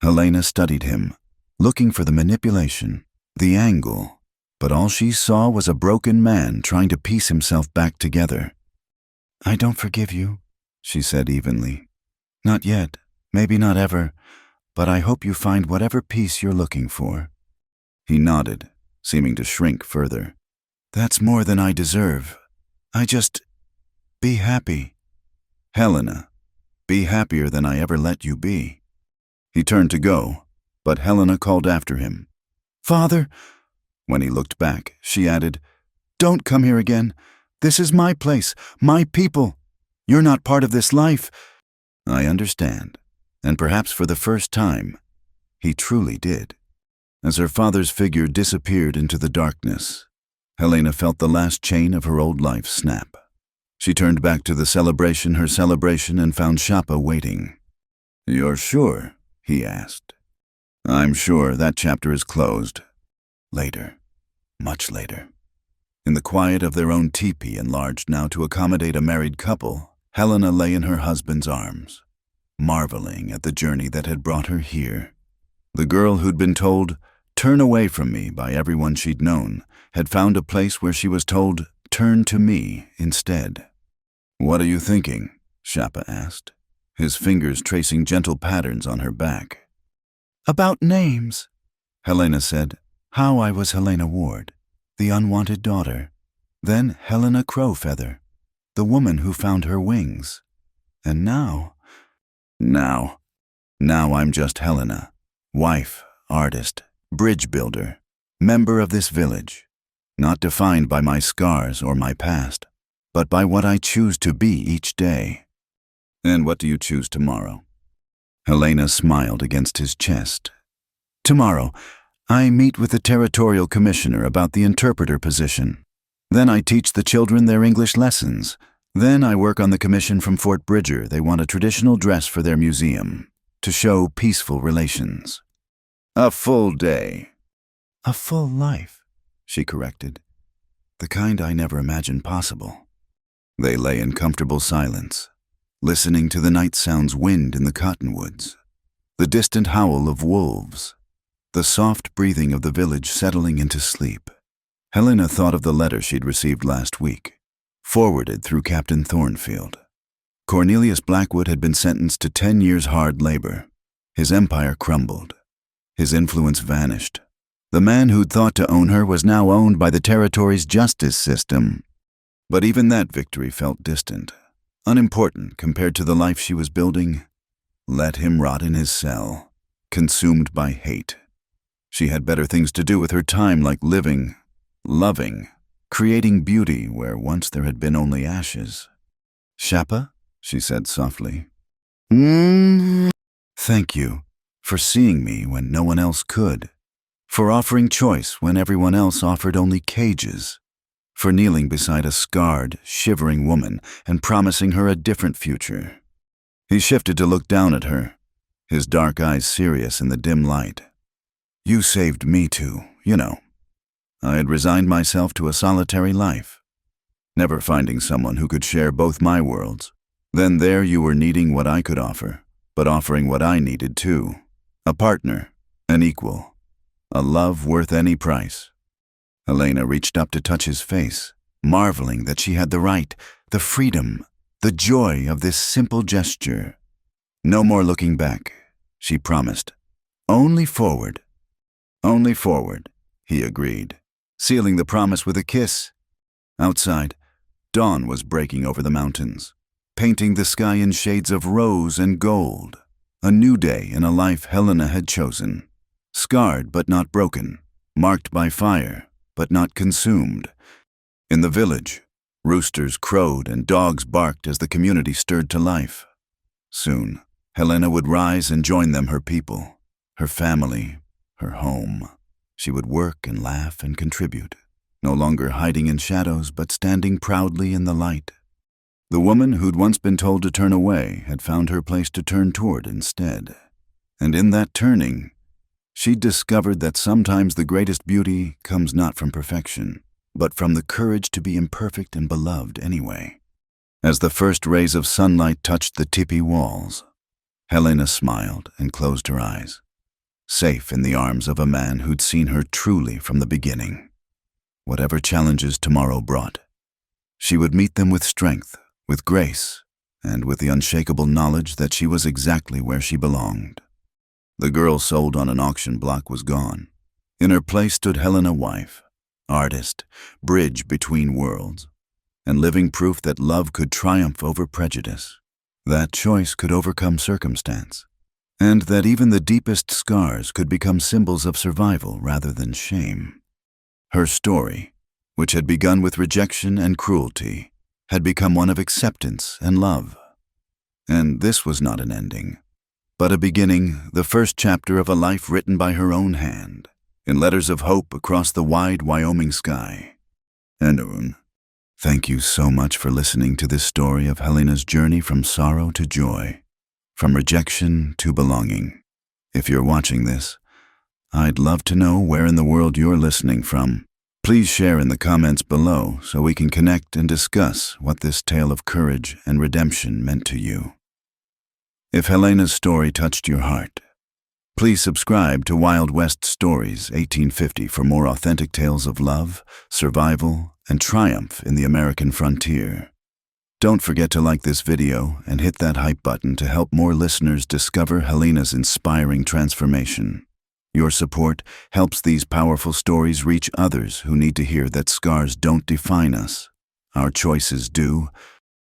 Helena studied him, looking for the manipulation, the angle, but all she saw was a broken man trying to piece himself back together. "I don't forgive you," she said evenly. "Not yet, maybe not ever, but I hope you find whatever peace you're looking for." He nodded, seeming to shrink further. "That's more than I deserve. Be happy." "Helena, be happier than I ever let you be." He turned to go, but Helena called after him. "Father." When he looked back, she added, "Don't come here again. This is my place, my people. You're not part of this life." "I understand." And perhaps for the first time, he truly did. As her father's figure disappeared into the darkness, Helena felt the last chain of her old life snap. She turned back to her celebration, and found Shapa waiting. "You're sure?" he asked. "I'm sure that chapter is closed." Later, much later. In the quiet of their own teepee, enlarged now to accommodate a married couple, Helena lay in her husband's arms, marveling at the journey that had brought her here. The girl who'd been told, "Turn away from me," by everyone she'd known, had found a place where she was told, "Turn to me," instead. "What are you thinking?" Shapa asked, his fingers tracing gentle patterns on her back. "About names," Helena said. "How I was Helena Ward, the unwanted daughter. Then Helena Crowfeather, the woman who found her wings. And now I'm just Helena, wife, artist, bridge builder, member of this village, not defined by my scars or my past, but by what I choose to be each day." "And what do you choose tomorrow?" Helena smiled against his chest. "Tomorrow, I meet with the territorial commissioner about the interpreter position. Then I teach the children their English lessons. Then I work on the commission from Fort Bridger. They want a traditional dress for their museum, to show peaceful relations." "A full day." "A full life," she corrected. "The kind I never imagined possible." They lay in comfortable silence, listening to the night sounds, wind in the cottonwoods, the distant howl of wolves, the soft breathing of the village settling into sleep. Helena thought of the letter she'd received last week, forwarded through Captain Thornfield. Cornelius Blackwood had been sentenced to 10 years hard labor. His empire crumbled. His influence vanished. The man who'd thought to own her was now owned by the territory's justice system. But even that victory felt distant, unimportant compared to the life she was building. Let him rot in his cell, consumed by hate. She had better things to do with her time, like living, loving, creating beauty where once there had been only ashes. "Shapa," she said softly. "Thank you for seeing me when no one else could, for offering choice when everyone else offered only cages, for kneeling beside a scarred, shivering woman and promising her a different future." He shifted to look down at her, his dark eyes serious in the dim light. "You saved me too, you know. I had resigned myself to a solitary life, never finding someone who could share both my worlds. Then there you were, needing what I could offer, but offering what I needed too. A partner, an equal, a love worth any price." Helena reached up to touch his face, marveling that she had the right, the freedom, the joy of this simple gesture. "No more looking back," she promised. "Only forward." "Only forward," he agreed, sealing the promise with a kiss. Outside, dawn was breaking over the mountains, painting the sky in shades of rose and gold. A new day in a life Helena had chosen. Scarred but not broken, marked by fire but not consumed. In the village, roosters crowed and dogs barked as the community stirred to life. Soon, Helena would rise and join them, her people, her family, her home. She would work and laugh and contribute, no longer hiding in shadows but standing proudly in the light. The woman who'd once been told to turn away had found her place to turn toward instead. And in that turning, she discovered that sometimes the greatest beauty comes not from perfection, but from the courage to be imperfect and beloved anyway. As the first rays of sunlight touched the teepee walls, Helena smiled and closed her eyes, safe in the arms of a man who'd seen her truly from the beginning. Whatever challenges tomorrow brought, she would meet them with strength, with grace, and with the unshakable knowledge that she was exactly where she belonged. The girl sold on an auction block was gone. In her place stood Helena, wife, artist, bridge between worlds, and living proof that love could triumph over prejudice, that choice could overcome circumstance, and that even the deepest scars could become symbols of survival rather than shame. Her story, which had begun with rejection and cruelty, had become one of acceptance and love. And this was not an ending, but a beginning, the first chapter of a life written by her own hand, in letters of hope across the wide Wyoming sky. And thank you so much for listening to this story of Helena's journey from sorrow to joy, from rejection to belonging. If you're watching this, I'd love to know where in the world you're listening from. Please share in the comments below so we can connect and discuss what this tale of courage and redemption meant to you. If Helena's story touched your heart, please subscribe to Wild West Stories 1850 for more authentic tales of love, survival, and triumph in the American frontier. Don't forget to like this video and hit that hype button to help more listeners discover Helena's inspiring transformation. Your support helps these powerful stories reach others who need to hear that scars don't define us. Our choices do,